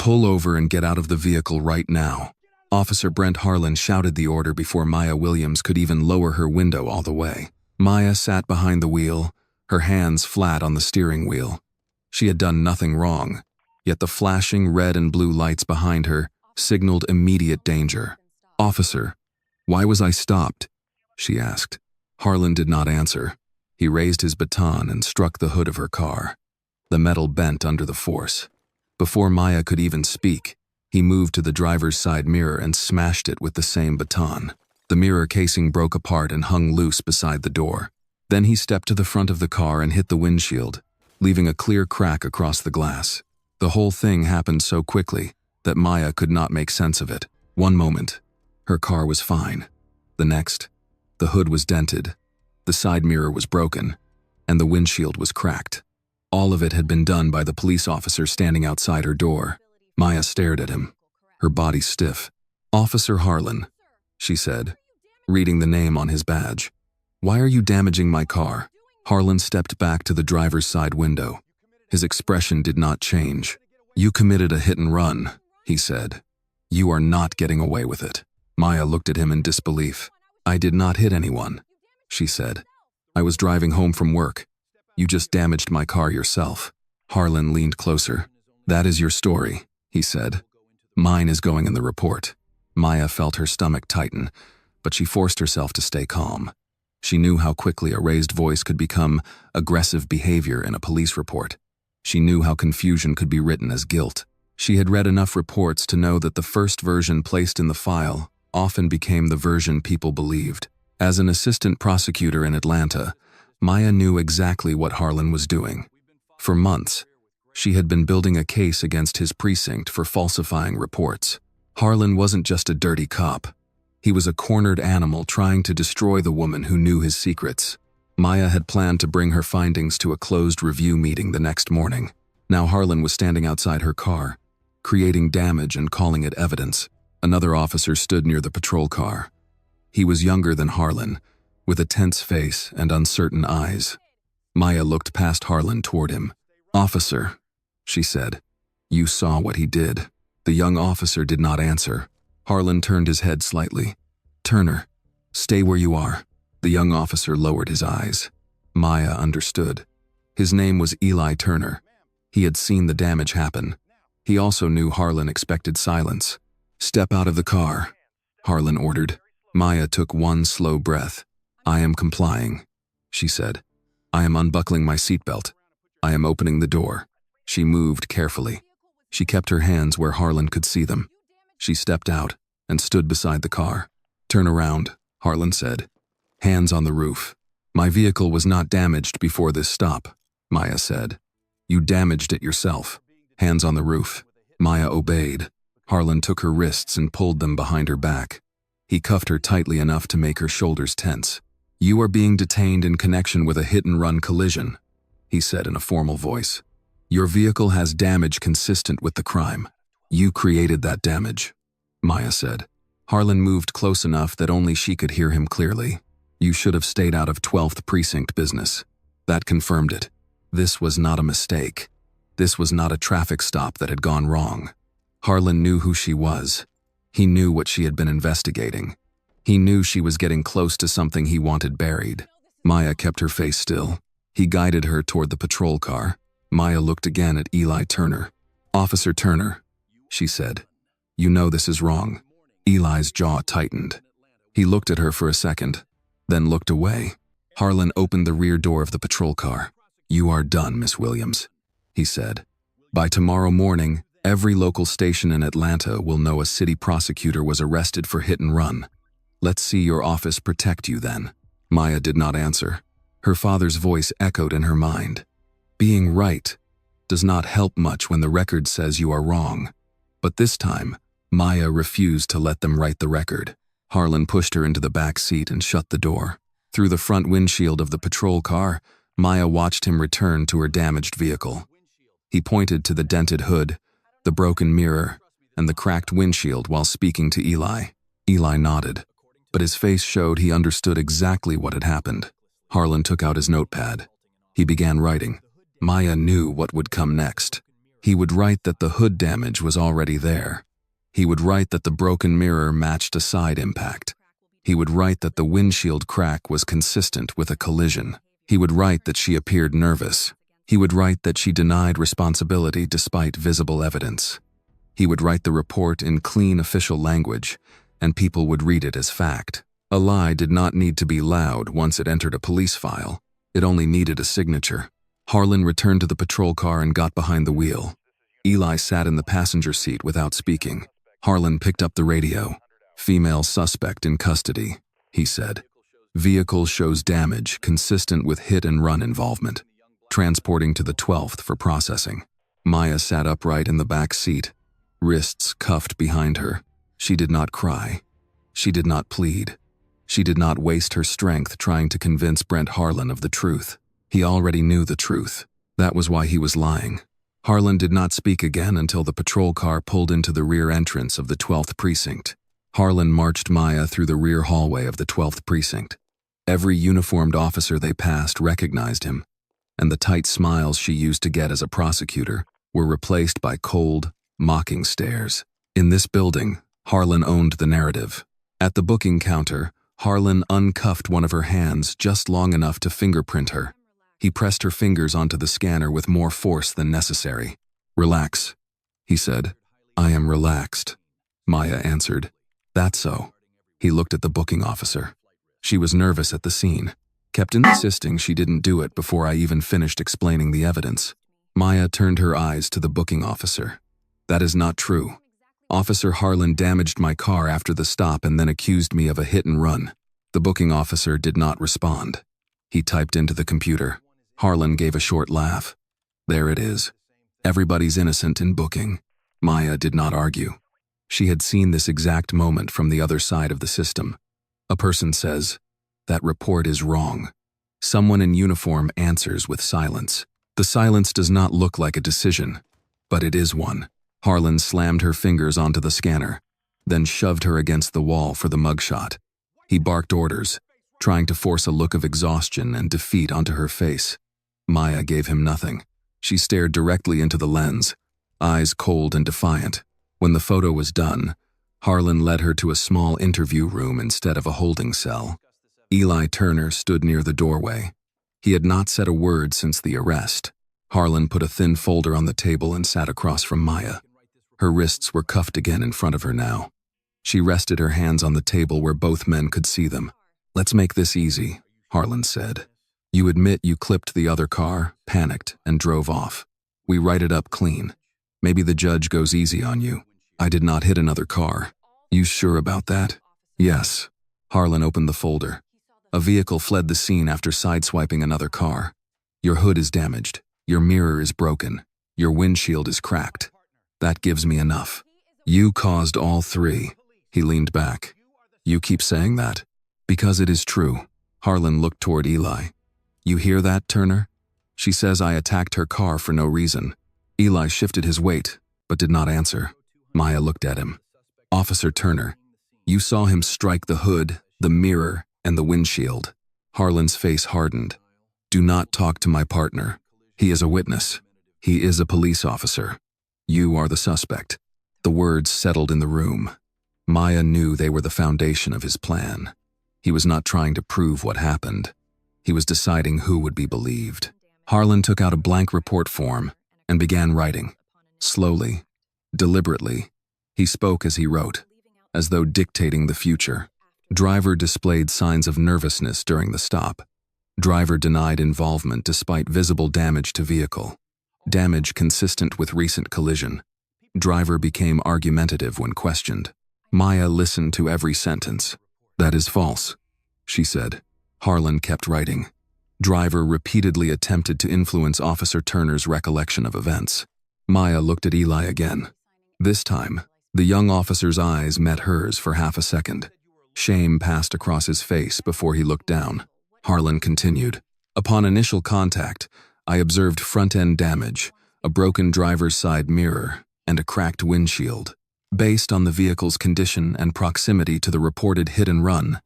Pull over and get out of the vehicle right now. Officer Brent Harlan shouted the order before Maya Williams could even lower her window all the way. Maya sat behind the wheel, her hands flat on the steering wheel. She had done nothing wrong, yet the flashing red and blue lights behind her signaled immediate danger. "Officer, why was I stopped?" she asked. Harlan did not answer. He raised his baton and struck the hood of her car. The metal bent under the force. Before Maya could even speak, he moved to the driver's side mirror and smashed it with the same baton. The mirror casing broke apart and hung loose beside the door. Then he stepped to the front of the car and hit the windshield, leaving a clear crack across the glass. The whole thing happened so quickly that Maya could not make sense of it. One moment, her car was fine. The next, the hood was dented, the side mirror was broken, and the windshield was cracked. All of it had been done by the police officer standing outside her door. Maya stared at him, her body stiff. "Officer Harlan," she said, reading the name on his badge. "Why are you damaging my car?" Harlan stepped back to the driver's side window. His expression did not change. "You committed a hit and run," he said. "You are not getting away with it." Maya looked at him in disbelief. "I did not hit anyone," she said. "I was driving home from work. You just damaged my car yourself." Harlan leaned closer. "That is your story," he said. "Mine is going in the report." Maya felt her stomach tighten, but she forced herself to stay calm. She knew how quickly a raised voice could become aggressive behavior in a police report. She knew how confusion could be written as guilt. She had read enough reports to know that the first version placed in the file often became the version people believed. As an assistant prosecutor in Atlanta, Maya knew exactly what Harlan was doing. For months, she had been building a case against his precinct for falsifying reports. Harlan wasn't just a dirty cop. He was a cornered animal trying to destroy the woman who knew his secrets. Maya had planned to bring her findings to a closed review meeting the next morning. Now Harlan was standing outside her car, creating damage and calling it evidence. Another officer stood near the patrol car. He was younger than Harlan, with a tense face and uncertain eyes. Maya looked past Harlan toward him. "Officer," she said, "you saw what he did." The young officer did not answer. Harlan turned his head slightly. "Turner, stay where you are." The young officer lowered his eyes. Maya understood. His name was Eli Turner. He had seen the damage happen. He also knew Harlan expected silence. "Step out of the car," Harlan ordered. Maya took one slow breath. "I am complying," she said. "I am unbuckling my seatbelt. I am opening the door." She moved carefully. She kept her hands where Harlan could see them. She stepped out and stood beside the car. "Turn around," Harlan said. "Hands on the roof." "My vehicle was not damaged before this stop," Maya said. "You damaged it yourself." "Hands on the roof." Maya obeyed. Harlan took her wrists and pulled them behind her back. He cuffed her tightly enough to make her shoulders tense. "You are being detained in connection with a hit-and-run collision," he said in a formal voice. "Your vehicle has damage consistent with the crime. You created that damage," Maya said. Harlan moved close enough that only she could hear him clearly. "You should have stayed out of 12th Precinct business." That confirmed it. This was not a mistake. This was not a traffic stop that had gone wrong. Harlan knew who she was. He knew what she had been investigating. He knew she was getting close to something he wanted buried. Maya kept her face still. He guided her toward the patrol car. Maya looked again at Eli Turner. "Officer Turner," she said, "you know this is wrong." Eli's jaw tightened. He looked at her for a second, then looked away. Harlan opened the rear door of the patrol car. "You are done, Miss Williams," he said. "By tomorrow morning, every local station in Atlanta will know a city prosecutor was arrested for hit and run. Let's see your office protect you then." Maya did not answer. Her father's voice echoed in her mind. Being right does not help much when the record says you are wrong. But this time, Maya refused to let them write the record. Harlan pushed her into the back seat and shut the door. Through the front windshield of the patrol car, Maya watched him return to her damaged vehicle. He pointed to the dented hood, the broken mirror, and the cracked windshield while speaking to Eli. Eli nodded, but his face showed he understood exactly what had happened. Harlan took out his notepad. He began writing. Maya knew what would come next. He would write that the hood damage was already there. He would write that the broken mirror matched a side impact. He would write that the windshield crack was consistent with a collision. He would write that she appeared nervous. He would write that she denied responsibility despite visible evidence. He would write the report in clean official language, and people would read it as fact. A lie did not need to be loud once it entered a police file. It only needed a signature. Harlan returned to the patrol car and got behind the wheel. Eli sat in the passenger seat without speaking. Harlan picked up the radio. "Female suspect in custody," he said. "Vehicle shows damage consistent with hit-and-run involvement. Transporting to the 12th for processing." Maya sat upright in the back seat, wrists cuffed behind her. She did not cry. She did not plead. She did not waste her strength trying to convince Brent Harlan of the truth. He already knew the truth. That was why he was lying. Harlan did not speak again until the patrol car pulled into the rear entrance of the 12th precinct. Harlan marched Maya through the rear hallway of the 12th precinct. Every uniformed officer they passed recognized him, and the tight smiles she used to get as a prosecutor were replaced by cold, mocking stares. In this building, Harlan owned the narrative. At the booking counter, Harlan uncuffed one of her hands just long enough to fingerprint her. He pressed her fingers onto the scanner with more force than necessary. "Relax," he said. "I am relaxed," Maya answered. "That's so." He looked at the booking officer. She was nervous at the scene, kept insisting she didn't do it before I even finished explaining the evidence. Maya turned her eyes to the booking officer. "That is not true. Officer Harlan damaged my car after the stop and then accused me of a hit and run." The booking officer did not respond. He typed into the computer. Harlan gave a short laugh. "There it is. Everybody's innocent in booking." Maya did not argue. She had seen this exact moment from the other side of the system. A person says, "That report is wrong." Someone in uniform answers with silence. The silence does not look like a decision, but it is one. Harlan slammed her fingers onto the scanner, then shoved her against the wall for the mugshot. He barked orders, trying to force a look of exhaustion and defeat onto her face. Maya gave him nothing. She stared directly into the lens, eyes cold and defiant. When the photo was done, Harlan led her to a small interview room instead of a holding cell. Eli Turner stood near the doorway. He had not said a word since the arrest. Harlan put a thin folder on the table and sat across from Maya. Her wrists were cuffed again in front of her now. She rested her hands on the table where both men could see them. "Let's make this easy," Harlan said. "You admit you clipped the other car, panicked, and drove off. We write it up clean. Maybe the judge goes easy on you. I did not hit another car." "You sure about that?" "Yes." Harlan opened the folder. "A vehicle fled the scene after sideswiping another car. Your hood is damaged. Your mirror is broken. Your windshield is cracked. That gives me enough. You caused all three." He leaned back. "You keep saying that?" "Because it is true." Harlan looked toward Eli. "You hear that, Turner? She says I attacked her car for no reason." Eli shifted his weight, but did not answer. Maya looked at him. "Officer Turner, you saw him strike the hood, the mirror, and the windshield." Harlan's face hardened. "Do not talk to my partner. He is a witness. He is a police officer. You are the suspect." The words settled in the room. Maya knew they were the foundation of his plan. He was not trying to prove what happened. He was deciding who would be believed. Harlan took out a blank report form and began writing. Slowly, deliberately, he spoke as he wrote, as though dictating the future. Driver displayed signs of nervousness during the stop. Driver denied involvement despite visible damage to vehicle. Damage consistent with recent collision. Driver became argumentative when questioned. Maya listened to every sentence. "That is false," she said. Harlan kept writing. Driver repeatedly attempted to influence Officer Turner's recollection of events. Maya looked at Eli again. This time, the young officer's eyes met hers for half a second. Shame passed across his face before he looked down. Harlan continued. "Upon initial contact, I observed front-end damage, a broken driver's side mirror, and a cracked windshield. Based on the vehicle's condition and proximity to the reported hit-and-run,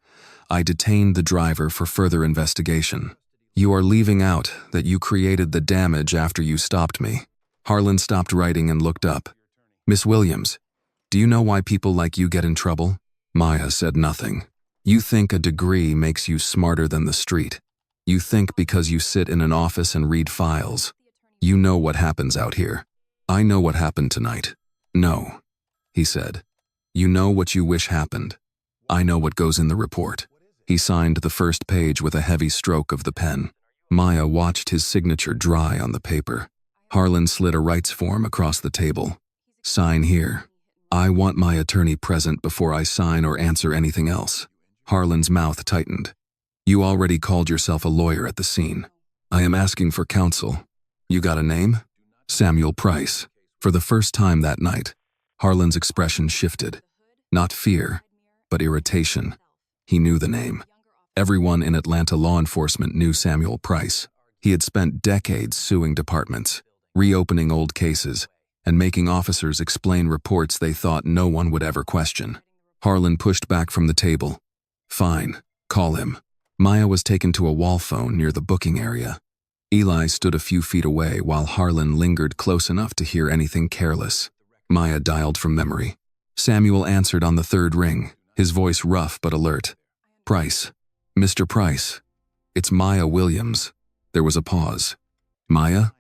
I detained the driver for further investigation." "You are leaving out that you created the damage after you stopped me." Harlan stopped writing and looked up. Miss Williams, do you know why people like you get in trouble? Maya said nothing. You think a degree makes you smarter than the street. You think because you sit in an office and read files. You know what happens out here. I know what happened tonight. No, he said. You know what you wish happened. I know what goes in the report. He signed the first page with a heavy stroke of the pen. Maya watched his signature dry on the paper. Harlan slid a rights form across the table. Sign here. I want my attorney present before I sign or answer anything else. Harlan's mouth tightened. You already called yourself a lawyer at the scene. I am asking for counsel. You got a name? Samuel Price. For the first time that night, Harlan's expression shifted. Not fear, but irritation. He knew the name. Everyone in Atlanta law enforcement knew Samuel Price. He had spent decades suing departments, reopening old cases, and making officers explain reports they thought no one would ever question. Harlan pushed back from the table. Fine, call him. Maya was taken to a wall phone near the booking area. Eli stood a few feet away while Harlan lingered close enough to hear anything careless. Maya dialed from memory. Samuel answered on the third ring, his voice rough but alert. Price. Mr. Price. It's Maya Williams. There was a pause. Maya?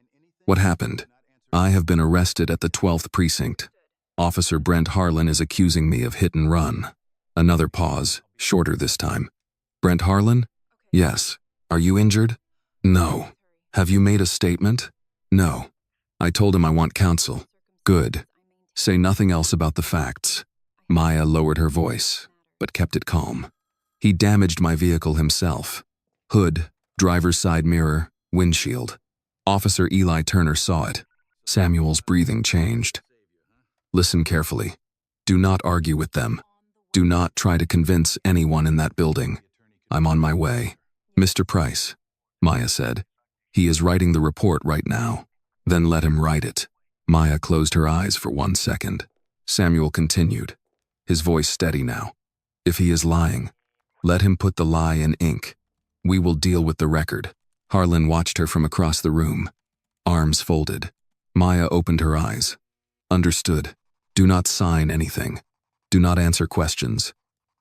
What happened? I have been arrested at the 12th Precinct. Officer Brent Harlan is accusing me of hit and run. Another pause, shorter this time. Brent Harlan? Yes. Are you injured? No. Have you made a statement? No. I told him I want counsel. Good. Say nothing else about the facts. Maya lowered her voice, but kept it calm. He damaged my vehicle himself. Hood, driver's side mirror, windshield. Officer Eli Turner saw it. Samuel's breathing changed. Listen carefully. Do not argue with them. Do not try to convince anyone in that building. I'm on my way. Mr. Price, Maya said. He is writing the report right now. Then let him write it. Maya closed her eyes for 1 second. Samuel continued, his voice steady now. If he is lying, let him put the lie in ink. We will deal with the record. Harlan watched her from across the room. Arms folded. Maya opened her eyes. Understood. Do not sign anything. Do not answer questions.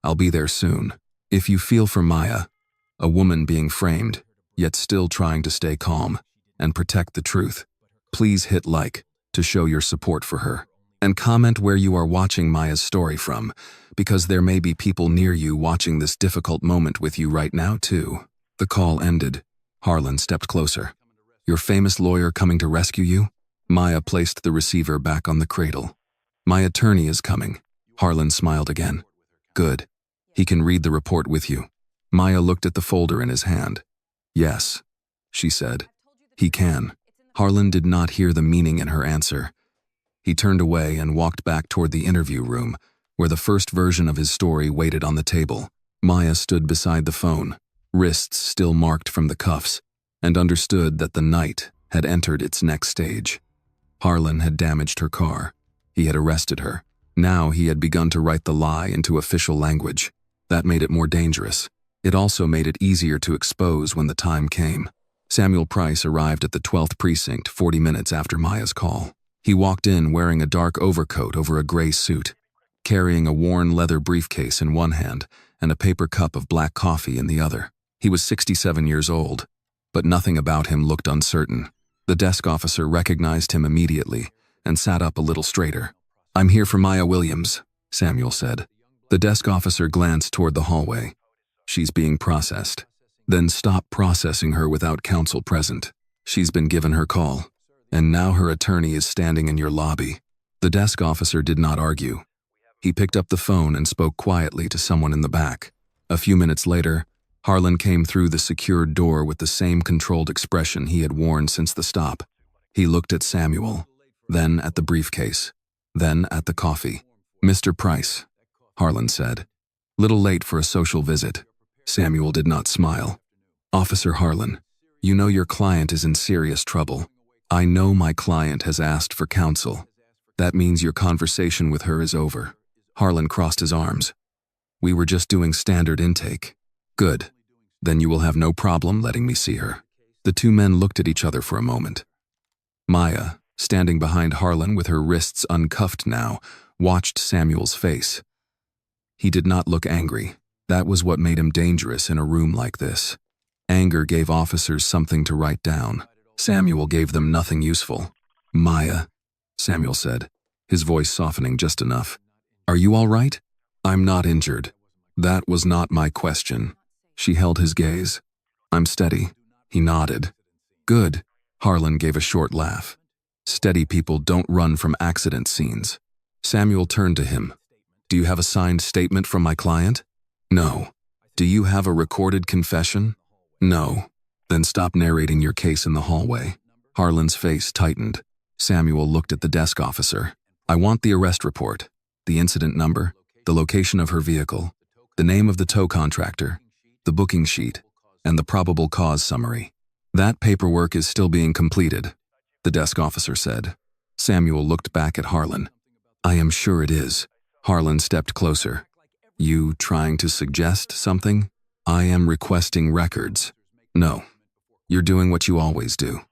I'll be there soon. If you feel for Maya, a woman being framed, yet still trying to stay calm and protect the truth, please hit like to show your support for her. And comment where you are watching Maya's story from, because there may be people near you watching this difficult moment with you right now too. The call ended. Harlan stepped closer. Your famous lawyer coming to rescue you? Maya placed the receiver back on the cradle. My attorney is coming. Harlan smiled again. Good. He can read the report with you. Maya looked at the folder in his hand. Yes, she said. He can. Harlan did not hear the meaning in her answer. He turned away and walked back toward the interview room, where the first version of his story waited on the table. Maya stood beside the phone, wrists still marked from the cuffs, and understood that the night had entered its next stage. Harlan had damaged her car. He had arrested her. Now he had begun to write the lie into official language. That made it more dangerous. It also made it easier to expose when the time came. Samuel Price arrived at the 12th Precinct 40 minutes after Maya's call. He walked in wearing a dark overcoat over a gray suit, carrying a worn leather briefcase in one hand and a paper cup of black coffee in the other. He was 67 years old, but nothing about him looked uncertain. The desk officer recognized him immediately and sat up a little straighter. I'm here for Maya Williams, Samuel said. The desk officer glanced toward the hallway. She's being processed. Then stop processing her without counsel present. She's been given her call, and now her attorney is standing in your lobby. The desk officer did not argue. He picked up the phone and spoke quietly to someone in the back. A few minutes later, Harlan came through the secured door with the same controlled expression he had worn since the stop. He looked at Samuel, then at the briefcase, then at the coffee. Mr. Price, Harlan said. Little late for a social visit. Samuel did not smile. Officer Harlan, you know your client is in serious trouble. I know my client has asked for counsel. That means your conversation with her is over. Harlan crossed his arms. We were just doing standard intake. Good. Then you will have no problem letting me see her. The two men looked at each other for a moment. Maya, standing behind Harlan with her wrists uncuffed now, watched Samuel's face. He did not look angry. That was what made him dangerous in a room like this. Anger gave officers something to write down. Samuel gave them nothing useful. "Maya," Samuel said, his voice softening just enough. "Are you all right?" "I'm not injured." "That was not my question." She held his gaze. "I'm steady." He nodded. "Good." Harlan gave a short laugh. "Steady people don't run from accident scenes." Samuel turned to him. "Do you have a signed statement from my client?" "No." "Do you have a recorded confession?" "No." "Then stop narrating your case in the hallway." Harlan's face tightened. Samuel looked at the desk officer. "I want the arrest report, the incident number, the location of her vehicle, the name of the tow contractor, the booking sheet, and the probable cause summary." "That paperwork is still being completed," the desk officer said. Samuel looked back at Harlan. "I am sure it is." Harlan stepped closer. "You trying to suggest something?" "I am requesting records." "No. You're doing what you always do.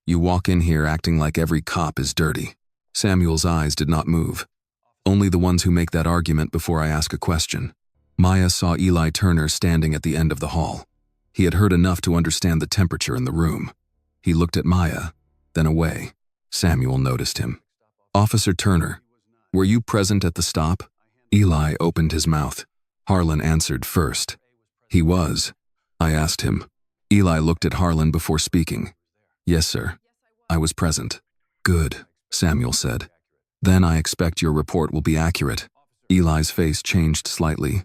You walk in here acting like every cop is dirty." Samuel's eyes did not move. "Only the ones who make that argument before I ask a question." Maya saw Eli Turner standing at the end of the hall. He had heard enough to understand the temperature in the room. He looked at Maya, then away. Samuel noticed him. "Officer Turner, were you present at the stop?" Eli opened his mouth. Harlan answered first. "He was." I asked him. Eli looked at Harlan before speaking. "Yes, sir. I was present." "Good," Samuel said. "Then I expect your report will be accurate." Eli's face changed slightly.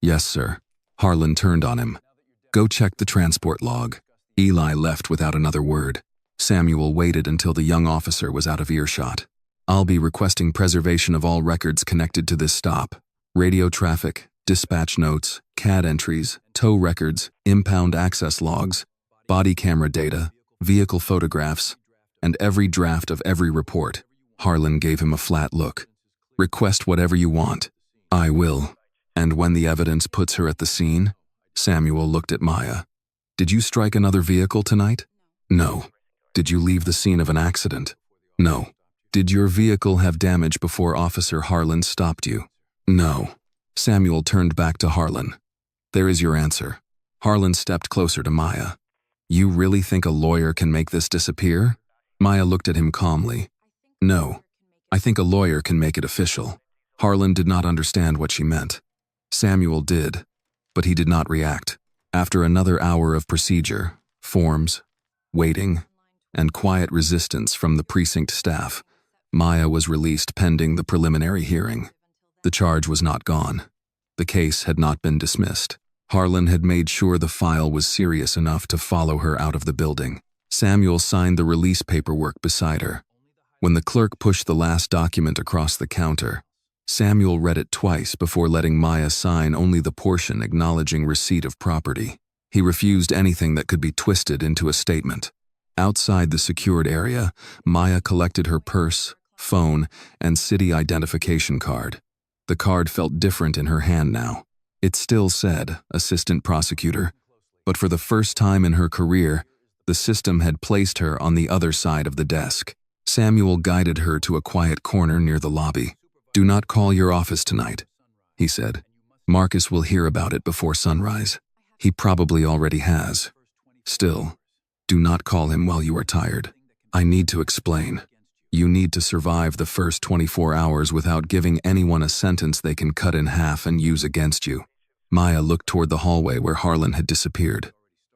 "Yes, sir." Harlan turned on him. "Go check the transport log." Eli left without another word. Samuel waited until the young officer was out of earshot. "I'll be requesting preservation of all records connected to this stop. Radio traffic, dispatch notes, CAD entries, tow records, impound access logs, body camera data, vehicle photographs, and every draft of every report." Harlan gave him a flat look. "Request whatever you want." "I will." "And when the evidence puts her at the scene?" Samuel looked at Maya. "Did you strike another vehicle tonight?" "No." "Did you leave the scene of an accident?" "No." "Did your vehicle have damage before Officer Harlan stopped you?" "No." Samuel turned back to Harlan. "There is your answer." Harlan stepped closer to Maya. "You really think a lawyer can make this disappear?" Maya looked at him calmly. "No. I think a lawyer can make it official." Harlan did not understand what she meant. Samuel did, but he did not react. After another hour of procedure, forms, waiting, and quiet resistance from the precinct staff, Maya was released pending the preliminary hearing. The charge was not gone. The case had not been dismissed. Harlan had made sure the file was serious enough to follow her out of the building. Samuel signed the release paperwork beside her. When the clerk pushed the last document across the counter, Samuel read it twice before letting Maya sign only the portion acknowledging receipt of property. He refused anything that could be twisted into a statement. Outside the secured area, Maya collected her purse, phone, and city identification card. The card felt different in her hand now. It still said, "Assistant Prosecutor," but for the first time in her career, the system had placed her on the other side of the desk. Samuel guided her to a quiet corner near the lobby. "Do not call your office tonight," he said. "Marcus will hear about it before sunrise. He probably already has. Still, do not call him while you are tired. I need to explain. You need to survive the first 24 hours without giving anyone a sentence they can cut in half and use against you." Maya looked toward the hallway where Harlan had disappeared.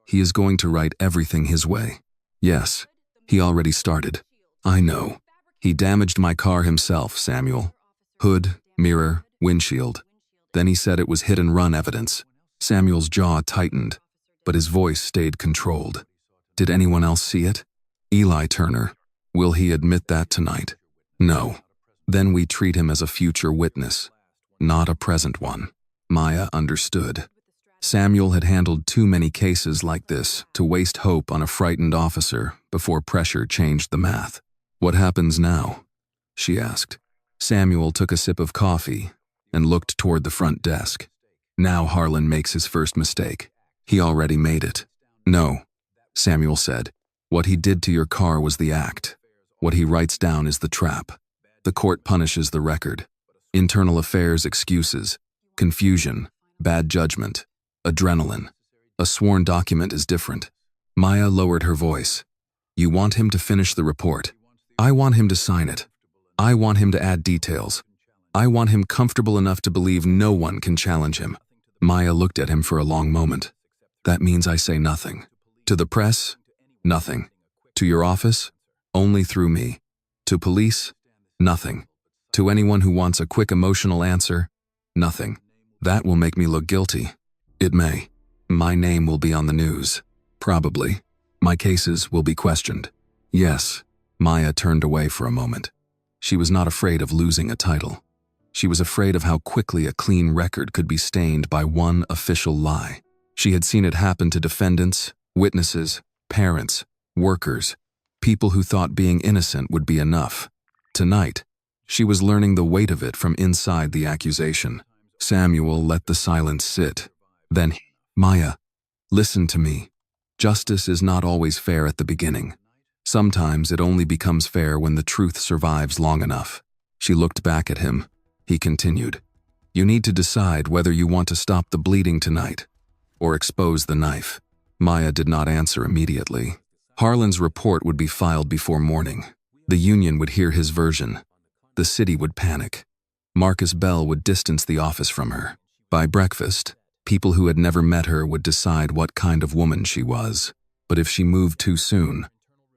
"He is going to write everything his way." "Yes, he already started." "I know. He damaged my car himself, Samuel. Hood, mirror, windshield. Then he said it was hit-and-run evidence." Samuel's jaw tightened, but his voice stayed controlled. "Did anyone else see it?" "Eli Turner." "Will he admit that tonight?" "No." "Then we treat him as a future witness, not a present one." Maya understood. Samuel had handled too many cases like this to waste hope on a frightened officer before pressure changed the math. "What happens now?" she asked. Samuel took a sip of coffee and looked toward the front desk. Now Harlan makes his first mistake. He already made it. "No," Samuel said. "What he did to your car was the act. What he writes down is the trap. The court punishes the record. Internal affairs excuses, confusion, bad judgment, adrenaline. A sworn document is different. Maya lowered her voice. You want him to finish the report. I want him to sign it. I want him to add details. I want him comfortable enough to believe no one can challenge him. Maya looked at him for a long moment. That means I say nothing. To the press? Nothing. To your office? Only through me. To police? Nothing. To anyone who wants a quick emotional answer? Nothing. That will make me look guilty. It may. My name will be on the news. Probably. My cases will be questioned. Yes. Maya turned away for a moment. She was not afraid of losing a title. She was afraid of how quickly a clean record could be stained by one official lie. She had seen it happen to defendants, witnesses, parents, workers, people who thought being innocent would be enough. Tonight, she was learning the weight of it from inside the accusation. Samuel let the silence sit. Then, Maya, listen to me. Justice is not always fair at the beginning. Sometimes it only becomes fair when the truth survives long enough. She looked back at him. He continued, You need to decide whether you want to stop the bleeding tonight or expose the knife. Maya did not answer immediately. Harlan's report would be filed before morning. The union would hear his version. The city would panic. Marcus Bell would distance the office from her. By breakfast, people who had never met her would decide what kind of woman she was. But if she moved too soon,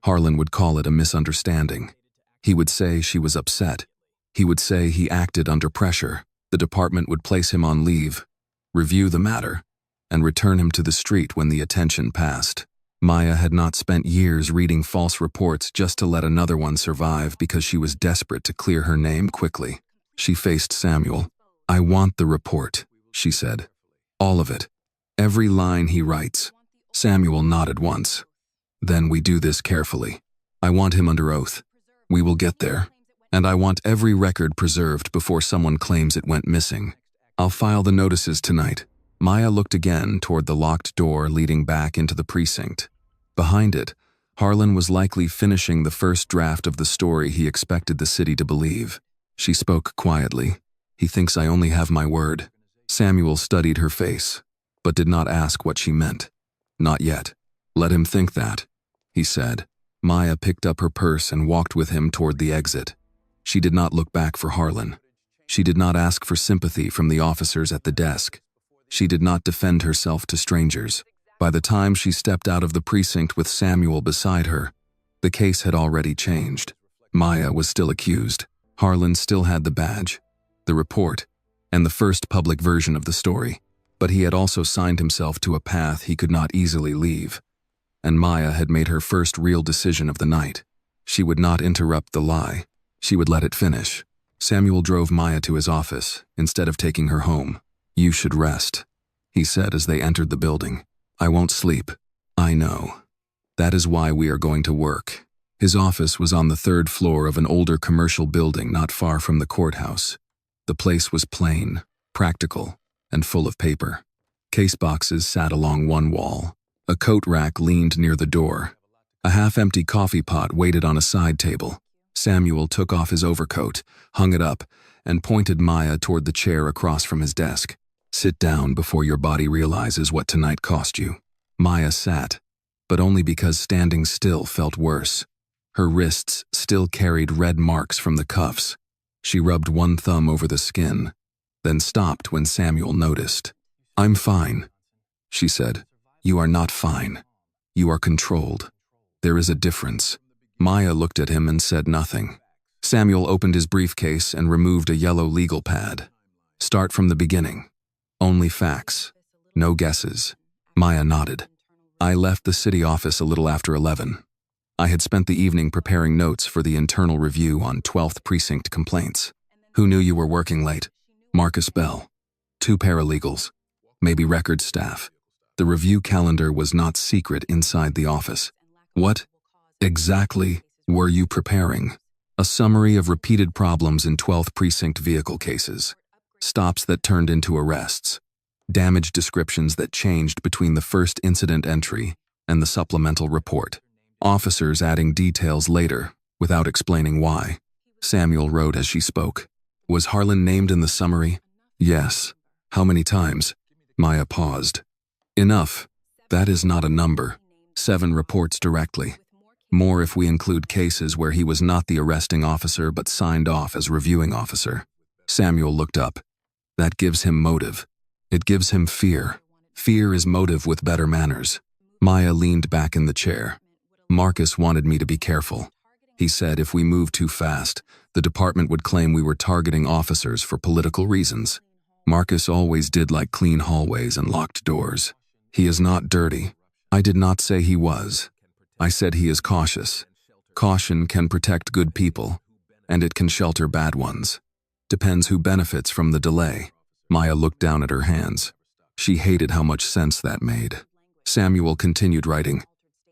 Harlan would call it a misunderstanding. He would say she was upset. He would say he acted under pressure. The department would place him on leave, review the matter, and return him to the street when the attention passed. Maya had not spent years reading false reports just to let another one survive because she was desperate to clear her name quickly. She faced Samuel. I want the report, she said. All of it. Every line he writes. Samuel nodded once. Then we do this carefully. I want him under oath. We will get there. And I want every record preserved before someone claims it went missing. I'll file the notices tonight. Maya looked again toward the locked door leading back into the precinct. Behind it, Harlan was likely finishing the first draft of the story he expected the city to believe. She spoke quietly. He thinks I only have my word. Samuel studied her face, but did not ask what she meant. Not yet. Let him think that, he said. Maya picked up her purse and walked with him toward the exit. She did not look back for Harlan. She did not ask for sympathy from the officers at the desk. She did not defend herself to strangers. By the time she stepped out of the precinct with Samuel beside her, the case had already changed. Maya was still accused. Harlan still had the badge, the report, and the first public version of the story. But he had also signed himself to a path he could not easily leave. And Maya had made her first real decision of the night. She would not interrupt the lie. She would let it finish. Samuel drove Maya to his office, instead of taking her home. You should rest, he said as they entered the building. I won't sleep. I know. That is why we are going to work. His office was on the third floor of an older commercial building not far from the courthouse. The place was plain, practical, and full of paper. Case boxes sat along one wall. A coat rack leaned near the door. A half-empty coffee pot waited on a side table. Samuel took off his overcoat, hung it up, and pointed Maya toward the chair across from his desk. Sit down before your body realizes what tonight cost you. Maya sat, but only because standing still felt worse. Her wrists still carried red marks from the cuffs. She rubbed one thumb over the skin, then stopped when Samuel noticed. I'm fine, she said. You are not fine. You are controlled. There is a difference. Maya looked at him and said nothing. Samuel opened his briefcase and removed a yellow legal pad. Start from the beginning. Only facts. No guesses. Maya nodded. I left the city office a little after 11. I had spent the evening preparing notes for the internal review on 12th Precinct complaints. Who knew you were working late? Marcus Bell. 2 paralegals. Maybe record staff. The review calendar was not secret inside the office. What exactly were you preparing? A summary of repeated problems in 12th Precinct vehicle cases. Stops that turned into arrests. Damage descriptions that changed between the first incident entry and the supplemental report. Officers adding details later, without explaining why. Samuel wrote as she spoke. Was Harlan named in the summary? Yes. How many times? Maya paused. Enough. That is not a number. 7 reports directly. More if we include cases where he was not the arresting officer but signed off as reviewing officer. Samuel looked up. That gives him motive. It gives him fear. Fear is motive with better manners. Maya leaned back in the chair. Marcus wanted me to be careful. He said if we moved too fast, the department would claim we were targeting officers for political reasons. Marcus always did like clean hallways and locked doors. He is not dirty. I did not say he was. I said he is cautious. Caution can protect good people, and it can shelter bad ones. Depends who benefits from the delay. Maya looked down at her hands. She hated how much sense that made. Samuel continued writing.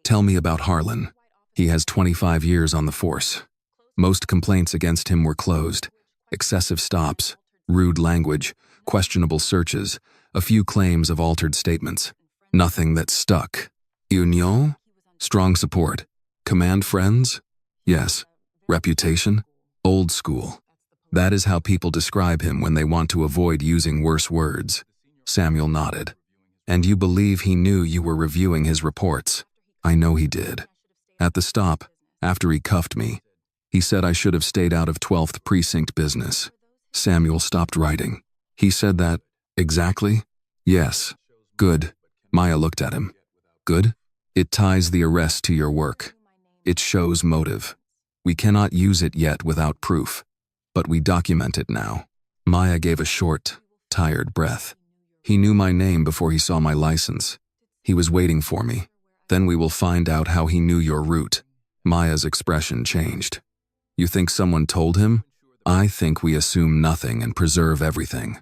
Tell me about Harlan. He has 25 years on the force. Most complaints against him were closed. Excessive stops, rude language, questionable searches, a few claims of altered statements. Nothing that stuck. Union? Strong support. Command friends? Yes. Reputation? Old school. That is how people describe him when they want to avoid using worse words. Samuel nodded. And you believe he knew you were reviewing his reports? I know he did. At the stop, after he cuffed me, he said I should have stayed out of 12th Precinct business. Samuel stopped writing. He said that, exactly? Yes. Good. Maya looked at him. Good? It ties the arrest to your work. It shows motive. We cannot use it yet without proof, but we document it now. Maya gave a short, tired breath. He knew my name before he saw my license. He was waiting for me. Then we will find out how he knew your route. Maya's expression changed. You think someone told him? I think we assume nothing and preserve everything.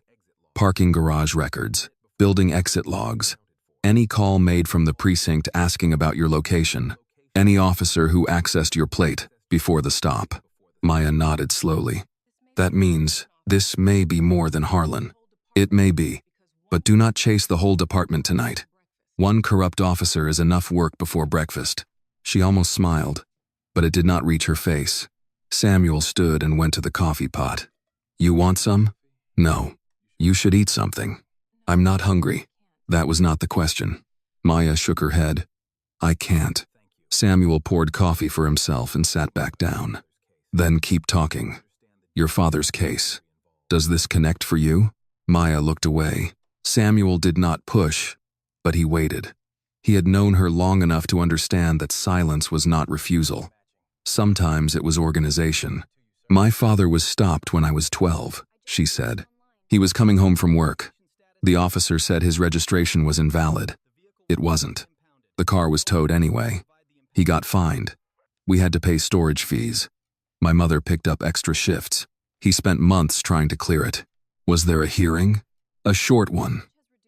Parking garage records, building exit logs, any call made from the precinct asking about your location, any officer who accessed your plate before the stop. Maya nodded slowly. That means this may be more than Harlan. It may be, but do not chase the whole department tonight. One corrupt officer is enough work before breakfast. She almost smiled, but it did not reach her face. Samuel stood and went to the coffee pot. You want some? No. You should eat something. I'm not hungry. That was not the question. Maya shook her head. I can't. Samuel poured coffee for himself and sat back down. Then keep talking. Your father's case. Does this connect for you? Maya looked away. Samuel did not push, but he waited. He had known her long enough to understand that silence was not refusal. Sometimes it was organization. My father was stopped when I was 12, she said. He was coming home from work. The officer said his registration was invalid. It wasn't. The car was towed anyway. He got fined. We had to pay storage fees. My mother picked up extra shifts. He spent months trying to clear it. Was there a hearing? A short one.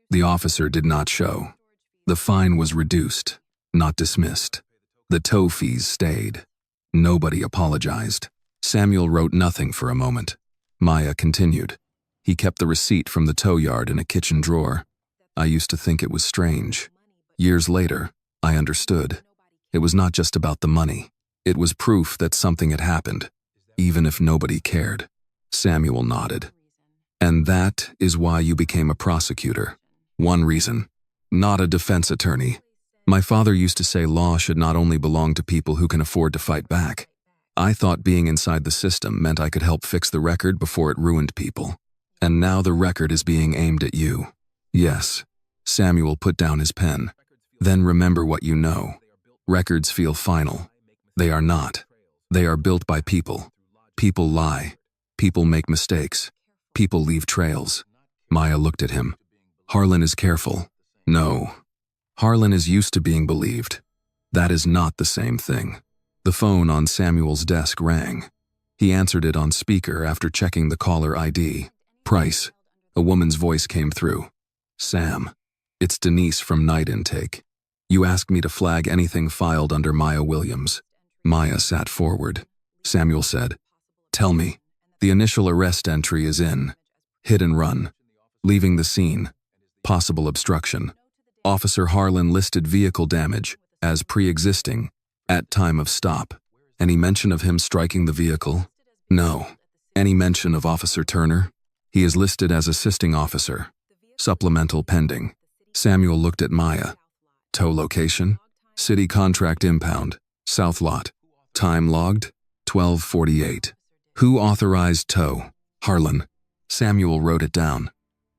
The officer did not show. The fine was reduced, not dismissed. The tow fees stayed. Nobody apologized. Samuel wrote nothing for a moment. Maya continued. He kept the receipt from the tow yard in a kitchen drawer. I used to think it was strange. Years later, I understood. It was not just about the money. It was proof that something had happened, even if nobody cared. Samuel nodded. And that is why you became a prosecutor. One reason. Not a defense attorney. My father used to say law should not only belong to people who can afford to fight back. I thought being inside the system meant I could help fix the record before it ruined people. And now the record is being aimed at you. Yes. Samuel put down his pen. Then remember what you know. Records feel final. They are not. They are built by people. People lie. People make mistakes. People leave trails. Maya looked at him. Harlan is careful. No. Harlan is used to being believed. That is not the same thing. The phone on Samuel's desk rang. He answered it on speaker after checking the caller ID. Price. A woman's voice came through. Sam. It's Denise from Night Intake. You asked me to flag anything filed under Maya Williams. Maya sat forward. Samuel said, Tell me. The initial arrest entry is in. Hit and run. Leaving the scene. Possible obstruction. Officer Harlan listed vehicle damage as pre-existing at time of stop. Any mention of him striking the vehicle? No. Any mention of Officer Turner? He is listed as assisting officer. Supplemental pending. Samuel looked at Maya. Tow location? City contract impound. South lot. Time logged? 12:48. Who authorized tow? Harlan. Samuel wrote it down.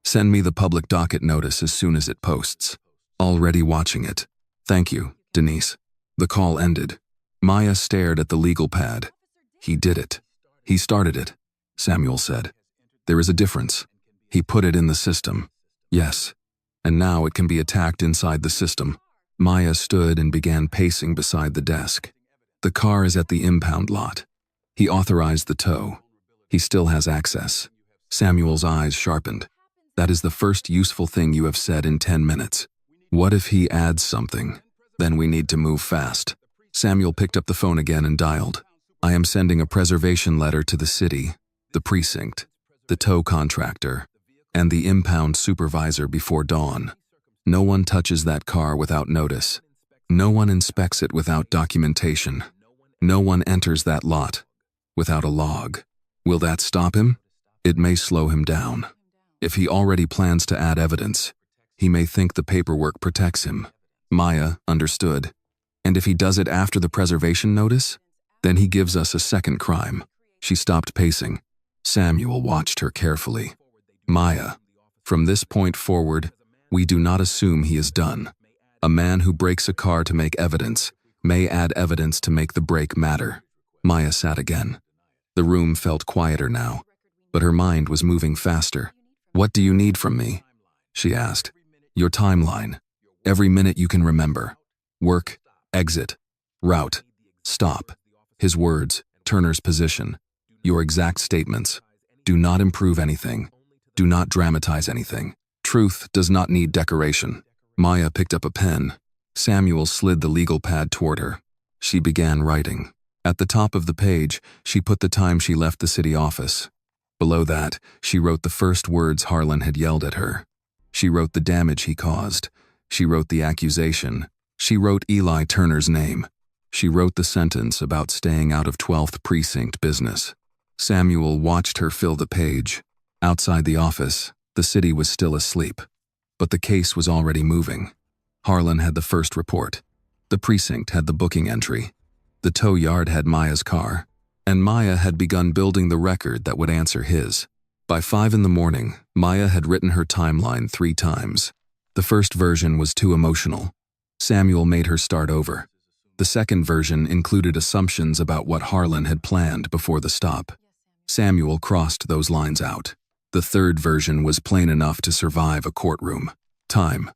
Send me the public docket notice as soon as it posts. Already watching it. Thank you, Denise. The call ended. Maya stared at the legal pad. He did it. He started it, Samuel said. There is a difference. He put it in the system. Yes. And now it can be attacked inside the system. Maya stood and began pacing beside the desk. The car is at the impound lot. He authorized the tow. He still has access. Samuel's eyes sharpened. That is the first useful thing you have said in 10 minutes. What if he adds something? Then we need to move fast. Samuel picked up the phone again and dialed. I am sending a preservation letter to the city, the precinct, the tow contractor, and the impound supervisor before dawn. No one touches that car without notice. No one inspects it without documentation. No one enters that lot without a log. Will that stop him? It may slow him down. If he already plans to add evidence, he may think the paperwork protects him. Maya understood. And if he does it after the preservation notice, then he gives us a second crime. She stopped pacing. Samuel watched her carefully. Maya, from this point forward, we do not assume he is done. A man who breaks a car to make evidence may add evidence to make the break matter. Maya sat again. The room felt quieter now, but her mind was moving faster. What do you need from me? She asked. Your timeline. Every minute you can remember. Work, exit, route, stop. His words, Turner's position. Your exact statements. Do not improve anything. Do not dramatize anything. Truth does not need decoration. Maya picked up a pen. Samuel slid the legal pad toward her. She began writing. At the top of the page, she put the time she left the city office. Below that, she wrote the first words Harlan had yelled at her. She wrote the damage he caused. She wrote the accusation. She wrote Eli Turner's name. She wrote the sentence about staying out of 12th Precinct business. Samuel watched her fill the page. Outside the office, the city was still asleep. But the case was already moving. Harlan had the first report. The precinct had the booking entry. The tow yard had Maya's car. And Maya had begun building the record that would answer his. By 5 in the morning, Maya had written her timeline 3 times. The first version was too emotional. Samuel made her start over. The second version included assumptions about what Harlan had planned before the stop. Samuel crossed those lines out. The third version was plain enough to survive a courtroom. Time.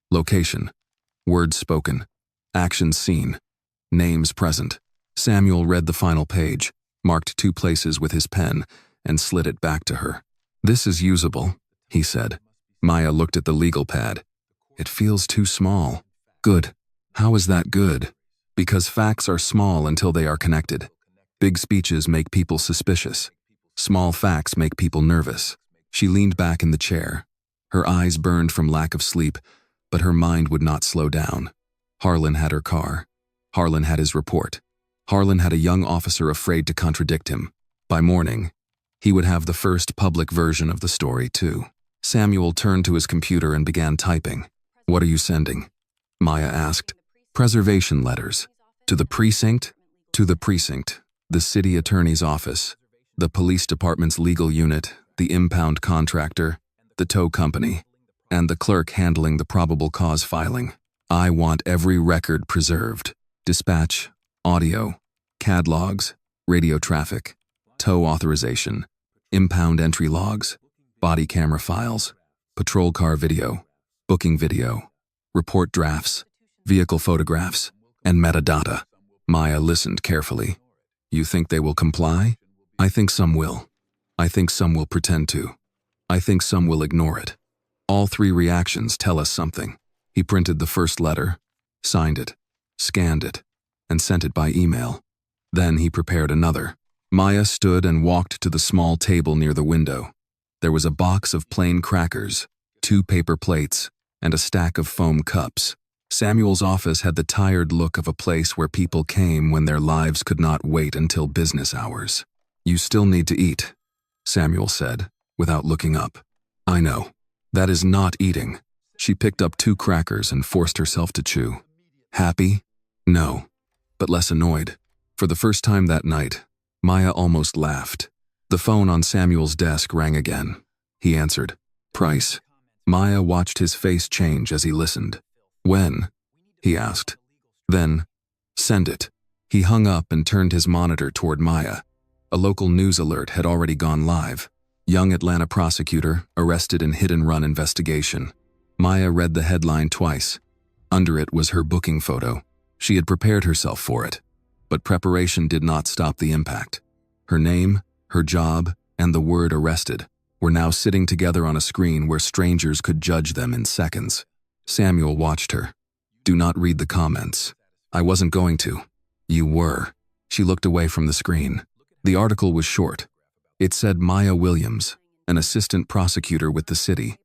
Location. Words spoken. Actions seen. Names present. Samuel read the final page, marked 2 places with his pen, and slid it back to her. This is usable, he said. Maya looked at the legal pad. It feels too small. Good. How is that good? Because facts are small until they are connected. Big speeches make people suspicious. Small facts make people nervous. She leaned back in the chair. Her eyes burned from lack of sleep, but her mind would not slow down. Harlan had her car. Harlan had his report. Harlan had a young officer afraid to contradict him. By morning, he would have the first public version of the story, too. Samuel turned to his computer and began typing. What are you sending? Maya asked. Preservation letters. To the precinct? To the precinct. The city attorney's office. The police department's legal unit. The impound contractor. The tow company. And the clerk handling the probable cause filing. I want every record preserved. Dispatch. Audio. CAD logs. Radio traffic. Tow authorization. Impound entry logs. Body camera files. Patrol car video. Booking video. Report drafts. Vehicle photographs. And metadata. Maya listened carefully. You think they will comply? I think some will. I think some will pretend to. I think some will ignore it. All 3 reactions tell us something. He printed the first letter, signed it, scanned it, and sent it by email. Then he prepared another. Maya stood and walked to the small table near the window. There was a box of plain crackers, 2 paper plates, and a stack of foam cups. Samuel's office had the tired look of a place where people came when their lives could not wait until business hours. "You still need to eat," Samuel said, without looking up. "I know. That is not eating." She picked up 2 crackers and forced herself to chew. Happy? No, but less annoyed. For the first time that night, Maya almost laughed. The phone on Samuel's desk rang again. He answered. "Price." Maya watched his face change as he listened. "When?" he asked. Then, "Send it." He hung up and turned his monitor toward Maya. A local news alert had already gone live. Young Atlanta prosecutor arrested in hit-and-run investigation. Maya read the headline twice. Under it was her booking photo. She had prepared herself for it. But preparation did not stop the impact. Her name, her job, and the word arrested were now sitting together on a screen where strangers could judge them in seconds. Samuel watched her. "Do not read the comments." "I wasn't going to." "You were." She looked away from the screen. The article was short. It said Maya Williams, an assistant prosecutor with the city,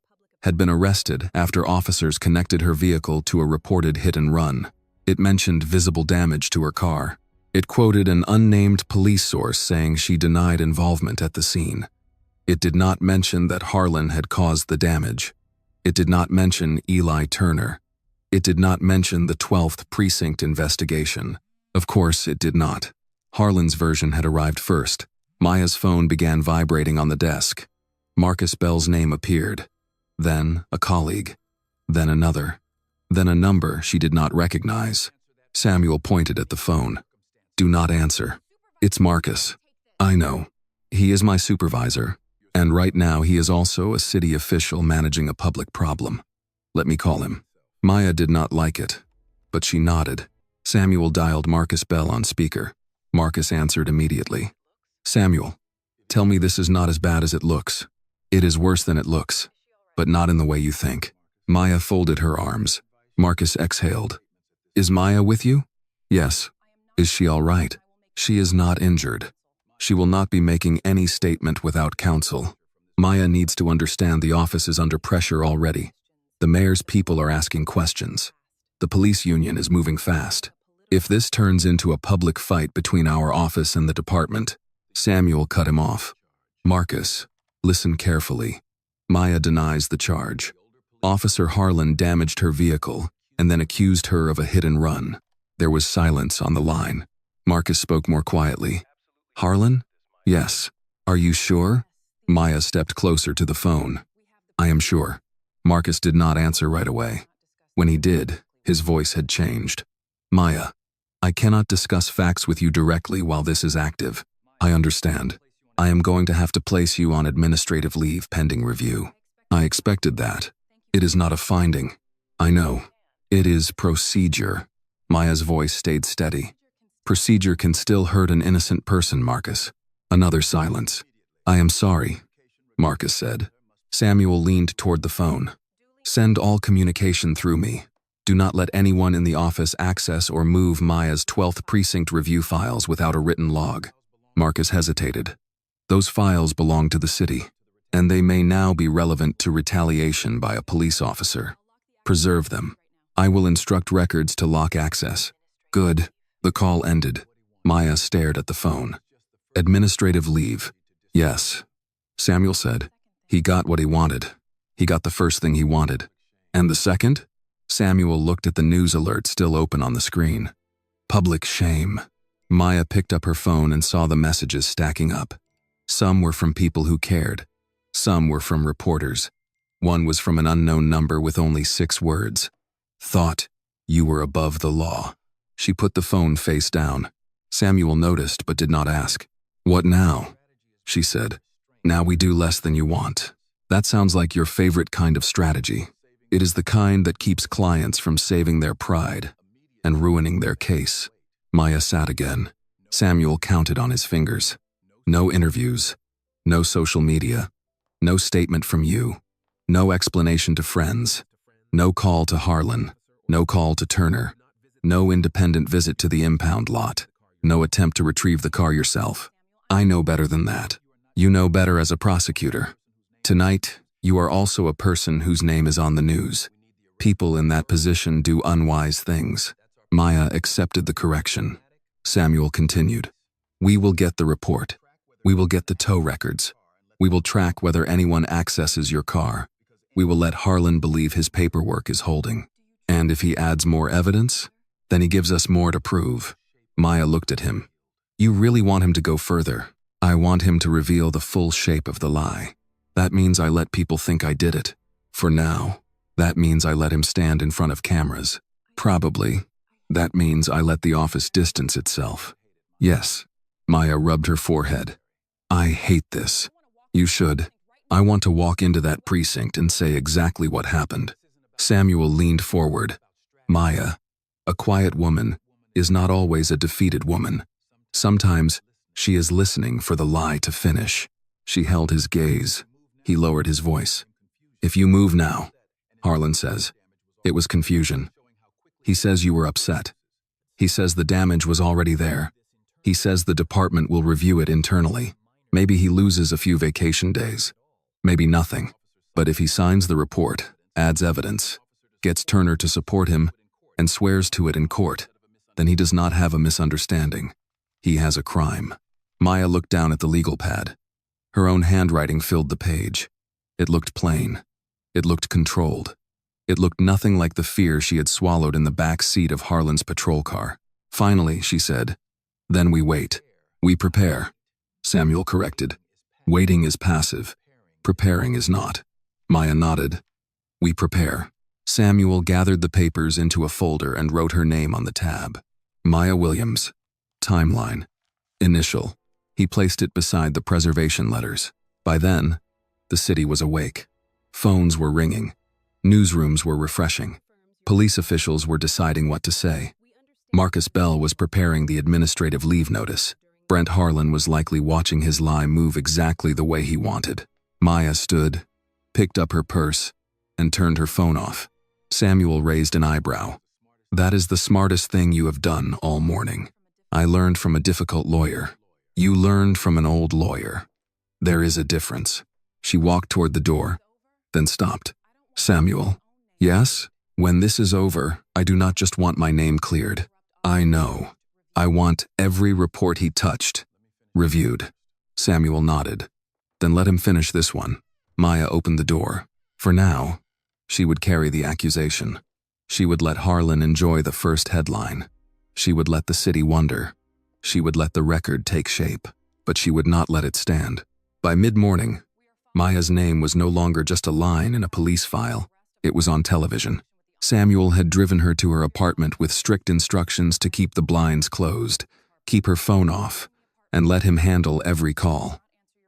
had been arrested after officers connected her vehicle to a reported hit-and-run. It mentioned visible damage to her car. It quoted an unnamed police source saying she denied involvement at the scene. It did not mention that Harlan had caused the damage. It did not mention Eli Turner. It did not mention the 12th Precinct investigation. Of course, it did not. Harlan's version had arrived first. Maya's phone began vibrating on the desk. Marcus Bell's name appeared. Then a colleague. Then another. Then a number she did not recognize. Samuel pointed at the phone. "Do not answer. It's Marcus. I know. He is my supervisor. And right now he is also a city official managing a public problem. Let me call him." Maya did not like it, but she nodded. Samuel dialed Marcus Bell on speaker. Marcus answered immediately. "Samuel, tell me this is not as bad as it looks. It is worse than it looks, but not in the way you think." Maya folded her arms. Marcus exhaled. "Is Maya with you?" "Yes." "Is she all right?" "She is not injured. She will not be making any statement without counsel. Maya needs to understand the office is under pressure already. The mayor's people are asking questions. The police union is moving fast. If this turns into a public fight between our office and the department..." Samuel cut him off. "Marcus, listen carefully. Maya denies the charge. Officer Harlan damaged her vehicle and then accused her of a hit-and-run." There was silence on the line. Marcus spoke more quietly. "Harlan?" "Yes." "Are you sure?" Maya stepped closer to the phone. "I am sure." Marcus did not answer right away. When he did, his voice had changed. "Maya, I cannot discuss facts with you directly while this is active. I understand. I am going to have to place you on administrative leave pending review. I expected that. It is not a finding. I know. It is procedure." Maya's voice stayed steady. "Procedure can still hurt an innocent person, Marcus." Another silence. "I am sorry," Marcus said. Samuel leaned toward the phone. "Send all communication through me. Do not let anyone in the office access or move Maya's 12th Precinct review files without a written log." Marcus hesitated. "Those files belong to the city, and they may now be relevant to retaliation by a police officer. Preserve them. I will instruct records to lock access." "Good." The call ended. Maya stared at the phone. "Administrative leave." "Yes," Samuel said. He got what he wanted. He got the first thing he wanted. "And the second?" Samuel looked at the news alert still open on the screen. "Public shame." Maya picked up her phone and saw the messages stacking up. Some were from people who cared. Some were from reporters. One was from an unknown number with only 6 words. "Thought you were above the law." She put the phone face down. Samuel noticed but did not ask. "What now?" she said. "Now we do less than you want. That sounds like your favorite kind of strategy. It is the kind that keeps clients from saving their pride and ruining their case." Maya sat again. Samuel counted on his fingers. No interviews. No social media. No statement from you. No explanation to friends. No call to Harlan. No call to Turner. No independent visit to the impound lot. No attempt to retrieve the car yourself. I know better than that. You know better as a prosecutor. Tonight, you are also a person whose name is on the news. People in that position do unwise things. Maya accepted the correction. Samuel continued. We will get the report. We will get the tow records. We will track whether anyone accesses your car. We will let Harlan believe his paperwork is holding. And if he adds more evidence, then he gives us more to prove. Maya looked at him. You really want him to go further. I want him to reveal the full shape of the lie. That means I let people think I did it. For now, that means I let him stand in front of cameras. Probably, that means I let the office distance itself. Yes, Maya rubbed her forehead. I hate this. You should. I want to walk into that precinct and say exactly what happened. Samuel leaned forward. Maya, a quiet woman, is not always a defeated woman. Sometimes, she is listening for the lie to finish. She held his gaze. He lowered his voice. If you move now, Harlan says. It was confusion. He says you were upset. He says the damage was already there. He says the department will review it internally. Maybe he loses a few vacation days. Maybe nothing. But if he signs the report, adds evidence, gets Turner to support him, and swears to it in court, then he does not have a misunderstanding. He has a crime. Maya looked down at the legal pad. Her own handwriting filled the page. It looked plain. It looked controlled. It looked nothing like the fear she had swallowed in the back seat of Harlan's patrol car. Finally, she said, Then we wait. We prepare. Samuel corrected. Waiting is passive. Preparing is not. Maya nodded. We prepare. Samuel gathered the papers into a folder and wrote her name on the tab. Maya Williams. Timeline. Initial. He placed it beside the preservation letters. By then, the city was awake. Phones were ringing. Newsrooms were refreshing. Police officials were deciding what to say. Marcus Bell was preparing the administrative leave notice. Brent Harlan was likely watching his lie move exactly the way he wanted. Maya stood, picked up her purse, and turned her phone off. Samuel raised an eyebrow. That is the smartest thing you have done all morning. I learned from a difficult lawyer. You learned from an old lawyer. There is a difference. She walked toward the door, then stopped. Samuel, yes? When this is over, I do not just want my name cleared. I know. I want every report he touched reviewed. Samuel nodded. Then let him finish this one. Maya opened the door. For now, she would carry the accusation. She would let Harlan enjoy the first headline. She would let the city wonder. She would let the record take shape, but she would not let it stand. By mid-morning, Maya's name was no longer just a line in a police file. It was on television. Samuel had driven her to her apartment with strict instructions to keep the blinds closed, keep her phone off, and let him handle every call.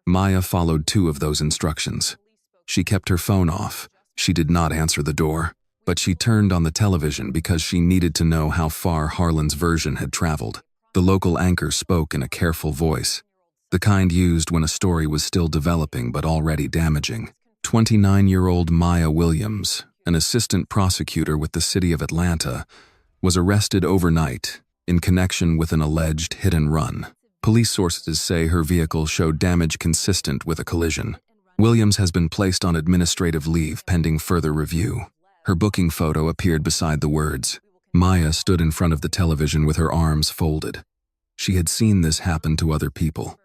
Maya followed 2 of those instructions. She kept her phone off. She did not answer the door, but she turned on the television because she needed to know how far Harlan's version had traveled. The local anchor spoke in a careful voice, the kind used when a story was still developing but already damaging. 29-year-old Maya Williams, an assistant prosecutor with the city of Atlanta, was arrested overnight in connection with an alleged hit-and-run. Police sources say her vehicle showed damage consistent with a collision. Williams has been placed on administrative leave pending further review. Her booking photo appeared beside the words. Maya stood in front of the television with her arms folded. She had seen this happen to other people.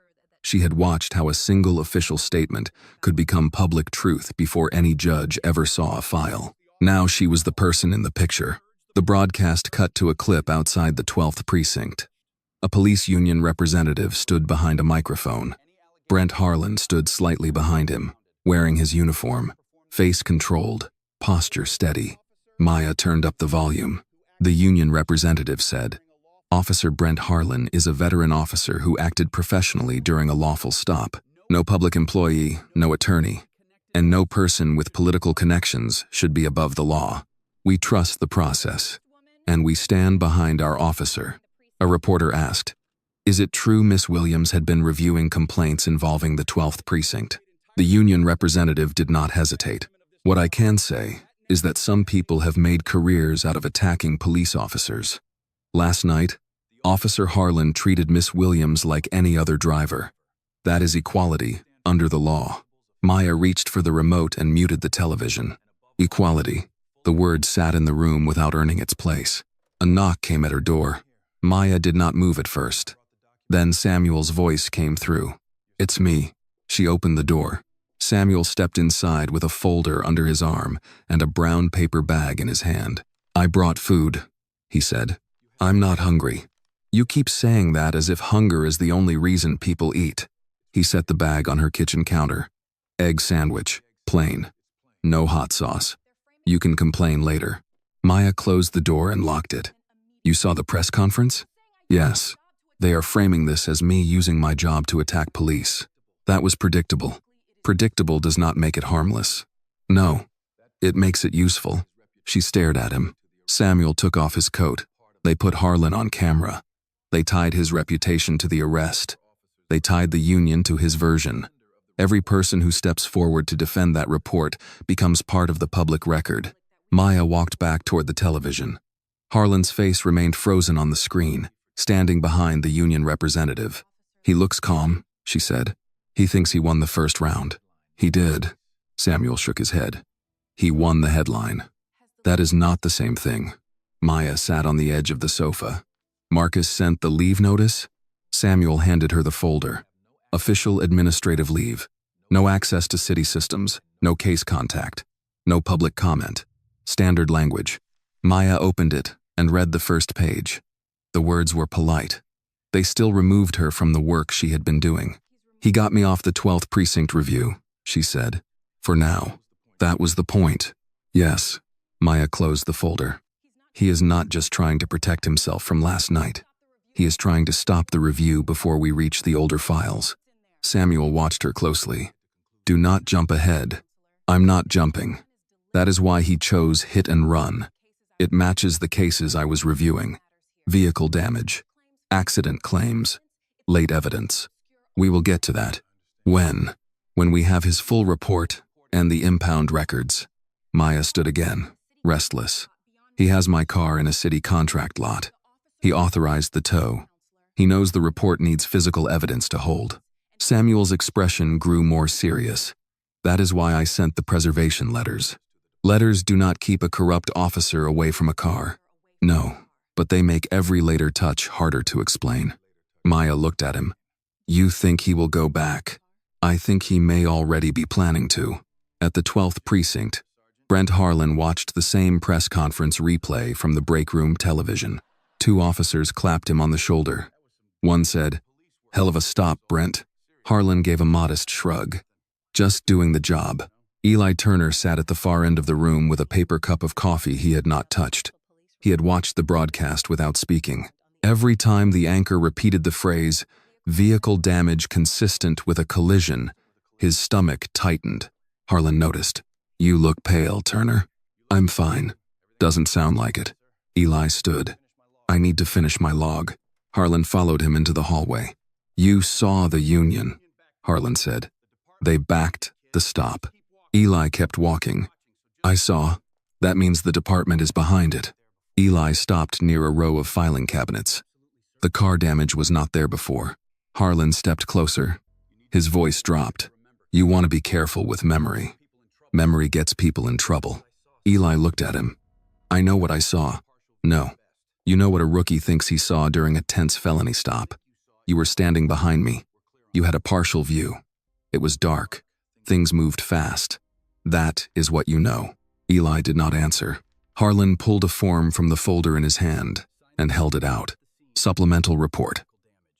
She had watched how a single official statement could become public truth before any judge ever saw a file. Now she was the person in the picture. The broadcast cut to a clip outside the 12th precinct. A police union representative stood behind a microphone. Brent Harlan stood slightly behind him, wearing his uniform, face controlled, posture steady. Maya turned up the volume. The union representative said, Officer Brent Harlan is a veteran officer who acted professionally during a lawful stop. No public employee, no attorney, and no person with political connections should be above the law. We trust the process, and we stand behind our officer. A reporter asked, Is it true Miss Williams had been reviewing complaints involving the 12th precinct? The union representative did not hesitate. What I can say is that some people have made careers out of attacking police officers. Last night, Officer Harlan treated Miss Williams like any other driver. That is equality under the law. Maya reached for the remote and muted the television. Equality. The word sat in the room without earning its place. A knock came at her door. Maya did not move at first. Then Samuel's voice came through. "It's me." She opened the door. Samuel stepped inside with a folder under his arm and a brown paper bag in his hand. "I brought food," he said. "I'm not hungry." "You keep saying that as if hunger is the only reason people eat." He set the bag on her kitchen counter. "Egg sandwich, plain. No hot sauce. You can complain later." Maya closed the door and locked it. "You saw the press conference?" "Yes. They are framing this as me using my job to attack police. That was predictable. Predictable does not make it harmless." "No. It makes it useful." She stared at him. Samuel took off his coat. They put Harlan on camera. They tied his reputation to the arrest. They tied the union to his version. Every person who steps forward to defend that report becomes part of the public record. Maya walked back toward the television. Harlan's face remained frozen on the screen, standing behind the union representative. "He looks calm," she said. "He thinks he won the first round." "He did." Samuel shook his head. "He won the headline." "That is not the same thing." Maya sat on the edge of the sofa. "Marcus sent the leave notice?" Samuel handed her the folder. "Official administrative leave. No access to city systems, no case contact, no public comment. Standard language." Maya opened it and read the first page. The words were polite. They still removed her from the work she had been doing. "He got me off the 12th Precinct review," she said. "For now." "That was the point." "Yes." Maya closed the folder. "He is not just trying to protect himself from last night. He is trying to stop the review before we reach the older files." Samuel watched her closely. "Do not jump ahead." "I'm not jumping. That is why he chose hit and run. It matches the cases I was reviewing. Vehicle damage, accident claims, late evidence. We will get to that." "When?" "When we have his full report and the impound records." Maya stood again, restless. "He has my car in a city contract lot. He authorized the tow. He knows the report needs physical evidence to hold." Samuel's expression grew more serious. "That is why I sent the preservation letters. Letters do not keep a corrupt officer away from a car." "No, but they make every later touch harder to explain." Maya looked at him. "You think he will go back?" "I think he may already be planning to." At the 12th Precinct, Brent Harlan watched the same press conference replay from the break room television. Two officers clapped him on the shoulder. One said, "Hell of a stop, Brent." Harlan gave a modest shrug. "Just doing the job." Eli Turner sat at the far end of the room with a paper cup of coffee he had not touched. He had watched the broadcast without speaking. Every time the anchor repeated the phrase, "vehicle damage consistent with a collision," his stomach tightened. Harlan noticed. "You look pale, Turner." "I'm fine." "Doesn't sound like it." Eli stood. "I need to finish my log." Harlan followed him into the hallway. "You saw the union," Harlan said. "They backed the stop." Eli kept walking. "I saw. That means the department is behind it." Eli stopped near a row of filing cabinets. The car damage was not there before. Harlan stepped closer. His voice dropped. "You want to be careful with memory. Memory gets people in trouble." Eli looked at him. "I know what I saw." "No. You know what a rookie thinks he saw during a tense felony stop. You were standing behind me. You had a partial view. It was dark. Things moved fast. That is what you know." Eli did not answer. Harlan pulled a form from the folder in his hand and held it out. "Supplemental report.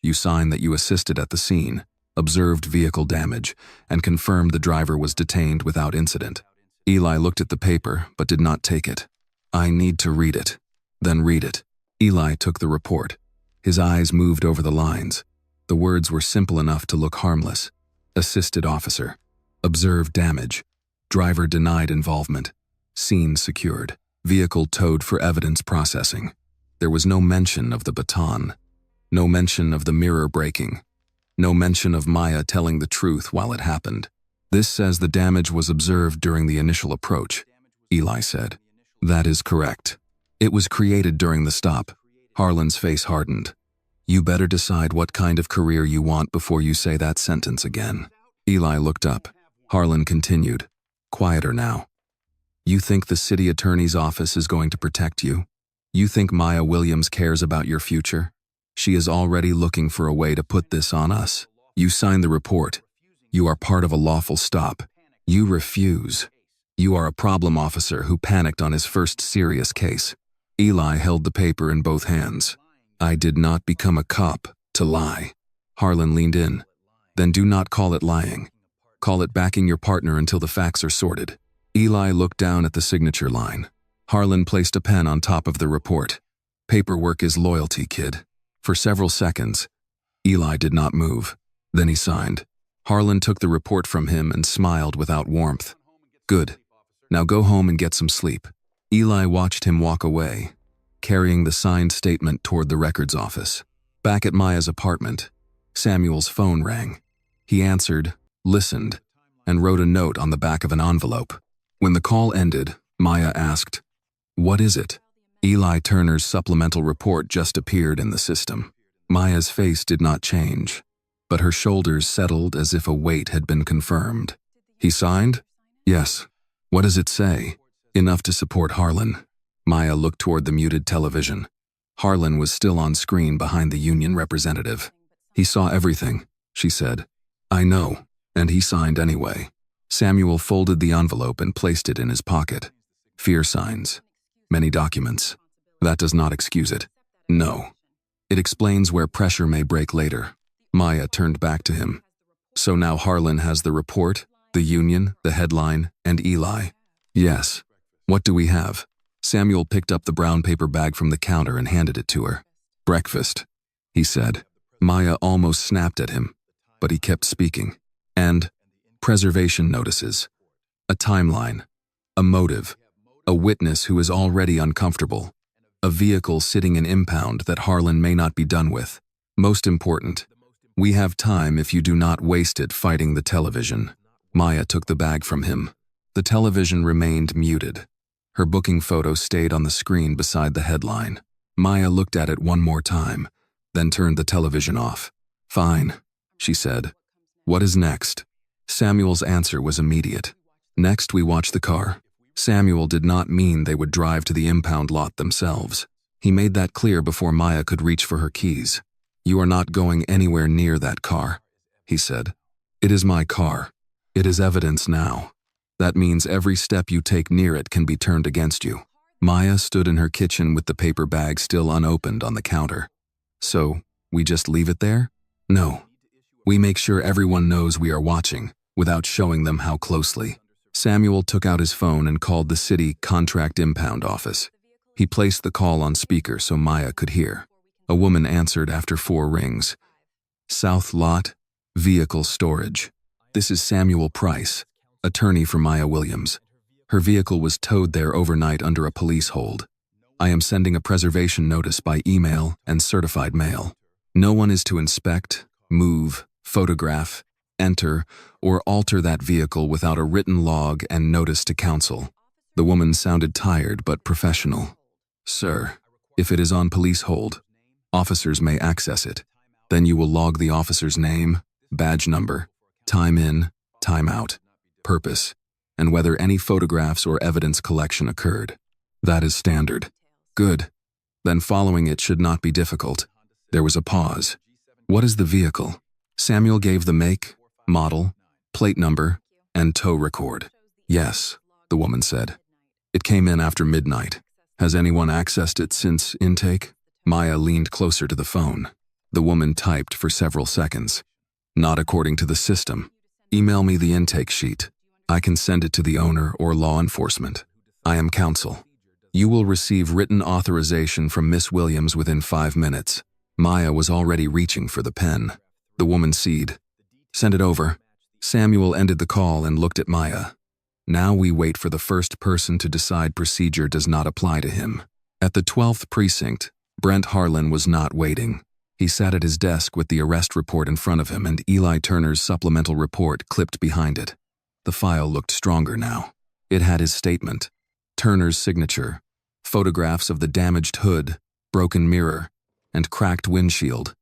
You sign that you assisted at the scene, observed vehicle damage, and confirmed the driver was detained without incident." Eli looked at the paper but did not take it. "I need to read it." "Then read it." Eli took the report. His eyes moved over the lines. The words were simple enough to look harmless. Assisted officer. Observed damage. Driver denied involvement. Scene secured. Vehicle towed for evidence processing. There was no mention of the baton. No mention of the mirror breaking. No mention of Maya telling the truth while it happened. "This says the damage was observed during the initial approach," Eli said. "That is correct. It was created during the stop." Harlan's face hardened. "You better decide what kind of career you want before you say that sentence again." Eli looked up. Harlan continued. Quieter now. You think the city attorney's office is going to protect you? You think Maya Williams cares about your future? She is already looking for a way to put this on us. You signed the report. You are part of a lawful stop. You refuse. You are a problem officer who panicked on his first serious case. Eli held the paper in both hands. I did not become a cop to lie. Harlan leaned in. Then do not call it lying. Call it backing your partner until the facts are sorted. Eli looked down at the signature line. Harlan placed a pen on top of the report. Paperwork is loyalty, kid. For several seconds, Eli did not move. Then he signed. Harlan took the report from him and smiled without warmth. Good. Now go home and get some sleep. Eli watched him walk away, carrying the signed statement toward the records office. Back at Maya's apartment, Samuel's phone rang. He answered, listened, and wrote a note on the back of an envelope. When the call ended, Maya asked, "What is it?" Eli Turner's supplemental report just appeared in the system. Maya's face did not change, but her shoulders settled as if a weight had been confirmed. He signed? Yes. What does it say? Enough to support Harlan. Maya looked toward the muted television. Harlan was still on screen behind the union representative. He saw everything, she said. I know, and he signed anyway. Samuel folded the envelope and placed it in his pocket. Fear signs. Many documents. That does not excuse it. No. It explains where pressure may break later. Maya turned back to him. So now Harlan has the report, the union, the headline, and Eli. Yes. What do we have? Samuel picked up the brown paper bag from the counter and handed it to her. Breakfast, he said. Maya almost snapped at him, but he kept speaking. And preservation notices. A timeline. A motive. A witness who is already uncomfortable. A vehicle sitting in impound that Harlan may not be done with. Most important, we have time if you do not waste it fighting the television. Maya took the bag from him. The television remained muted. Her booking photo stayed on the screen beside the headline. Maya looked at it one more time, then turned the television off. Fine, she said. What is next? Samuel's answer was immediate. Next, we watch the car. Samuel did not mean they would drive to the impound lot themselves. He made that clear before Maya could reach for her keys. You are not going anywhere near that car, he said. It is my car. It is evidence now. That means every step you take near it can be turned against you. Maya stood in her kitchen with the paper bag still unopened on the counter. So, we just leave it there? No. We make sure everyone knows we are watching, without showing them how closely. Samuel took out his phone and called the city contract impound office. He placed the call on speaker so Maya could hear. A woman answered after 4 rings. South Lot, Vehicle Storage. This is Samuel Price, attorney for Maya Williams. Her vehicle was towed there overnight under a police hold. I am sending a preservation notice by email and certified mail. No one is to inspect, move, photograph, enter, or alter that vehicle without a written log and notice to counsel. The woman sounded tired but professional. Sir, if it is on police hold, officers may access it. Then you will log the officer's name, badge number, time in, time out, purpose, and whether any photographs or evidence collection occurred. That is standard. Good. Then following it should not be difficult. There was a pause. What is the vehicle? Samuel gave the make, model, plate number, and tow record. Yes, the woman said. It came in after midnight. Has anyone accessed it since intake? Maya leaned closer to the phone. The woman typed for several seconds. Not according to the system. Email me the intake sheet. I can send it to the owner or law enforcement. I am counsel. You will receive written authorization from Miss Williams within 5 minutes. Maya was already reaching for the pen. The woman sighed. Send it over. Samuel ended the call and looked at Maya. Now we wait for the first person to decide procedure does not apply to him. At the 12th precinct, Brent Harlan was not waiting. He sat at his desk with the arrest report in front of him and Eli Turner's supplemental report clipped behind it. The file looked stronger now. It had his statement, Turner's signature, photographs of the damaged hood, broken mirror, and cracked windshield,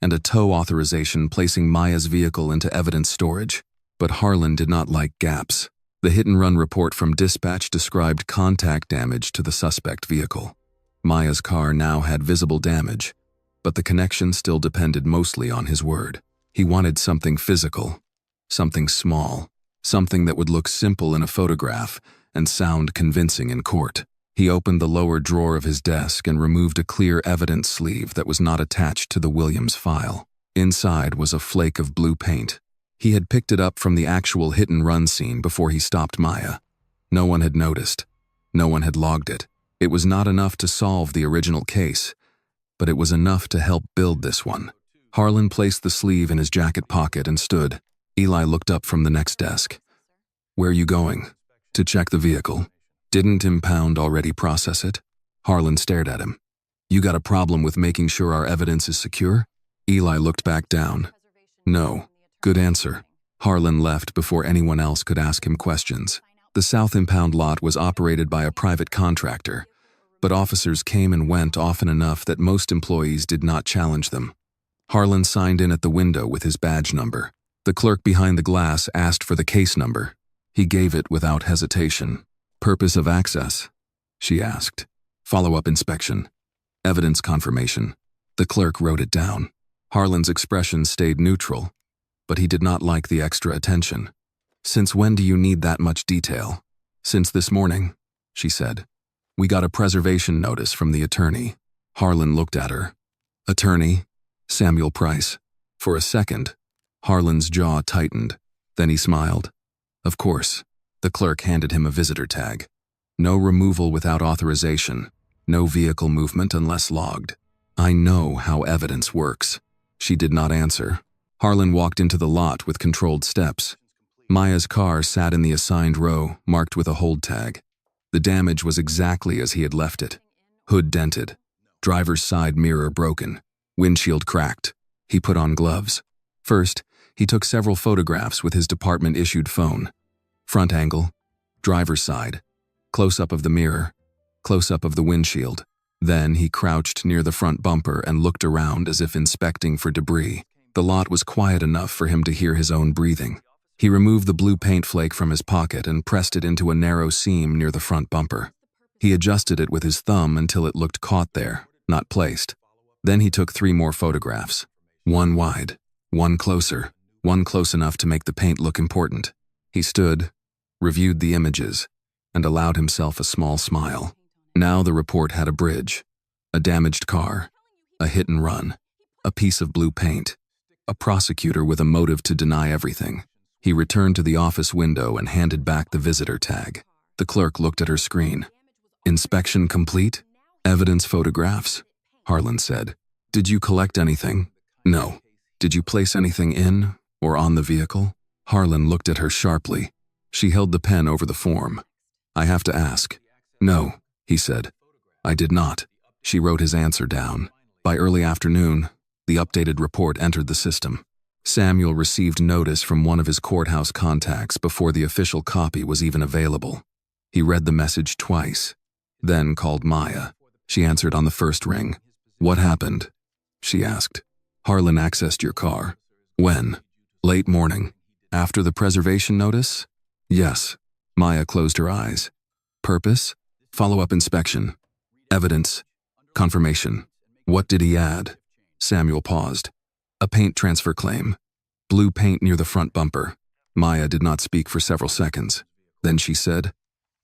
and a tow authorization placing Maya's vehicle into evidence storage. But Harlan did not like gaps. The hit-and-run report from dispatch described contact damage to the suspect vehicle. Maya's car now had visible damage, but the connection still depended mostly on his word. He wanted something physical, something small, something that would look simple in a photograph and sound convincing in court. He opened the lower drawer of his desk and removed a clear evidence sleeve that was not attached to the Williams file. Inside was a flake of blue paint. He had picked it up from the actual hit-and-run scene before he stopped Maya. No one had noticed. No one had logged it. It was not enough to solve the original case, but it was enough to help build this one. Harlan placed the sleeve in his jacket pocket and stood. Eli looked up from the next desk. "Where are you going?" "To check the vehicle." "Didn't Impound already process it?" Harlan stared at him. "You got a problem with making sure our evidence is secure?" Eli looked back down. "No." "Good answer." Harlan left before anyone else could ask him questions. The South Impound lot was operated by a private contractor, but officers came and went often enough that most employees did not challenge them. Harlan signed in at the window with his badge number. The clerk behind the glass asked for the case number. He gave it without hesitation. "Purpose of access?" she asked. "Follow-up inspection." "Evidence confirmation." The clerk wrote it down. Harlan's expression stayed neutral, but he did not like the extra attention. "Since when do you need that much detail?" "Since this morning," she said. "We got a preservation notice from the attorney." Harlan looked at her. "Attorney? Samuel Price." For a second, Harlan's jaw tightened. Then he smiled. "Of course." The clerk handed him a visitor tag. "No removal without authorization. No vehicle movement unless logged." "I know how evidence works." She did not answer. Harlan walked into the lot with controlled steps. Maya's car sat in the assigned row, marked with a hold tag. The damage was exactly as he had left it. Hood dented. Driver's side mirror broken. Windshield cracked. He put on gloves. First, he took several photographs with his department-issued phone. Front angle, driver's side, close-up of the mirror, close-up of the windshield. Then he crouched near the front bumper and looked around as if inspecting for debris. The lot was quiet enough for him to hear his own breathing. He removed the blue paint flake from his pocket and pressed it into a narrow seam near the front bumper. He adjusted it with his thumb until it looked caught there, not placed. Then he took 3 more photographs. One wide, one closer, one close enough to make the paint look important. He stood, reviewed the images, and allowed himself a small smile. Now the report had a bridge, a damaged car, a hit and run, a piece of blue paint, a prosecutor with a motive to deny everything. He returned to the office window and handed back the visitor tag. The clerk looked at her screen. "Inspection complete? Evidence photographs?" Harlan said. "Did you collect anything?" "No." "Did you place anything in or on the vehicle?" Harlan looked at her sharply. She held the pen over the form. "I have to ask." "No," he said. "I did not." She wrote his answer down. By early afternoon, the updated report entered the system. Samuel received notice from one of his courthouse contacts before the official copy was even available. He read the message twice, then called Maya. She answered on the first ring. "What happened?" she asked. "Harlan accessed your car." "When?" "Late morning." "After the preservation notice?" "Yes." Maya closed her eyes. "Purpose?" "Follow-up inspection." "Evidence?" "Confirmation." "What did he add?" Samuel paused. "A paint transfer claim. Blue paint near the front bumper." Maya did not speak for several seconds. Then she said,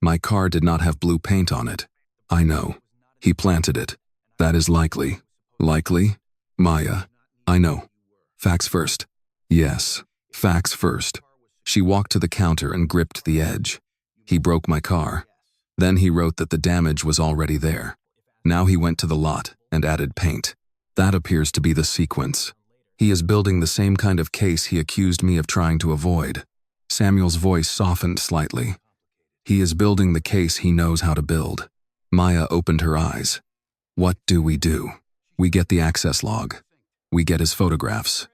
"My car did not have blue paint on it." "I know. He planted it." "That is likely." "Likely?" "Maya, I know. Facts first." "Yes, facts first." She walked to the counter and gripped the edge. "He broke my car." Then he wrote that the damage was already there. Now he went to the lot and added paint. That appears to be the sequence. He is building the same kind of case he accused me of trying to avoid. Samuel's voice softened slightly. He is building the case he knows how to build. Maya opened her eyes. "What do? We get the access log. We get his photographs.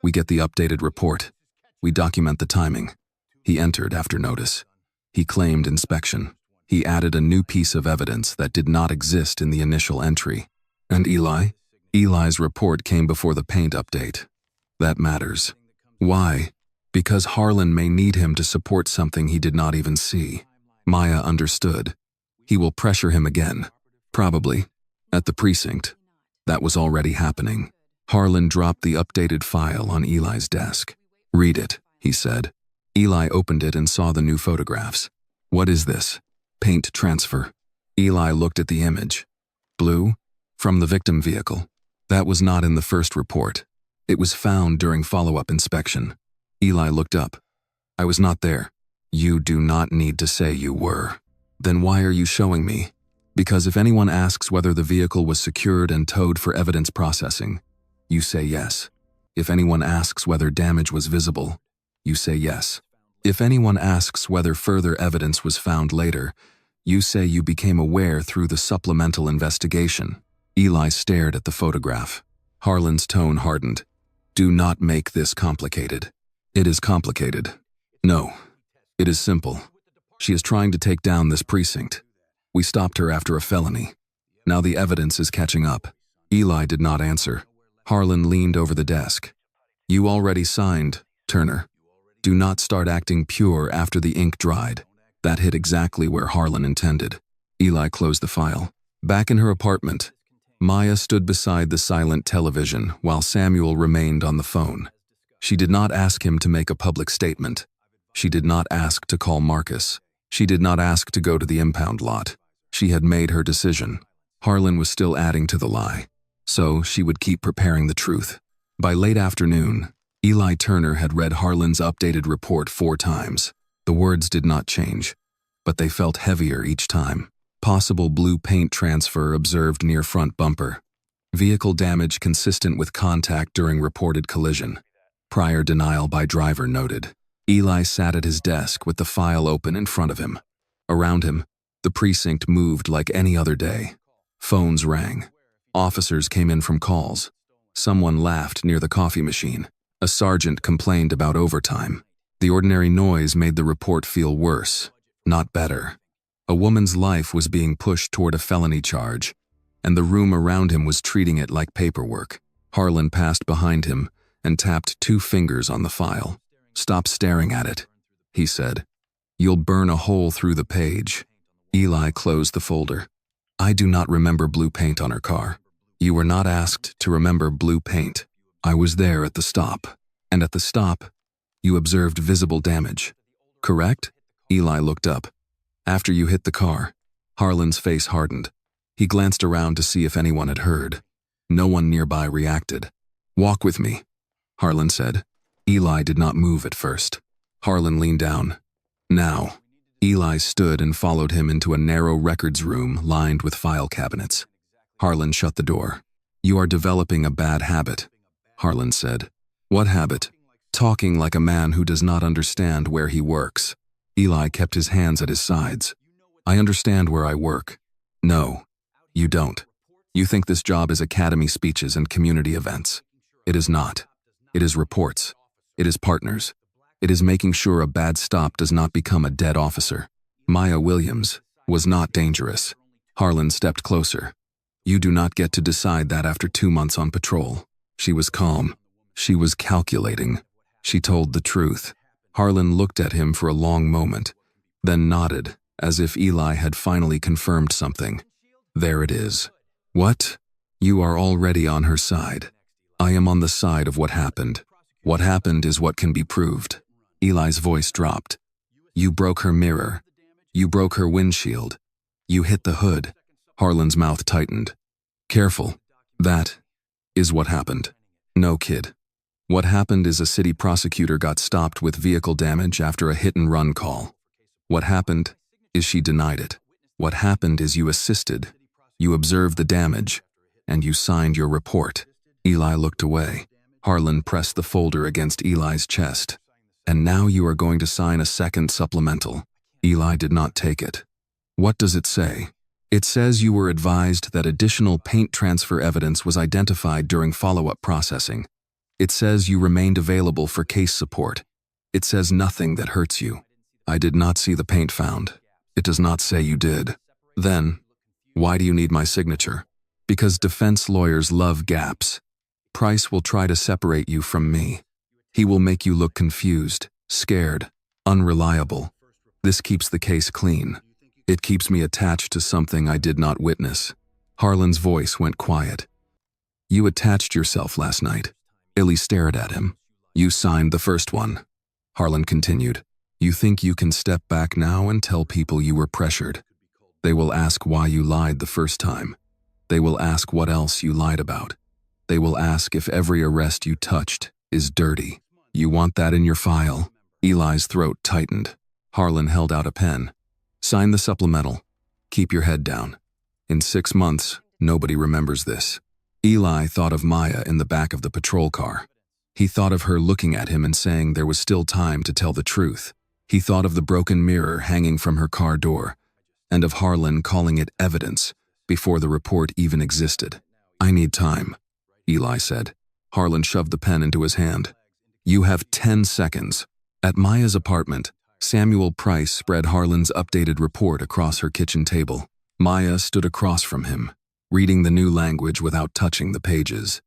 We get the updated report. We document the timing." He entered after notice. He claimed inspection. He added a new piece of evidence that did not exist in the initial entry. "And Eli?" "Eli's report came before the paint update." "That matters." "Why?" Because Harlan may need him to support something he did not even see. Maya understood. He will pressure him again. Probably. At the precinct. That was already happening. Harlan dropped the updated file on Eli's desk. "Read it," he said. Eli opened it and saw the new photographs. "What is this?" "Paint transfer." Eli looked at the image. "Blue? From the victim vehicle. That was not in the first report. It was found during follow-up inspection." Eli looked up. "I was not there." "You do not need to say you were." "Then why are you showing me?" "Because if anyone asks whether the vehicle was secured and towed for evidence processing, you say yes. If anyone asks whether damage was visible, you say yes. If anyone asks whether further evidence was found later, you say you became aware through the supplemental investigation." Eli stared at the photograph. Harlan's tone hardened. "Do not make this complicated." "It is complicated." "No. It is simple. She is trying to take down this precinct. We stopped her after a felony. Now the evidence is catching up." Eli did not answer. Harlan leaned over the desk. "You already signed, Turner. Do not start acting pure after the ink dried." That hit exactly where Harlan intended. Eli closed the file. Back in her apartment, Maya stood beside the silent television while Samuel remained on the phone. She did not ask him to make a public statement. She did not ask to call Marcus. She did not ask to go to the impound lot. She had made her decision. Harlan was still adding to the lie, so she would keep preparing the truth. By late afternoon, Eli Turner had read Harlan's updated report 4 times. The words did not change, but they felt heavier each time. Possible blue paint transfer observed near front bumper. Vehicle damage consistent with contact during reported collision. Prior denial by driver noted. Eli sat at his desk with the file open in front of him. Around him, the precinct moved like any other day. Phones rang. Officers came in from calls. Someone laughed near the coffee machine. A sergeant complained about overtime. The ordinary noise made the report feel worse, not better. A woman's life was being pushed toward a felony charge, and the room around him was treating it like paperwork. Harlan passed behind him and tapped 2 fingers on the file. "Stop staring at it," he said. "You'll burn a hole through the page." Eli closed the folder. "I do not remember blue paint on her car." "You were not asked to remember blue paint. I was there at the stop, and at the stop, you observed visible damage. Correct?" Eli looked up. "After you hit the car." Harlan's face hardened. He glanced around to see if anyone had heard. No one nearby reacted. "Walk with me," Harlan said. Eli did not move at first. Harlan leaned down. "Now." Eli stood and followed him into a narrow records room lined with file cabinets. Harlan shut the door. "You are developing a bad habit," Harlan said. "What habit?" "Talking like a man who does not understand where he works." Eli kept his hands at his sides. "I understand where I work." "No, you don't. You think this job is academy speeches and community events. It is not. It is reports. It is partners. It is making sure a bad stop does not become a dead officer." Maya Williams was not dangerous. Harlan stepped closer. "You do not get to decide that after 2 months on patrol." She was calm. She was calculating. She told the truth. Harlan looked at him for a long moment, then nodded, as if Eli had finally confirmed something. "There it is." "What?" "You are already on her side. I am on the side of what happened. What happened is what can be proved." Eli's voice dropped. "You broke her mirror. You broke her windshield. You hit the hood." Harlan's mouth tightened. "Careful. That is what happened." "No, kid. What happened is a city prosecutor got stopped with vehicle damage after a hit-and-run call. What happened is she denied it. What happened is you assisted. You observed the damage, and you signed your report." Eli looked away. Harlan pressed the folder against Eli's chest. "And now you are going to sign a second supplemental." Eli did not take it. "What does it say?" "It says you were advised that additional paint transfer evidence was identified during follow-up processing. It says you remained available for case support. It says nothing that hurts you." "I did not see the paint found." "It does not say you did." "Then, why do you need my signature?" "Because defense lawyers love gaps. Price will try to separate you from me." He will make you look confused, scared, unreliable. This keeps the case clean. It keeps me attached to something I did not witness." Harlan's voice went quiet. "You attached yourself last night." Illy stared at him. "You signed the first one." Harlan continued. "You think you can step back now and tell people you were pressured? They will ask why you lied the first time. They will ask what else you lied about. They will ask if every arrest you touched is dirty. You want that in your file?" Eli's throat tightened. Harlan held out a pen. "Sign the supplemental. Keep your head down. In 6 months, nobody remembers this." Eli thought of Maya in the back of the patrol car. He thought of her looking at him and saying there was still time to tell the truth. He thought of the broken mirror hanging from her car door, and of Harlan calling it evidence before the report even existed. "I need time," Eli said. Harlan shoved the pen into his hand. "You have 10 seconds. At Maya's apartment, Samuel Price spread Harlan's updated report across her kitchen table. Maya stood across from him, reading the new language without touching the pages.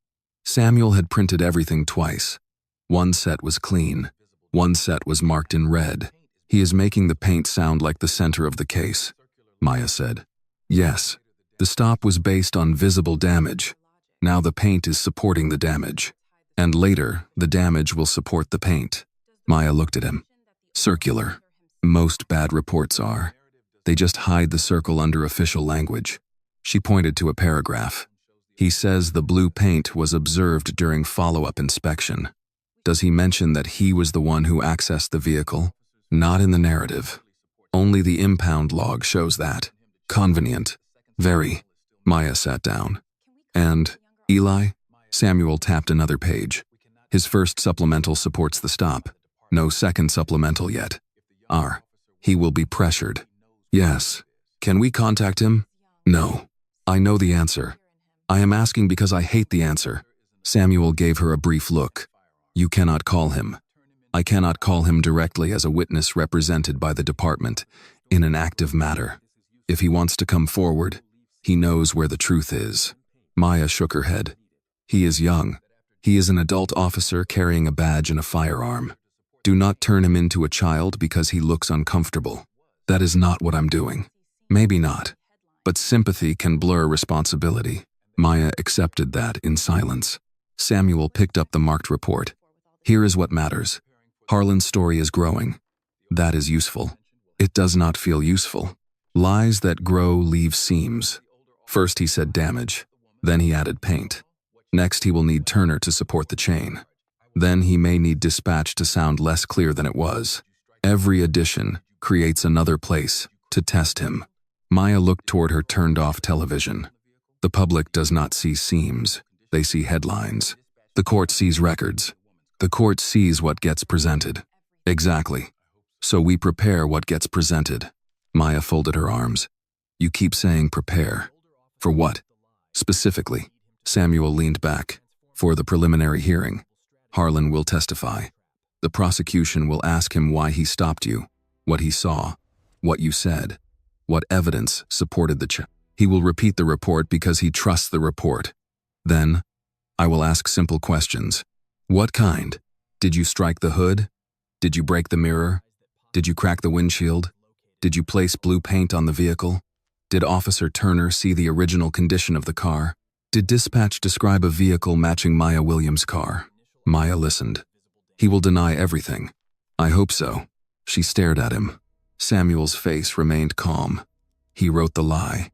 Samuel had printed everything twice. One set was clean. One set was marked in red. "He is making the paint sound like the center of the case," Maya said. "Yes, the stop was based on visible damage. Now the paint is supporting the damage. And later, the damage will support the paint." Maya looked at him. "Circular. Most bad reports are. They just hide the circle under official language." She pointed to a paragraph. "He says the blue paint was observed during follow-up inspection. Does he mention that he was the one who accessed the vehicle? Not in the narrative. Only the impound log shows that. Convenient. Very." Maya sat down. "And, Eli?" Samuel tapped another page. "His first supplemental supports the stop. No second supplemental yet. He will be pressured." "Yes. Can we contact him?" "No. I know the answer. I am asking because I hate the answer." Samuel gave her a brief look. "You cannot call him. I cannot call him directly as a witness represented by the department in an active matter. If he wants to come forward, he knows where the truth is." Maya shook her head. "He is young. He is an adult officer carrying a badge and a firearm. Do not turn him into a child because he looks uncomfortable. That is not what I'm doing." "Maybe not. But sympathy can blur responsibility." Maya accepted that in silence. Samuel picked up the marked report. "Here is what matters. Harlan's story is growing. That is useful. It does not feel useful. Lies that grow leave seams." First he said damage. Then he added paint. Next he will need Turner to support the chain. Then he may need dispatch to sound less clear than it was. Every addition creates another place to test him. Maya looked toward her turned-off television. "The public does not see seams. They see headlines. The court sees records. The court sees what gets presented." "Exactly. So we prepare what gets presented." Maya folded her arms. "You keep saying prepare. For what? Specifically?" Samuel leaned back. "For the preliminary hearing. Harlan will testify. The prosecution will ask him why he stopped you, what he saw, what you said, what evidence supported the charge. He will repeat the report because he trusts the report. Then, I will ask simple questions. What kind? Did you strike the hood? Did you break the mirror? Did you crack the windshield? Did you place blue paint on the vehicle? Did Officer Turner see the original condition of the car? Did dispatch describe a vehicle matching Maya Williams' car?" Maya listened. "He will deny everything." "I hope so." She stared at him. Samuel's face remained calm. He wrote the lie.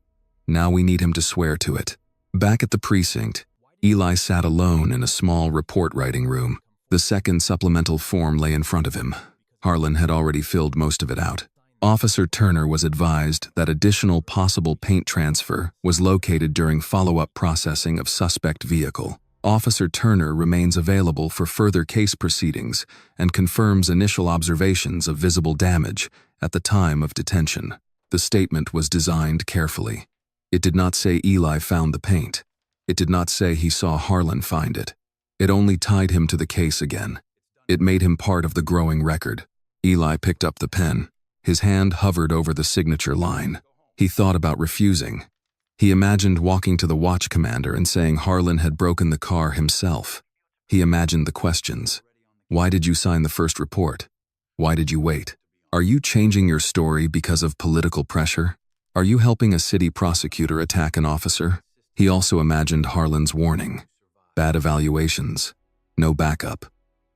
Now we need him to swear to it. Back at the precinct, Eli sat alone in a small report-writing room. The second supplemental form lay in front of him. Harlan had already filled most of it out. Officer Turner was advised that additional possible paint transfer was located during follow-up processing of suspect vehicle. Officer Turner remains available for further case proceedings and confirms initial observations of visible damage at the time of detention. The statement was designed carefully. It did not say Eli found the paint. It did not say he saw Harlan find it. It only tied him to the case again. It made him part of the growing record. Eli picked up the pen. His hand hovered over the signature line. He thought about refusing. He imagined walking to the watch commander and saying Harlan had broken the car himself. He imagined the questions. Why did you sign the first report? Why did you wait? Are you changing your story because of political pressure? Are you helping a city prosecutor attack an officer? He also imagined Harlan's warning. Bad evaluations. No backup.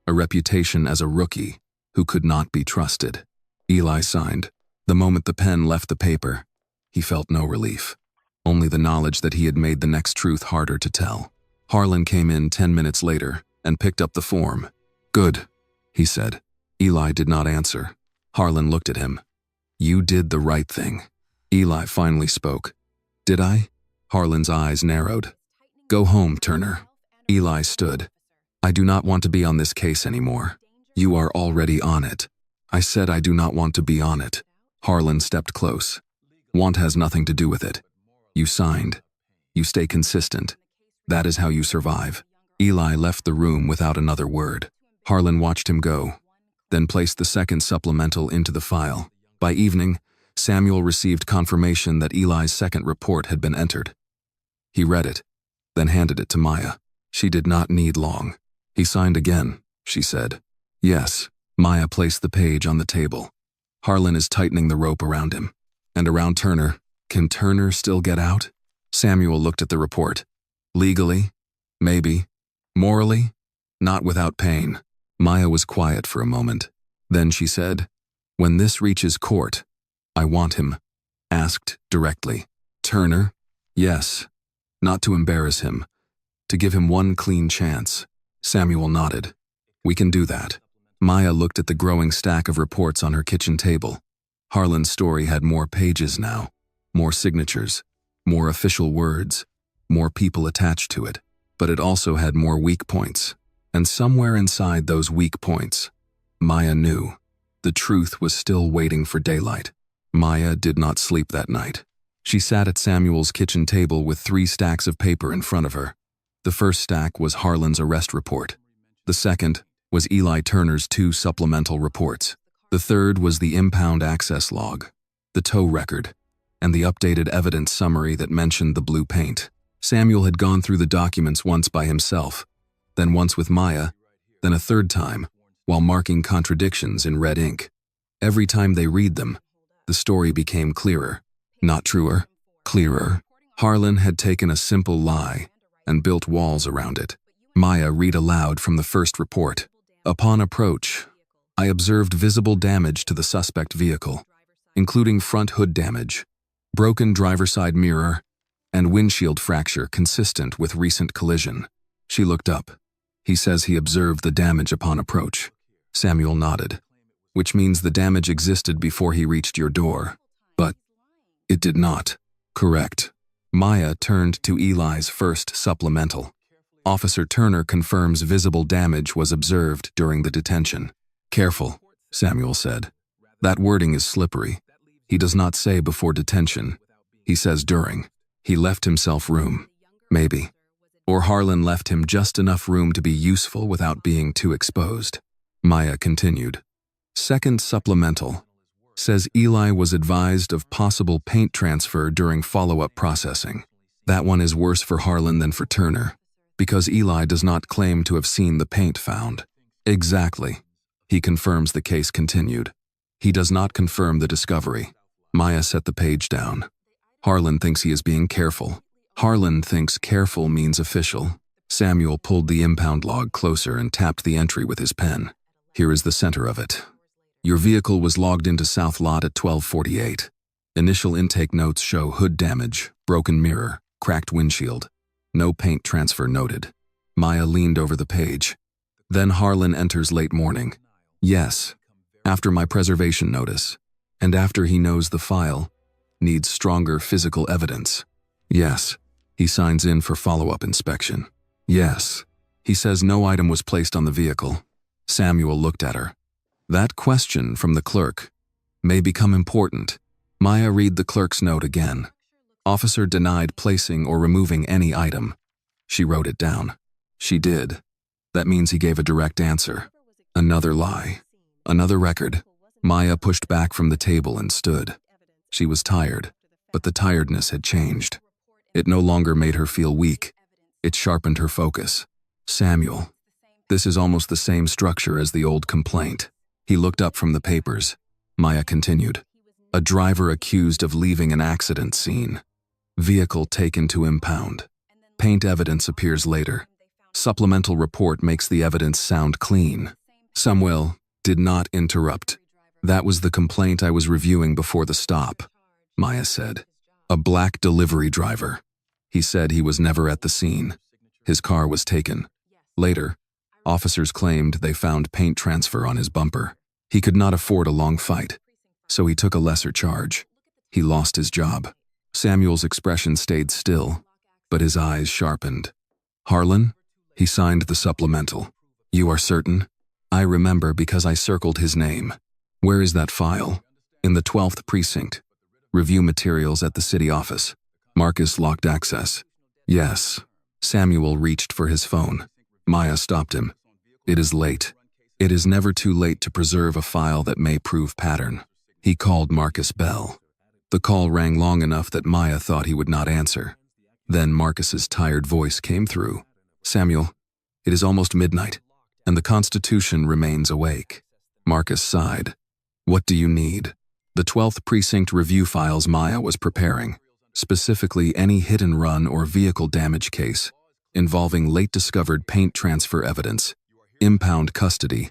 A reputation as a rookie who could not be trusted. Eli signed. The moment the pen left the paper, he felt no relief. Only the knowledge that he had made the next truth harder to tell. Harlan came in 10 minutes later and picked up the form. Good, he said. Eli did not answer. Harlan looked at him. You did the right thing. Eli finally spoke. Did I? Harlan's eyes narrowed. Go home, Turner. Eli stood. I do not want to be on this case anymore. You are already on it. I said I do not want to be on it. Harlan stepped close. Want has nothing to do with it. You signed. You stay consistent. That is how you survive. Eli left the room without another word. Harlan watched him go, then placed the second supplemental into the file. By evening, Samuel received confirmation that Eli's second report had been entered. He read it, then handed it to Maya. She did not need long. He signed again, she said. Yes. Maya placed the page on the table. Harlan is tightening the rope around him. And around Turner. Can Turner still get out? Samuel looked at the report. Legally? Maybe. Morally? Not without pain. Maya was quiet for a moment. Then she said, when this reaches court, I want him. Asked directly. Turner? Yes. Not to embarrass him. To give him one clean chance. Samuel nodded. We can do that. Maya looked at the growing stack of reports on her kitchen table. Harlan's story had more pages now, more signatures, more official words, more people attached to it, but it also had more weak points. And somewhere inside those weak points, Maya knew the truth was still waiting for daylight. Maya did not sleep that night. She sat at Samuel's kitchen table with 3 stacks of paper in front of her. The first stack was Harlan's arrest report. The second was Eli Turner's 2 supplemental reports. The third was the impound access log, the tow record, and the updated evidence summary that mentioned the blue paint. Samuel had gone through the documents once by himself, then once with Maya, then a third time, while marking contradictions in red ink. Every time they read them, the story became clearer. Not truer, clearer. Harlan had taken a simple lie and built walls around it. Maya read aloud from the first report. Upon approach, I observed visible damage to the suspect vehicle, including front hood damage, broken driver's side mirror, and windshield fracture consistent with recent collision. She looked up. He says he observed the damage upon approach. Samuel nodded, which means the damage existed before he reached your door. But it did not. Correct. Maya turned to Eli's first supplemental. Officer Turner confirms visible damage was observed during the detention. Careful, Samuel said. That wording is slippery. He does not say before detention. He says during. He left himself room. Maybe. Or Harlan left him just enough room to be useful without being too exposed. Maya continued. Second supplemental says Eli was advised of possible paint transfer during follow-up processing. That one is worse for Harlan than for Turner, because Eli does not claim to have seen the paint found. Exactly. He confirms the case continued. He does not confirm the discovery. Maya set the page down. Harlan thinks he is being careful. Harlan thinks careful means official. Samuel pulled the impound log closer and tapped the entry with his pen. Here is the center of it. Your vehicle was logged into South Lot at 12:48. Initial intake notes show hood damage, broken mirror, cracked windshield. No paint transfer noted. Maya leaned over the page. Then Harlan enters late morning. Yes. After my preservation notice. And after he knows the file needs stronger physical evidence. Yes. He signs in for follow-up inspection. Yes. He says no item was placed on the vehicle. Samuel looked at her. That question from the clerk may become important. Maya read the clerk's note again. Officer denied placing or removing any item. She wrote it down. She did. That means he gave a direct answer. Another lie. Another record. Maya pushed back from the table and stood. She was tired, but the tiredness had changed. It no longer made her feel weak. It sharpened her focus. Samuel. This is almost the same structure as the old complaint. He looked up from the papers. Maya continued. A driver accused of leaving an accident scene. Vehicle taken to impound. Paint evidence appears later. Supplemental report makes the evidence sound clean. Samuel did not interrupt. That was the complaint I was reviewing before the stop, Maya said. A black delivery driver. He said he was never at the scene. His car was taken. Later, officers claimed they found paint transfer on his bumper. He could not afford a long fight, so he took a lesser charge. He lost his job. Samuel's expression stayed still, but his eyes sharpened. Harlan? He signed the supplemental. You are certain? I remember because I circled his name. Where is that file? In the 12th Precinct. Review materials at the city office. Marcus locked access. Yes. Samuel reached for his phone. Maya stopped him. It is late. It is never too late to preserve a file that may prove pattern. He called Marcus Bell. The call rang long enough that Maya thought he would not answer. Then Marcus's tired voice came through. Samuel, it is almost midnight, and the Constitution remains awake. Marcus sighed. What do you need? The 12th Precinct review files Maya was preparing, specifically any hit and run or vehicle damage case, involving late-discovered paint transfer evidence, impound custody,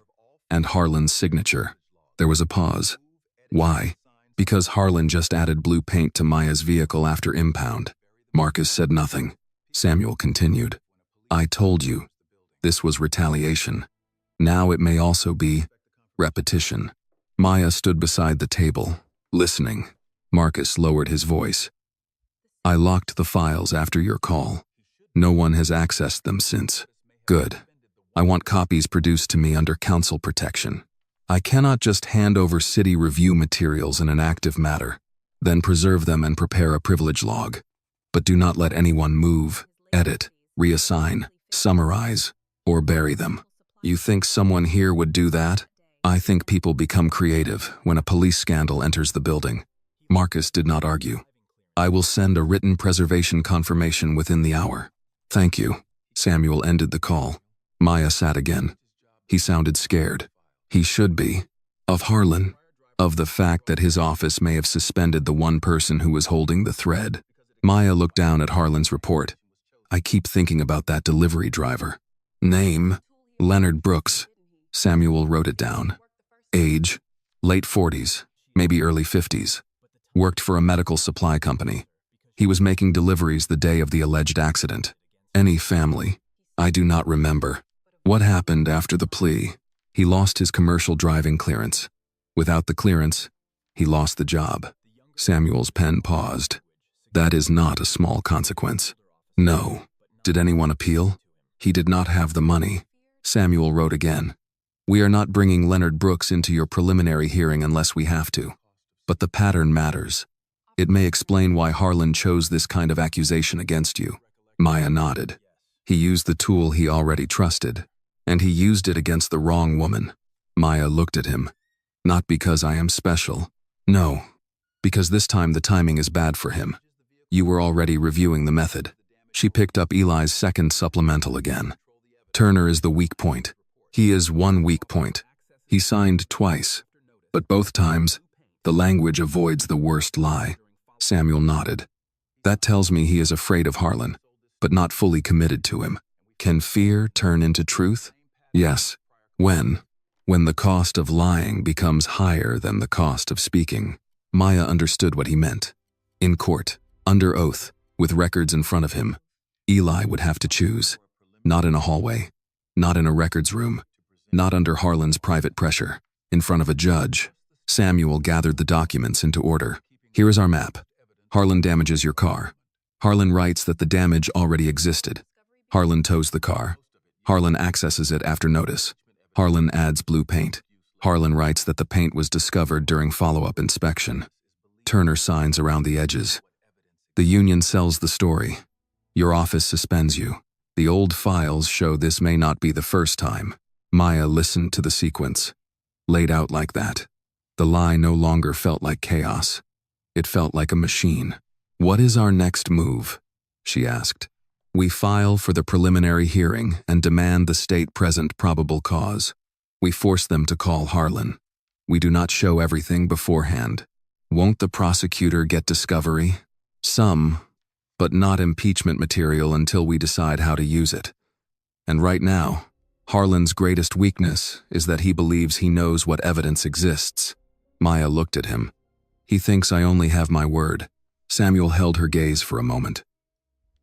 and Harlan's signature. There was a pause. Why? Because Harlan just added blue paint to Maya's vehicle after impound. Marcus said nothing. Samuel continued. I told you. This was retaliation. Now it may also be repetition. Maya stood beside the table, listening. Marcus lowered his voice. I locked the files after your call. No one has accessed them since. Good. I want copies produced to me under counsel protection. I cannot just hand over city review materials in an active matter, then preserve them and prepare a privilege log. But do not let anyone move, edit, reassign, summarize, or bury them. You think someone here would do that? I think people become creative when a police scandal enters the building. Marcus did not argue. I will send a written preservation confirmation within the hour. Thank you. Samuel ended the call. Maya sat again. He sounded scared. He should be. Of Harlan. Of the fact that his office may have suspended the one person who was holding the thread. Maya looked down at Harlan's report. I keep thinking about that delivery driver. Name? Leonard Brooks. Samuel wrote it down. Age? Late 40s, maybe early 50s. Worked for a medical supply company. He was making deliveries the day of the alleged accident. Any family? I do not remember. What happened after the plea? He lost his commercial driving clearance. Without the clearance, he lost the job. Samuel's pen paused. That is not a small consequence. No. Did anyone appeal? He did not have the money. Samuel wrote again. We are not bringing Leonard Brooks into your preliminary hearing unless we have to. But the pattern matters. It may explain why Harlan chose this kind of accusation against you. Maya nodded. He used the tool he already trusted, and he used it against the wrong woman. Maya looked at him. Not because I am special. No, because this time the timing is bad for him. You were already reviewing the method. She picked up Eli's second supplemental again. Turner is the weak point. He is one weak point. He signed twice, but both times, the language avoids the worst lie. Samuel nodded. That tells me he is afraid of Harlan, but not fully committed to him. Can fear turn into truth? Yes. When? When the cost of lying becomes higher than the cost of speaking. Maya understood what he meant. In court, under oath, with records in front of him, Eli would have to choose. Not in a hallway, not in a records room, not under Harlan's private pressure. In front of a judge, Samuel gathered the documents into order. Here is our map. Harlan damages your car. Harlan writes that the damage already existed. Harlan tows the car. Harlan accesses it after notice. Harlan adds blue paint. Harlan writes that the paint was discovered during follow-up inspection. Turner signs around the edges. The union sells the story. Your office suspends you. The old files show this may not be the first time. Maya listened to the sequence. Laid out like that. The lie no longer felt like chaos. It felt like a machine. What is our next move? She asked. We file for the preliminary hearing and demand the state present probable cause. We force them to call Harlan. We do not show everything beforehand. Won't the prosecutor get discovery? Some, but not impeachment material until we decide how to use it. And right now, Harlan's greatest weakness is that he believes he knows what evidence exists. Maya looked at him. He thinks I only have my word. Samuel held her gaze for a moment.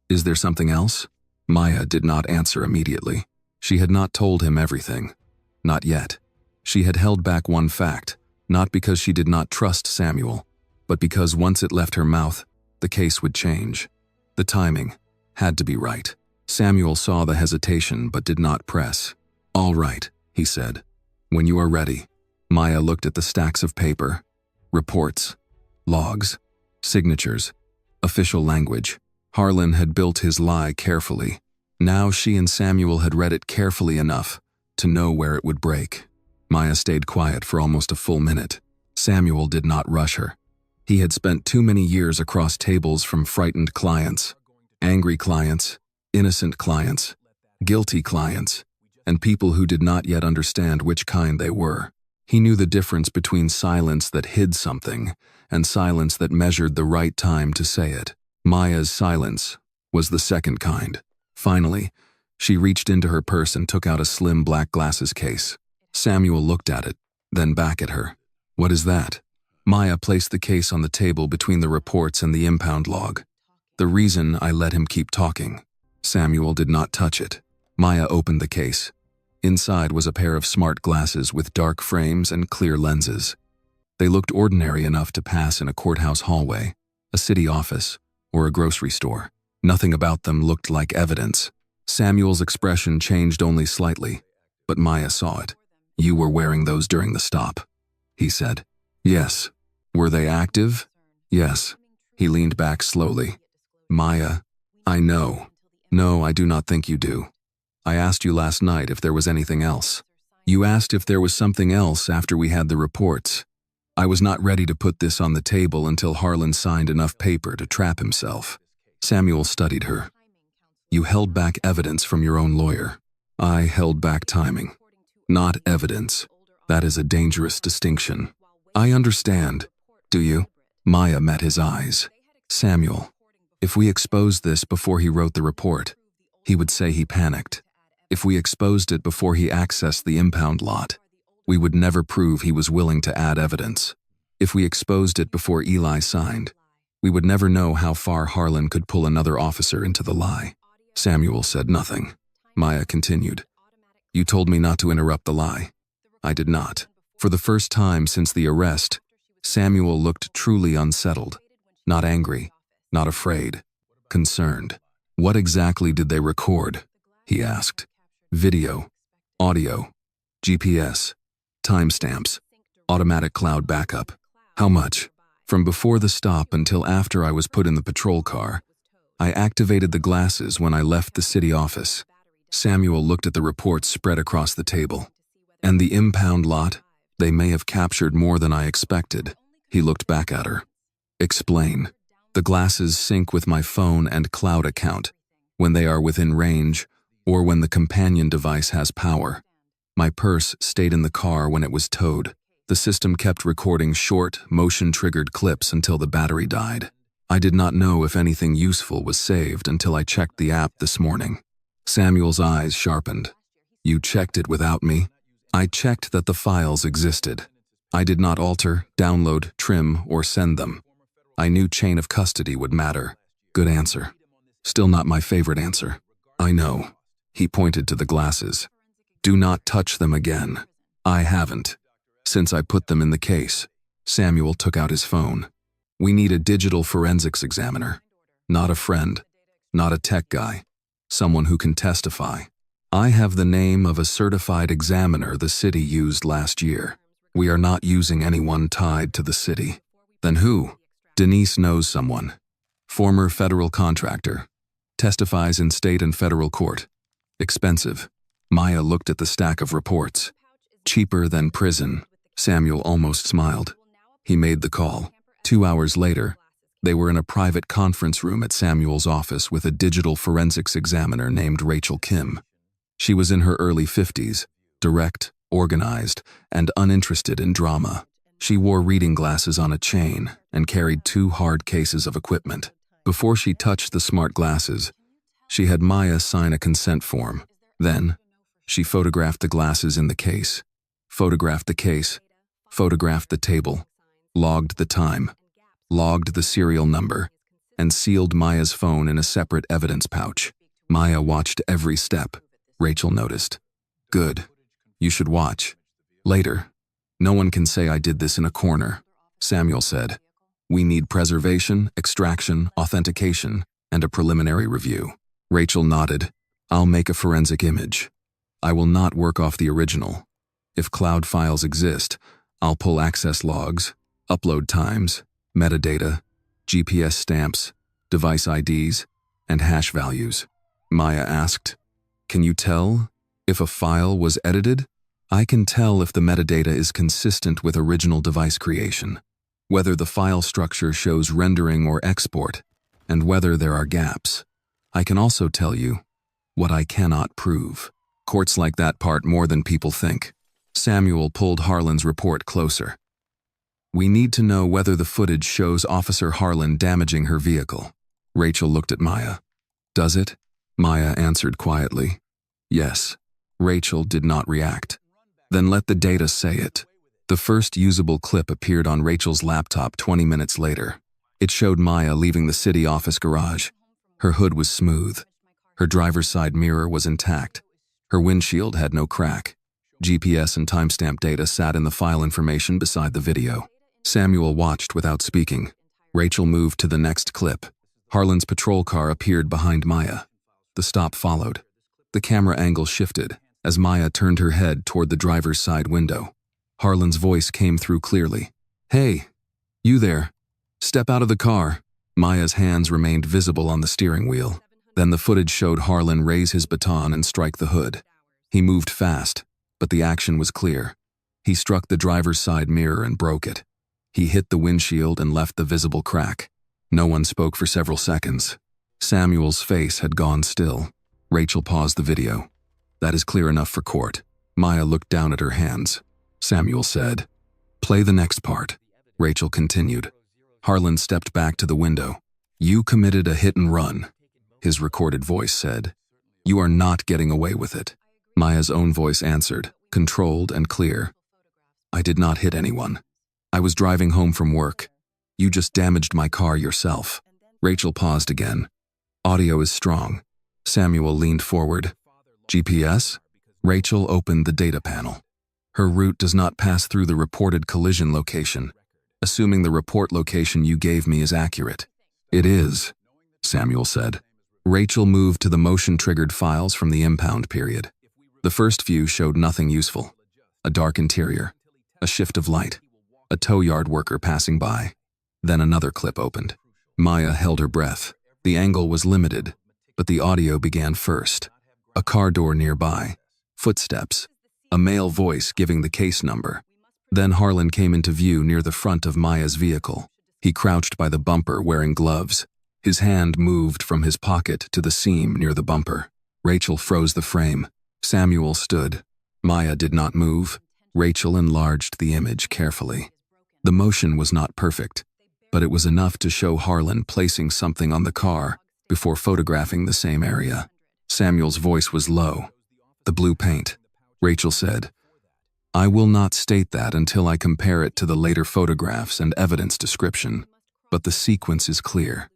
Is there something else? Maya did not answer immediately. She had not told him everything. Not yet. She had held back one fact, not because she did not trust Samuel, but because once it left her mouth, the case would change. The timing had to be right. Samuel saw the hesitation but did not press. All right, he said. When you are ready. Maya looked at the stacks of paper, reports, logs, signatures, official language. Harlan had built his lie carefully. Now she and Samuel had read it carefully enough to know where it would break. Maya stayed quiet for almost a full minute. Samuel did not rush her. He had spent too many years across tables from frightened clients, angry clients, innocent clients, guilty clients, and people who did not yet understand which kind they were. He knew the difference between silence that hid something and silence that measured the right time to say it. Maya's silence was the second kind. Finally, she reached into her purse and took out a slim black glasses case. Samuel looked at it, then back at her. What is that? Maya placed the case on the table between the reports and the impound log. The reason I let him keep talking. Samuel did not touch it. Maya opened the case. Inside was a pair of smart glasses with dark frames and clear lenses. They looked ordinary enough to pass in a courthouse hallway, a city office, or a grocery store. Nothing about them looked like evidence. Samuel's expression changed only slightly, but Maya saw it. You were wearing those during the stop, he said. Yes. Were they active? Yes. He leaned back slowly. Maya, I know. No, I do not think you do. I asked you last night if there was anything else. You asked if there was something else after we had the reports. I was not ready to put this on the table until Harlan signed enough paper to trap himself. Samuel studied her. You held back evidence from your own lawyer. I held back timing. Not evidence. That is a dangerous distinction. I understand. Do you? Maya met his eyes. Samuel, if we exposed this before he wrote the report, he would say he panicked. If we exposed it before he accessed the impound lot, we would never prove he was willing to add evidence. If we exposed it before Eli signed, we would never know how far Harlan could pull another officer into the lie. Samuel said nothing. Maya continued. You told me not to interrupt the lie. I did not. For the first time since the arrest, Samuel looked truly unsettled. Not angry, not afraid, concerned. What exactly did they record? He asked. Video, audio, GPS, timestamps, automatic cloud backup. How much? From before the stop until after I was put in the patrol car. I activated the glasses when I left the city office. Samuel looked at the reports spread across the table. And the impound lot? They may have captured more than I expected. He looked back at her. Explain. The glasses sync with my phone and cloud account when they are within range or when the companion device has power. My purse stayed in the car when it was towed. The system kept recording short, motion-triggered clips until the battery died. I did not know if anything useful was saved until I checked the app this morning. Samuel's eyes sharpened. You checked it without me? I checked that the files existed. I did not alter, download, trim, or send them. I knew chain of custody would matter. Good answer. Still not my favorite answer. I know. He pointed to the glasses. Do not touch them again. I haven't. Since I put them in the case. Samuel took out his phone. We need a digital forensics examiner. Not a friend. Not a tech guy. Someone who can testify. I have the name of a certified examiner the city used last year. We are not using anyone tied to the city. Then who? Denise knows someone. Former federal contractor. Testifies in state and federal court. Expensive. Maya looked at the stack of reports. Cheaper than prison. Samuel almost smiled. He made the call. 2 hours later, They were in a private conference room at Samuel's office with a digital forensics examiner named Rachel Kim. She was in her early 50s, direct, organized, and uninterested in drama. She wore reading glasses on a chain and carried 2 hard cases of equipment. Before she touched the smart glasses, she had Maya sign a consent form. Then, she photographed the glasses in the case, photographed the case, photographed the table, logged the time, logged the serial number, and sealed Maya's phone in a separate evidence pouch. Maya watched every step. Rachel noticed. "Good. You should watch. Later. No one can say I did this in a corner," Samuel said. "We need preservation, extraction, authentication, and a preliminary review." Rachel nodded. "I'll make a forensic image. I will not work off the original. If cloud files exist, I'll pull access logs, upload times, metadata, GPS stamps, device IDs, and hash values." Maya asked, "Can you tell if a file was edited?" "I can tell if the metadata is consistent with original device creation, whether the file structure shows rendering or export, and whether there are gaps. I can also tell you what I cannot prove." Courts like that part more than people think. Samuel pulled Harlan's report closer. "We need to know whether the footage shows Officer Harlan damaging her vehicle." Rachel looked at Maya. "Does it?" Maya answered quietly. "Yes." Rachel did not react. "Then let the data say it." The first usable clip appeared on Rachel's laptop 20 minutes later. It showed Maya leaving the city office garage. Her hood was smooth. Her driver's side mirror was intact. Her windshield had no crack. GPS and timestamp data sat in the file information beside the video. Samuel watched without speaking. Rachel moved to the next clip. Harlan's patrol car appeared behind Maya. The stop followed. The camera angle shifted as Maya turned her head toward the driver's side window. Harlan's voice came through clearly. "Hey, you there. Step out of the car." Maya's hands remained visible on the steering wheel. Then the footage showed Harlan raise his baton and strike the hood. He moved fast, but the action was clear. He struck the driver's side mirror and broke it. He hit the windshield and left the visible crack. No one spoke for several seconds. Samuel's face had gone still. Rachel paused the video. "That is clear enough for court." Maya looked down at her hands. Samuel said, "Play the next part." Rachel continued. Harlan stepped back to the window. "You committed a hit and run," his recorded voice said. "You are not getting away with it." Maya's own voice answered, controlled and clear. "I did not hit anyone. I was driving home from work. You just damaged my car yourself." Rachel paused again. "Audio is strong." Samuel leaned forward. "GPS?" Rachel opened the data panel. "Her route does not pass through the reported collision location, assuming the report location you gave me is accurate." "It is," Samuel said. Rachel moved to the motion-triggered files from the impound period. The first few showed nothing useful. A dark interior, a shift of light, a tow yard worker passing by. Then another clip opened. Maya held her breath. The angle was limited, but the audio began first. A car door nearby, footsteps, a male voice giving the case number. Then Harlan came into view near the front of Maya's vehicle. He crouched by the bumper wearing gloves. His hand moved from his pocket to the seam near the bumper. Rachel froze the frame. Samuel stood. Maya did not move. Rachel enlarged the image carefully. The motion was not perfect, but it was enough to show Harlan placing something on the car before photographing the same area. Samuel's voice was low. "The blue paint," Rachel said. "I will not state that until I compare it to the later photographs and evidence description, but the sequence is clear.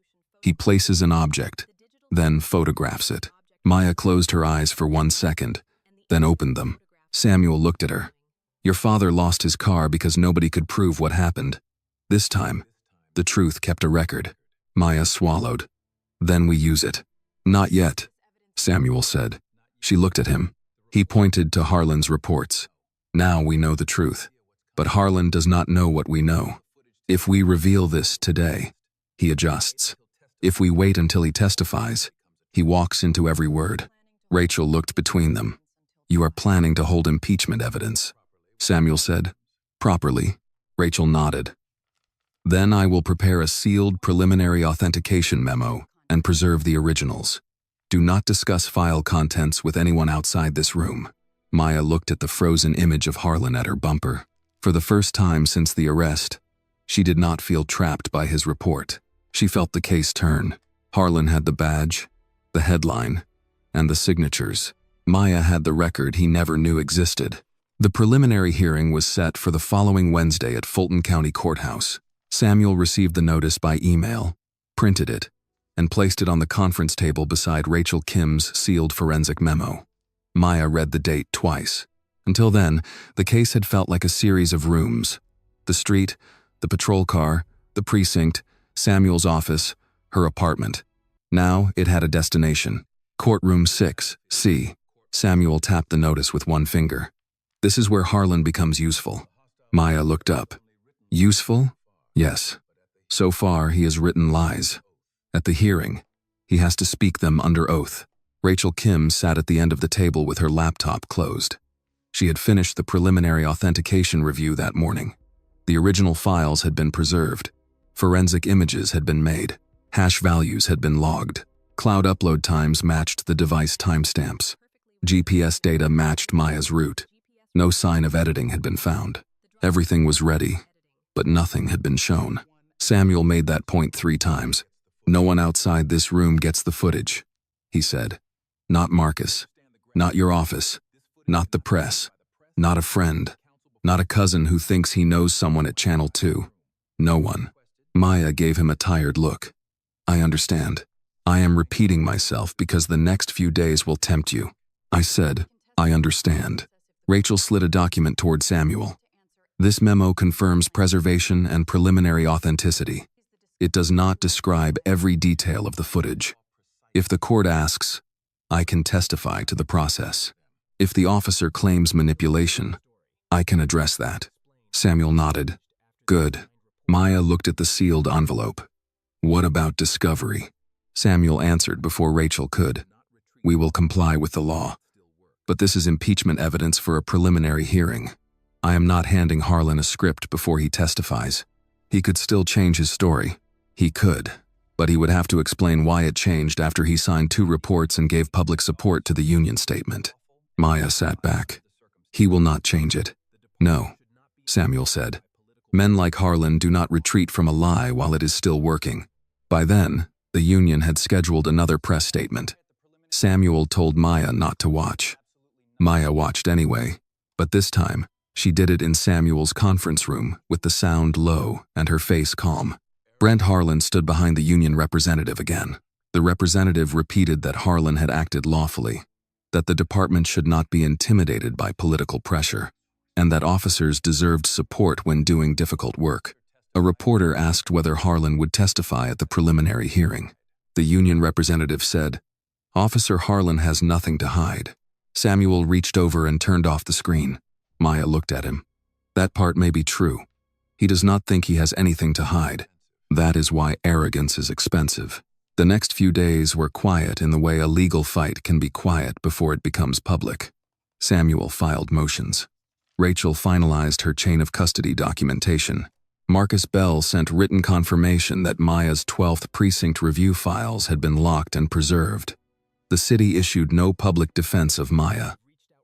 He places an object, then photographs it." Maya closed her eyes for 1 second, then opened them. Samuel looked at her. "Your father lost his car because nobody could prove what happened. This time, the truth kept a record." Maya swallowed. "Then we use it." "Not yet," Samuel said. She looked at him. He pointed to Harlan's reports. "Now we know the truth. But Harlan does not know what we know. If we reveal this today, he adjusts. If we wait until he testifies, he walks into every word." Rachel looked between them. "You are planning to hold impeachment evidence," Samuel said. "Properly." Rachel nodded. Then I will prepare a sealed preliminary authentication memo and preserve the originals. Do not discuss file contents with anyone outside this room." Maya looked at the frozen image of Harlan at her bumper. For the first time since the arrest, she did not feel trapped by his report. She felt the case turn. Harlan had the badge, the headline, and the signatures. Maya had the record he never knew existed. The preliminary hearing was set for the following Wednesday at Fulton County Courthouse. Samuel received the notice by email, printed it, and placed it on the conference table beside Rachel Kim's sealed forensic memo. Maya read the date twice. Until then, the case had felt like a series of rooms. The street, the patrol car, the precinct, Samuel's office, her apartment. Now it had a destination. Courtroom 6C. Samuel tapped the notice with one finger. This is where Harlan becomes useful. Maya looked up. Useful? Yes. So far, he has written lies. At the hearing, he has to speak them under oath. Rachel Kim sat at the end of the table with her laptop closed. She had finished the preliminary authentication review that morning. The original files had been preserved. Forensic images had been made. Hash values had been logged. Cloud upload times matched the device timestamps. GPS data matched Maya's route. No sign of editing had been found. Everything was ready, but nothing had been shown. Samuel made that point 3 times. "No one outside this room gets the footage," he said. "Not Marcus. Not your office. Not the press. Not a friend. Not a cousin who thinks he knows someone at Channel 2. No one." Maya gave him a tired look. "I understand. I am repeating myself because the next few days will tempt you." I said, "I understand." Rachel slid a document toward Samuel. "This memo confirms preservation and preliminary authenticity. It does not describe every detail of the footage. If the court asks, I can testify to the process. If the officer claims manipulation, I can address that." Samuel nodded. "Good." Maya looked at the sealed envelope. "What about discovery?" Samuel answered before Rachel could. "We will comply with the law. But this is impeachment evidence for a preliminary hearing. I am not handing Harlan a script before he testifies. He could still change his story. He could, but he would have to explain why it changed after he signed 2 reports and gave public support to the union statement." Maya sat back. "He will not change it." "No," Samuel said. "Men like Harlan do not retreat from a lie while it is still working." By then, the union had scheduled another press statement. Samuel told Maya not to watch. Maya watched anyway, but this time, she did it in Samuel's conference room with the sound low and her face calm. Brent Harlan stood behind the union representative again. The representative repeated that Harlan had acted lawfully, that the department should not be intimidated by political pressure, and that officers deserved support when doing difficult work. A reporter asked whether Harlan would testify at the preliminary hearing. The union representative said, "Officer Harlan has nothing to hide." Samuel reached over and turned off the screen. Maya looked at him. "That part may be true. He does not think he has anything to hide. That is why arrogance is expensive." The next few days were quiet in the way a legal fight can be quiet before it becomes public. Samuel filed motions. Rachel finalized her chain of custody documentation. Marcus Bell sent written confirmation that Maya's 12th precinct review files had been locked and preserved. The city issued no public defense of Maya.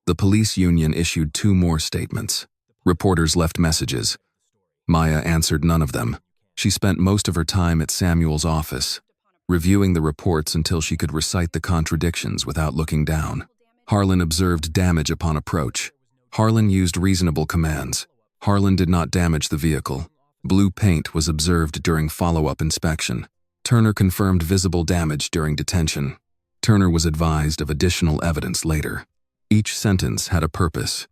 The police union issued 2 more statements. Reporters left messages. Maya answered none of them. She spent most of her time at Samuel's office, reviewing the reports until she could recite the contradictions without looking down. Harlan observed damage upon approach. Harlan used reasonable commands. Harlan did not damage the vehicle. Blue paint was observed during follow-up inspection. Turner confirmed visible damage during detention. Turner was advised of additional evidence later. Each sentence had a purpose.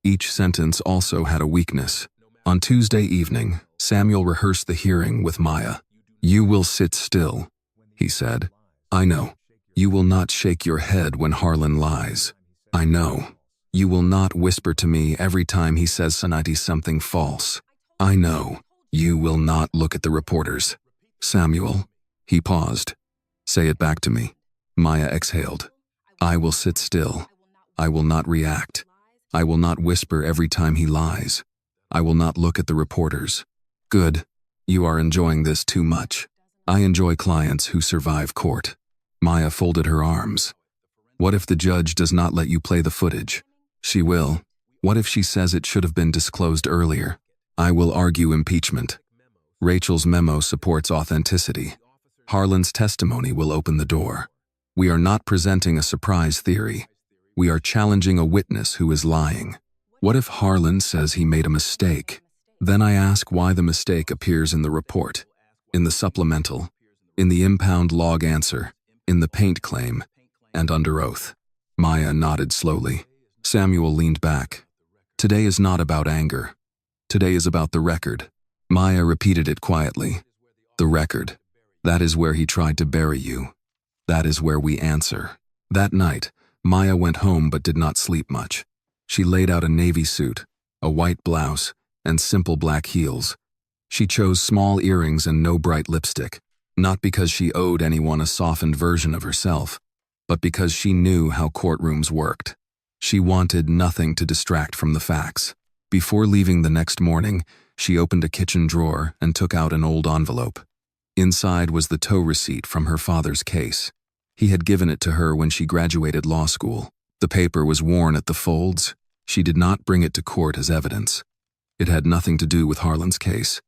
Each sentence also had a weakness. On Tuesday evening, Samuel rehearsed the hearing with Maya. "You will sit still," he said. "I know. You will not shake your head when Harlan lies. I know. You will not whisper to me every time he says something false. I know. You will not look at the reporters." "Samuel," he paused. "Say it back to me." Maya exhaled. "I will sit still. I will not react. I will not whisper every time he lies. I will not look at the reporters." "Good," You are enjoying this too much. I enjoy clients who survive court. Maya folded her arms. What if the judge does not let you play the footage? She will. What if she says it should have been disclosed earlier? I will argue impeachment. Rachel's memo supports authenticity. Harlan's testimony will open the door. We are not presenting a surprise theory. We are challenging a witness who is lying. What if Harlan says he made a mistake? Then I ask why the mistake appears in the report, in the supplemental, in the impound log answer, in the paint claim, and under oath. Maya nodded slowly. Samuel leaned back. Today is not about anger. Today is about the record. Maya repeated it quietly. The record. That is where he tried to bury you. That is where we answer. That night, Maya went home but did not sleep much. She laid out a navy suit, a white blouse, and simple black heels. She chose small earrings and no bright lipstick, not because she owed anyone a softened version of herself, but because she knew how courtrooms worked. She wanted nothing to distract from the facts. Before leaving the next morning, she opened a kitchen drawer and took out an old envelope. Inside was the tow receipt from her father's case. He had given it to her when she graduated law school. The paper was worn at the folds. She did not bring it to court as evidence. It had nothing to do with Harlan's case,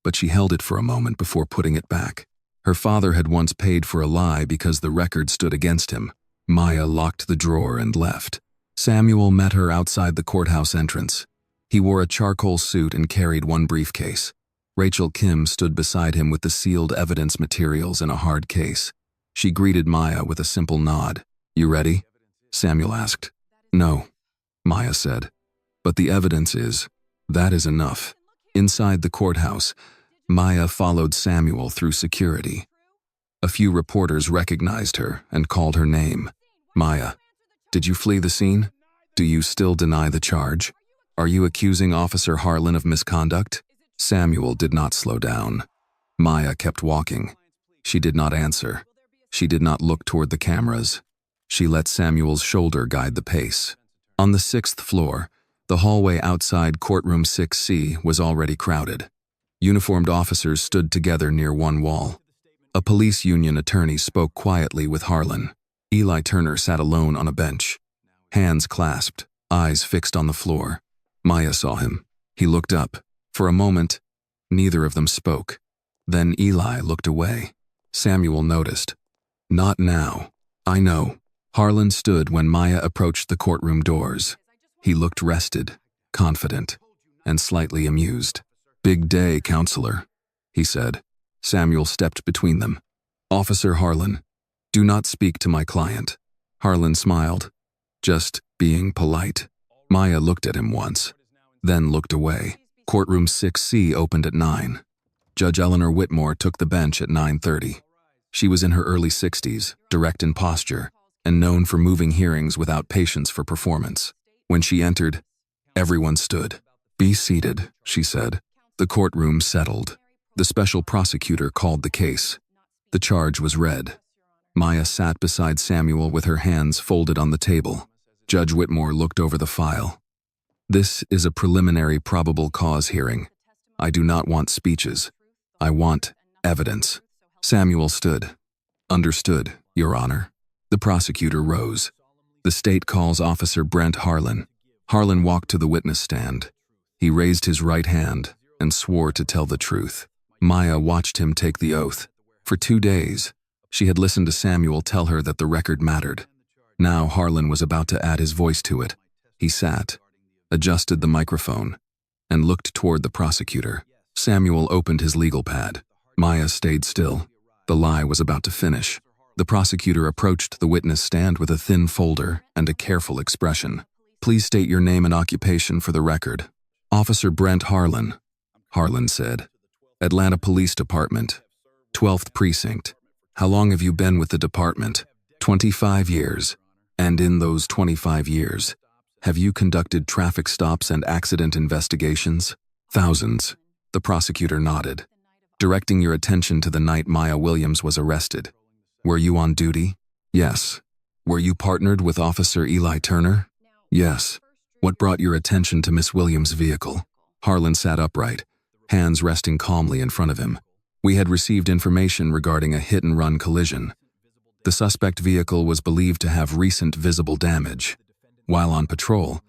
but she held it for a moment before putting it back. Her father had once paid for a lie because the record stood against him. Maya locked the drawer and left. Samuel met her outside the courthouse entrance. He wore a charcoal suit and carried one briefcase. Rachel Kim stood beside him with the sealed evidence materials in a hard case. She greeted Maya with a simple nod. You ready? Samuel asked. No, Maya said. But the evidence is. That is enough. Inside the courthouse, Maya followed Samuel through security. A few reporters recognized her and called her name. Maya, did you flee the scene? Do you still deny the charge? Are you accusing Officer Harlan of misconduct? Samuel did not slow down. Maya kept walking. She did not answer. She did not look toward the cameras. She let Samuel's shoulder guide the pace. On the 6th floor, the hallway outside courtroom 6C was already crowded. Uniformed officers stood together near one wall. A police union attorney spoke quietly with Harlan. Eli Turner sat alone on a bench, hands clasped, eyes fixed on the floor. Maya saw him. He looked up. For a moment, neither of them spoke. Then Eli looked away. Samuel noticed. Not now. I know. Harlan stood when Maya approached the courtroom doors. He looked rested, confident, and slightly amused. Big day, counselor, he said. Samuel stepped between them. Officer Harlan, do not speak to my client. Harlan smiled. Just being polite. Maya looked at him once, then looked away. Courtroom 6C opened at 9. Judge Eleanor Whitmore took the bench at 9:30. She was in her early 60s, direct in posture, and known for moving hearings without patience for performance. When she entered, everyone stood. Be seated, she said. The courtroom settled. The special prosecutor called the case. The charge was read. Maya sat beside Samuel with her hands folded on the table. Judge Whitmore looked over the file. This is a preliminary probable cause hearing. I do not want speeches. I want evidence. Samuel stood. Understood, Your Honor. The prosecutor rose. The state calls Officer Brent Harlan. Harlan walked to the witness stand. He raised his right hand and swore to tell the truth. Maya watched him take the oath. For 2 days, she had listened to Samuel tell her that the record mattered. Now Harlan was about to add his voice to it. He sat, adjusted the microphone, and looked toward the prosecutor. Samuel opened his legal pad. Maya stayed still. The lie was about to finish. The prosecutor approached the witness stand with a thin folder and a careful expression. Please state your name and occupation for the record. Officer Brent Harlan, Harlan said. Atlanta Police Department, 12th Precinct. How long have you been with the department? 25 years. And in those 25 years, have you conducted traffic stops and accident investigations? Thousands. The prosecutor nodded, directing your attention to the night Maya Williams was arrested. Were you on duty? Yes. Were you partnered with Officer Eli Turner? Yes. What brought your attention to Miss Williams' vehicle? Harlan sat upright, hands resting calmly in front of him. We had received information regarding a hit-and-run collision. The suspect vehicle was believed to have recent visible damage. While on patrol,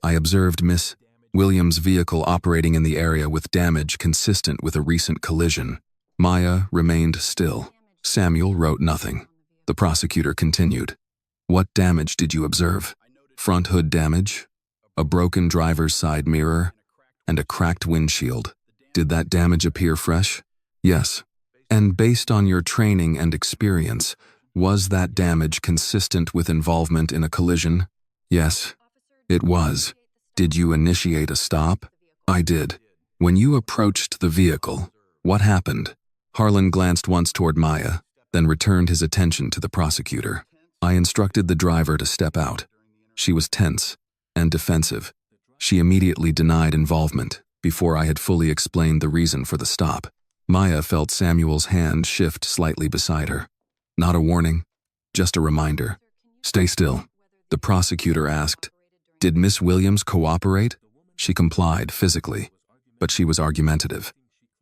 I observed Miss Williams' vehicle operating in the area with damage consistent with a recent collision. Maya remained still. Samuel wrote nothing. The prosecutor continued. What damage did you observe? Front hood damage, a broken driver's side mirror, and a cracked windshield. Did that damage appear fresh? Yes. And based on your training and experience, was that damage consistent with involvement in a collision? Yes, it was. Did you initiate a stop? I did. When you approached the vehicle, what happened? Harlan glanced once toward Maya, then returned his attention to the prosecutor. I instructed the driver to step out. She was tense and defensive. She immediately denied involvement before I had fully explained the reason for the stop. Maya felt Samuel's hand shift slightly beside her. Not a warning, just a reminder. Stay still. The prosecutor asked, Did Miss Williams cooperate? She complied physically, but she was argumentative.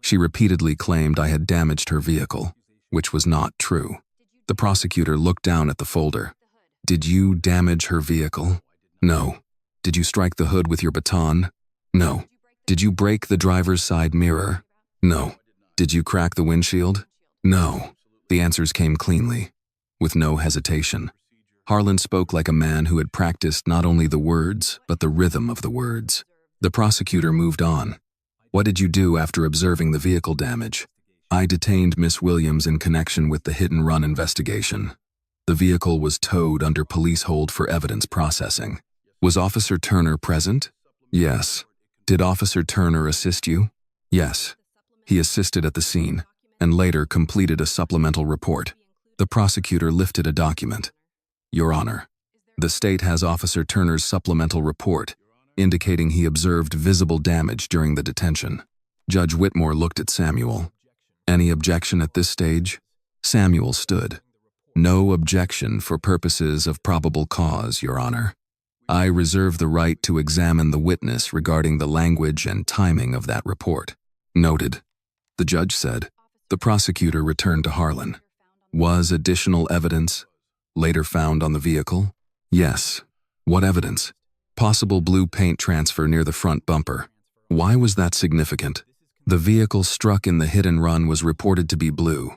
She repeatedly claimed I had damaged her vehicle, which was not true. The prosecutor looked down at the folder. Did you damage her vehicle? No. Did you strike the hood with your baton? No. Did you break the driver's side mirror? No. Did you crack the windshield? No. The answers came cleanly, with no hesitation. Harlan spoke like a man who had practiced not only the words, but the rhythm of the words. The prosecutor moved on. What did you do after observing the vehicle damage? I detained Miss Williams in connection with the hit-and-run investigation. The vehicle was towed under police hold for evidence processing. Was Officer Turner present? Yes. Did Officer Turner assist you? Yes. He assisted at the scene, and later completed a supplemental report. The prosecutor lifted a document. Your Honor, the state has Officer Turner's supplemental report, indicating he observed visible damage during the detention. Judge Whitmore looked at Samuel. Any objection at this stage? Samuel stood. No objection for purposes of probable cause, Your Honor. I reserve the right to examine the witness regarding the language and timing of that report. Noted. The judge said. The prosecutor returned to Harlan. Was additional evidence later found on the vehicle? Yes. What evidence? Possible blue paint transfer near the front bumper. Why was that significant? The vehicle struck in the hit-and-run was reported to be blue.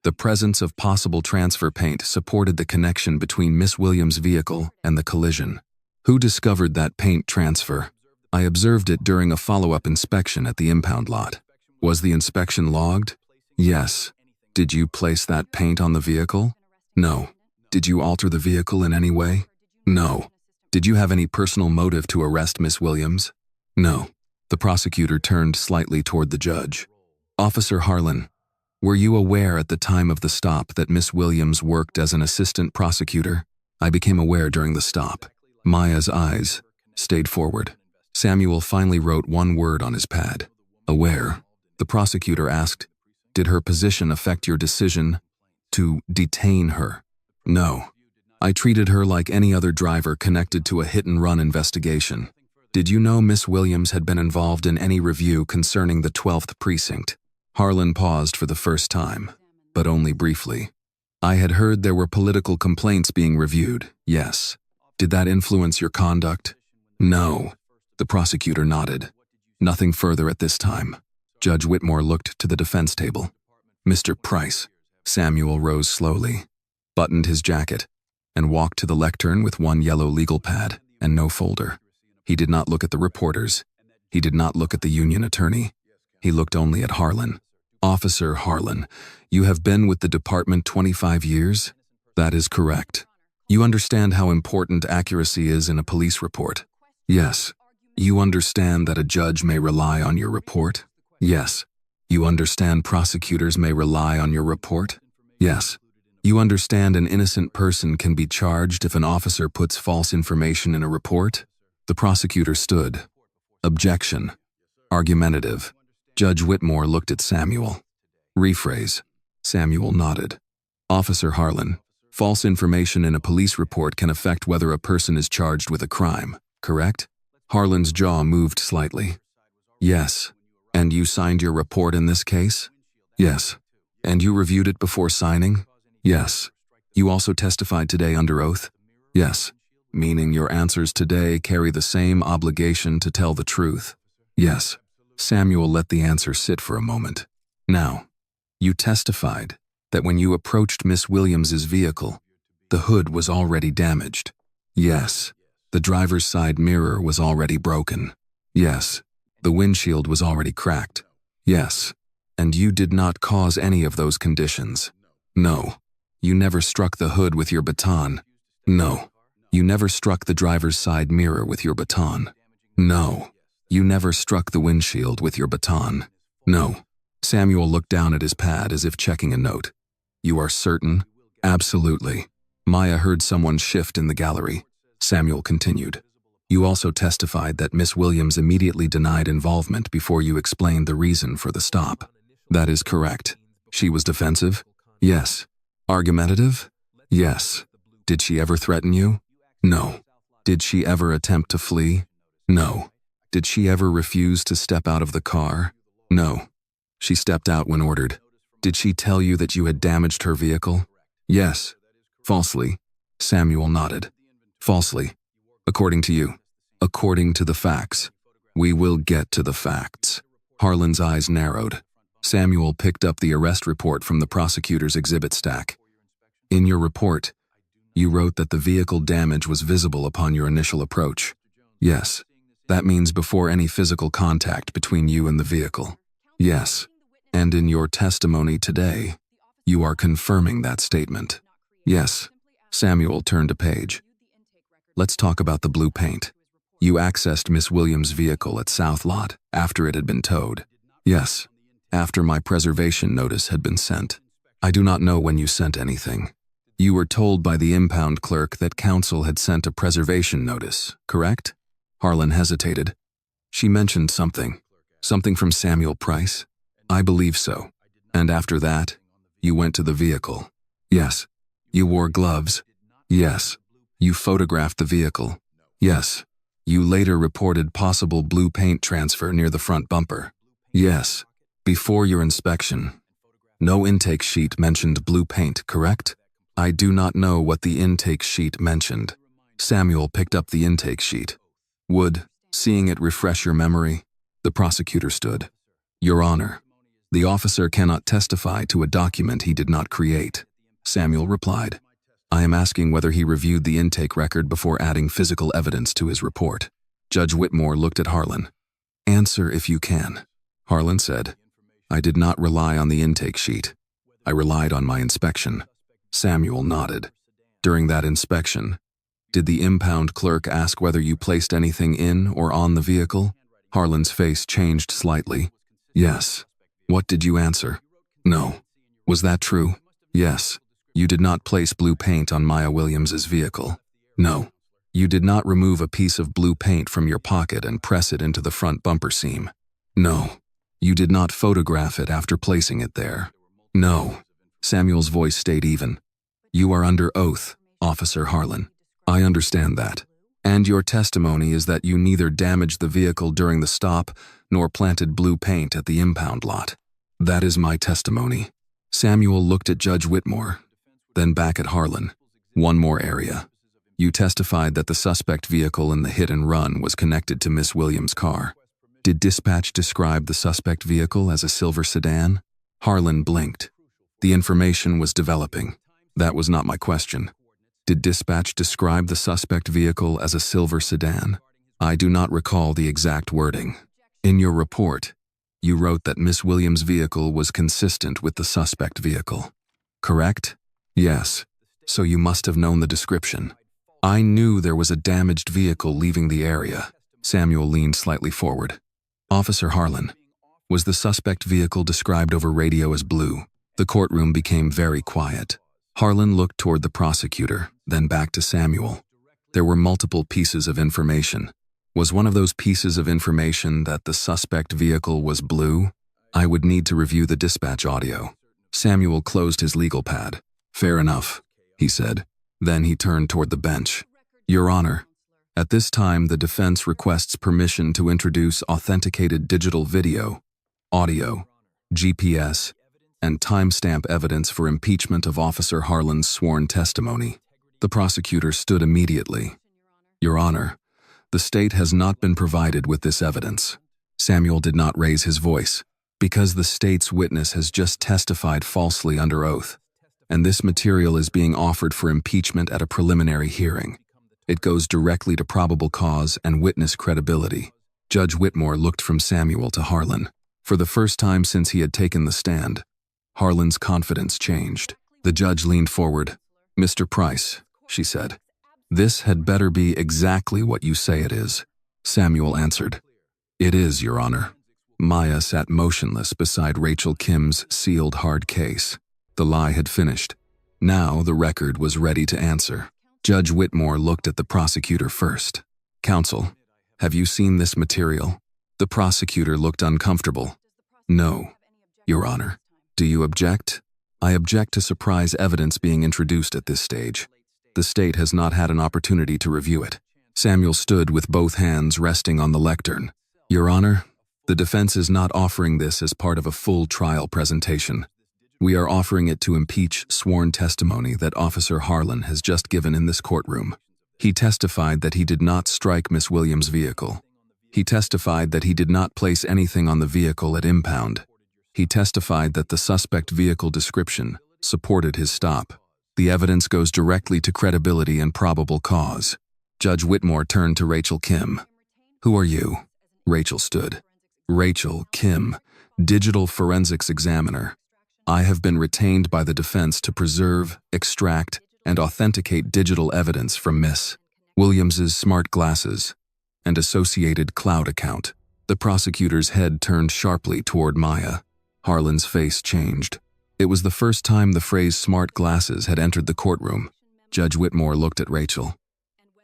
The presence of possible transfer paint supported the connection between Miss Williams' vehicle and the collision. Who discovered that paint transfer? I observed it during a follow-up inspection at the impound lot. Was the inspection logged? Yes. Did you place that paint on the vehicle? No. Did you alter the vehicle in any way? No. Did you have any personal motive to arrest Miss Williams? No. The prosecutor turned slightly toward the judge. Officer Harlan, were you aware at the time of the stop that Miss Williams worked as an assistant prosecutor? I became aware during the stop. Maya's eyes stayed forward. Samuel finally wrote one word on his pad. Aware. The prosecutor asked, Did her position affect your decision to detain her? No. I treated her like any other driver connected to a hit-and-run investigation. Did you know Miss Williams had been involved in any review concerning the 12th Precinct? Harlan paused for the first time, but only briefly. I had heard there were political complaints being reviewed, yes. Did that influence your conduct? No. The prosecutor nodded. Nothing further at this time. Judge Whitmore looked to the defense table. Mr. Price. Samuel rose slowly, buttoned his jacket, and walked to the lectern with one yellow legal pad and no folder. He did not look at the reporters. He did not look at the union attorney. He looked only at Harlan. Officer Harlan, you have been with the department 25 years? That is correct. You understand how important accuracy is in a police report? Yes. You understand that a judge may rely on your report? Yes. You understand prosecutors may rely on your report? Yes. You understand an innocent person can be charged if an officer puts false information in a report? The prosecutor stood. Objection. Argumentative. Judge Whitmore looked at Samuel. Rephrase. Samuel nodded. Officer Harlan, false information in a police report can affect whether a person is charged with a crime, correct? Harlan's jaw moved slightly. Yes. And you signed your report in this case? Yes. And you reviewed it before signing? Yes. You also testified today under oath? Yes. Meaning your answers today carry the same obligation to tell the truth? Yes. Samuel let the answer sit for a moment. Now, you testified that when you approached Miss Williams's vehicle, the hood was already damaged. Yes. The driver's side mirror was already broken. Yes. The windshield was already cracked. Yes. And you did not cause any of those conditions. No. You never struck the hood with your baton. No. You never struck the driver's side mirror with your baton. No. You never struck the windshield with your baton. No. Samuel looked down at his pad as if checking a note. You are certain? Absolutely. Maya heard someone shift in the gallery. Samuel continued. You also testified that Miss Williams immediately denied involvement before you explained the reason for the stop. That is correct. She was defensive? Yes. Argumentative? Yes. Did she ever threaten you? No. Did she ever attempt to flee? No. Did she ever refuse to step out of the car? No. She stepped out when ordered. Did she tell you that you had damaged her vehicle? Yes. Falsely. Samuel nodded. Falsely. According to you. According to the facts. We will get to the facts. Harlan's eyes narrowed. Samuel picked up the arrest report from the prosecutor's exhibit stack. In your report, you wrote that the vehicle damage was visible upon your initial approach. Yes. That means before any physical contact between you and the vehicle. Yes. And in your testimony today, you are confirming that statement. Yes. Samuel turned a page. Let's talk about the blue paint. You accessed Miss Williams' vehicle at South Lot after it had been towed. Yes. After my preservation notice had been sent. I do not know when you sent anything. You were told by the impound clerk that counsel had sent a preservation notice, correct? Harlan hesitated. She mentioned something. Something from Samuel Price? I believe so. And after that, you went to the vehicle. Yes. You wore gloves. Yes. You photographed the vehicle. Yes. You later reported possible blue paint transfer near the front bumper. Yes. Before your inspection. No intake sheet mentioned blue paint, correct? I do not know what the intake sheet mentioned. Samuel picked up the intake sheet. Would seeing it refresh your memory? The prosecutor stood. Your Honor, the officer cannot testify to a document he did not create. Samuel replied. I am asking whether he reviewed the intake record before adding physical evidence to his report. Judge Whitmore looked at Harlan. Answer if you can. Harlan said, I did not rely on the intake sheet. I relied on my inspection. Samuel nodded. During that inspection, did the impound clerk ask whether you placed anything in or on the vehicle? Harlan's face changed slightly. Yes. What did you answer? No. Was that true? Yes. You did not place blue paint on Maya Williams's vehicle. No. You did not remove a piece of blue paint from your pocket and press it into the front bumper seam. No. You did not photograph it after placing it there. No. Samuel's voice stayed even. You are under oath, Officer Harlan. I understand that. And your testimony is that you neither damaged the vehicle during the stop nor planted blue paint at the impound lot. That is my testimony. Samuel looked at Judge Whitmore, then back at Harlan. One more area. You testified that the suspect vehicle in the hit and run was connected to Miss Williams' car. Did dispatch describe the suspect vehicle as a silver sedan? Harlan blinked. The information was developing. That was not my question. Did dispatch describe the suspect vehicle as a silver sedan? I do not recall the exact wording. In your report, you wrote that Miss Williams' vehicle was consistent with the suspect vehicle. Correct? Yes. So you must have known the description. I knew there was a damaged vehicle leaving the area. Samuel leaned slightly forward. Officer Harlan, was the suspect vehicle described over radio as blue? The courtroom became very quiet. Harlan looked toward the prosecutor, then back to Samuel. There were multiple pieces of information. Was one of those pieces of information that the suspect vehicle was blue? I would need to review the dispatch audio. Samuel closed his legal pad. Fair enough, he said. Then he turned toward the bench. Your Honor, at this time the defense requests permission to introduce authenticated digital video audio, GPS, and timestamp evidence for impeachment of Officer Harlan's sworn testimony. The prosecutor stood immediately. Your Honor, the state has not been provided with this evidence. Samuel did not raise his voice, because the state's witness has just testified falsely under oath, and this material is being offered for impeachment at a preliminary hearing. It goes directly to probable cause and witness credibility. Judge Whitmore looked from Samuel to Harlan. For the first time since he had taken the stand, Harlan's confidence changed. The judge leaned forward. "Mr. Price," she said, "this had better be exactly what you say it is." Samuel answered, "It is, Your Honor." Maya sat motionless beside Rachel Kim's sealed hard case. The lie had finished. Now the record was ready to answer. Judge Whitmore looked at the prosecutor first. "Counsel, have you seen this material?" The prosecutor looked uncomfortable. "No, Your Honor." "Do you object?" "I object to surprise evidence being introduced at this stage. The state has not had an opportunity to review it." Samuel stood with both hands resting on the lectern. "Your Honor, the defense is not offering this as part of a full trial presentation. We are offering it to impeach sworn testimony that Officer Harlan has just given in this courtroom. He testified that he did not strike Miss Williams' vehicle. He testified that he did not place anything on the vehicle at impound. He testified that the suspect vehicle description supported his stop. The evidence goes directly to credibility and probable cause." Judge Whitmore turned to Rachel Kim. "Who are you?" Rachel stood. "Rachel Kim, digital forensics examiner. I have been retained by the defense to preserve, extract, and authenticate digital evidence from Miss Williams's smart glasses and associated cloud account." The prosecutor's head turned sharply toward Maya. Harlan's face changed. It was the first time the phrase smart glasses had entered the courtroom. Judge Whitmore looked at Rachel.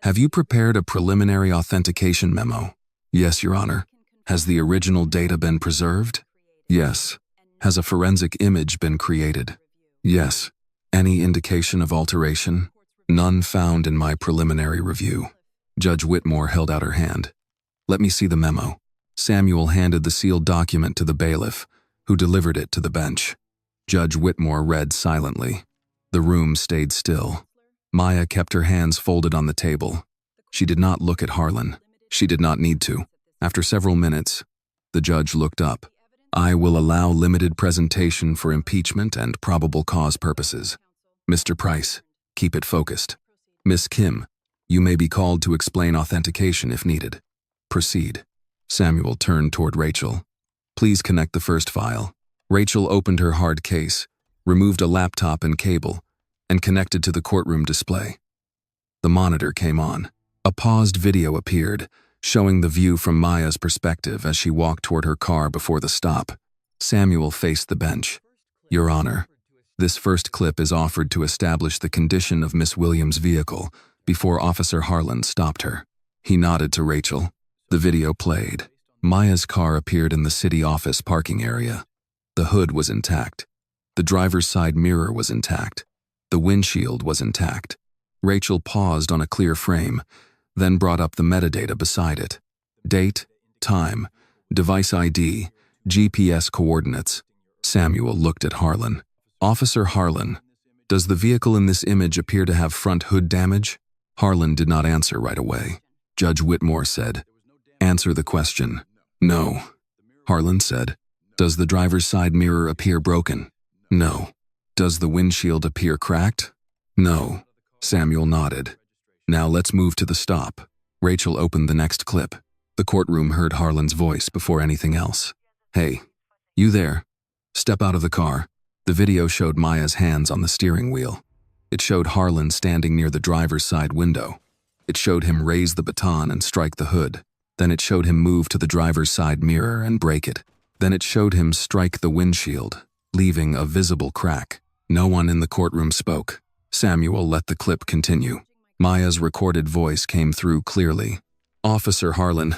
"Have you prepared a preliminary authentication memo?" "Yes, Your Honor." "Has the original data been preserved?" "Yes." "Has a forensic image been created?" "Yes." "Any indication of alteration?" "None found in my preliminary review." Judge Whitmore held out her hand. "Let me see the memo." Samuel handed the sealed document to the bailiff, who delivered it to the bench. Judge Whitmore read silently. The room stayed still. Maya kept her hands folded on the table. She did not look at Harlan. She did not need to. After several minutes, the judge looked up. "I will allow limited presentation for impeachment and probable cause purposes. Mr. Price, keep it focused. Miss Kim, you may be called to explain authentication if needed. Proceed." Samuel turned toward Rachel. "Please connect the first file." Rachel opened her hard case, removed a laptop and cable, and connected to the courtroom display. The monitor came on. A paused video appeared, showing the view from Maya's perspective as she walked toward her car before the stop. Samuel faced the bench. "Your Honor, this first clip is offered to establish the condition of Miss Williams' vehicle before Officer Harlan stopped her." He nodded to Rachel. The video played. Maya's car appeared in the city office parking area. The hood was intact. The driver's side mirror was intact. The windshield was intact. Rachel paused on a clear frame, then brought up the metadata beside it. Date, time, device ID, GPS coordinates. Samuel looked at Harlan. "Officer Harlan, does the vehicle in this image appear to have front hood damage?" Harlan did not answer right away. Judge Whitmore said, "Answer the question." "No." Harlan said, "Does the driver's side mirror appear broken?" "No." "Does the windshield appear cracked?" "No." Samuel nodded. "Now let's move to the stop." Rachel opened the next clip. The courtroom heard Harlan's voice before anything else. "Hey, you there? Step out of the car." The video showed Maya's hands on the steering wheel. It showed Harlan standing near the driver's side window. It showed him raise the baton and strike the hood. Then it showed him move to the driver's side mirror and break it. Then it showed him strike the windshield, leaving a visible crack. No one in the courtroom spoke. Samuel let the clip continue. Maya's recorded voice came through clearly. "Officer Harlan,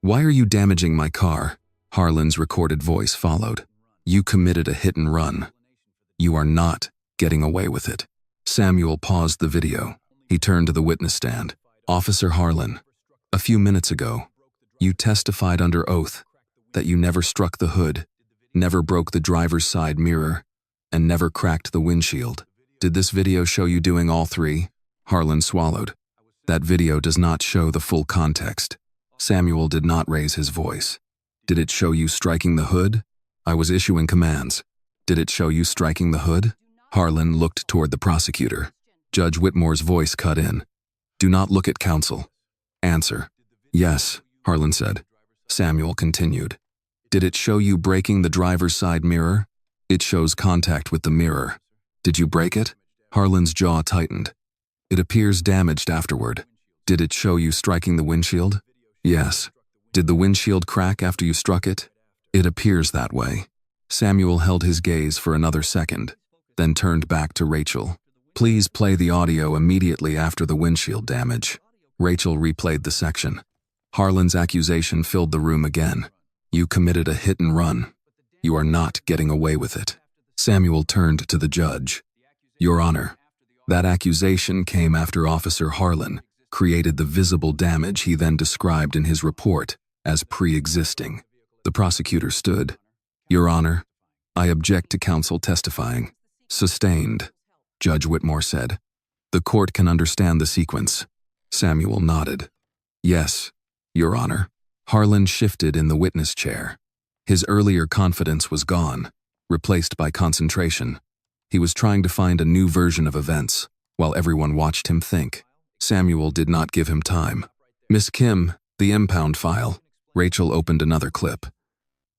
why are you damaging my car?" Harlan's recorded voice followed. "You committed a hit and run. You are not getting away with it." Samuel paused the video. He turned to the witness stand. "Officer Harlan, a few minutes ago, you testified under oath that you never struck the hood. never broke the driver's side mirror, and never cracked the windshield. Did this video show you doing all three? Harlan swallowed. That video does not show the full context. Samuel did not raise his voice. Did it show you striking the hood? I was issuing commands. Did it show you striking the hood? Harlan looked toward the prosecutor. Judge Whitmore's voice cut in. Do not look at counsel. Answer. Yes, Harlan said. Samuel continued. Did it show you breaking the driver's side mirror? It shows contact with the mirror. Did you break it? Harlan's jaw tightened. It appears damaged afterward. Did it show you striking the windshield? Yes. Did the windshield crack after you struck it? It appears that way. Samuel held his gaze for another second, then turned back to Rachel. Please play the audio immediately after the windshield damage. Rachel replayed the section. Harlan's accusation filled the room again. You committed a hit and run. You are not getting away with it. Samuel turned to the judge. Your Honor, that accusation came after Officer Harlan created the visible damage he then described in his report as pre-existing. The prosecutor stood. Your Honor, I object to counsel testifying. Sustained, Judge Whitmore said. The court can understand the sequence. Samuel nodded. Yes, Your Honor. Harlan shifted in the witness chair. His earlier confidence was gone, replaced by concentration. He was trying to find a new version of events, while everyone watched him think. Samuel did not give him time. Miss Kim, the impound file. Rachel opened another clip.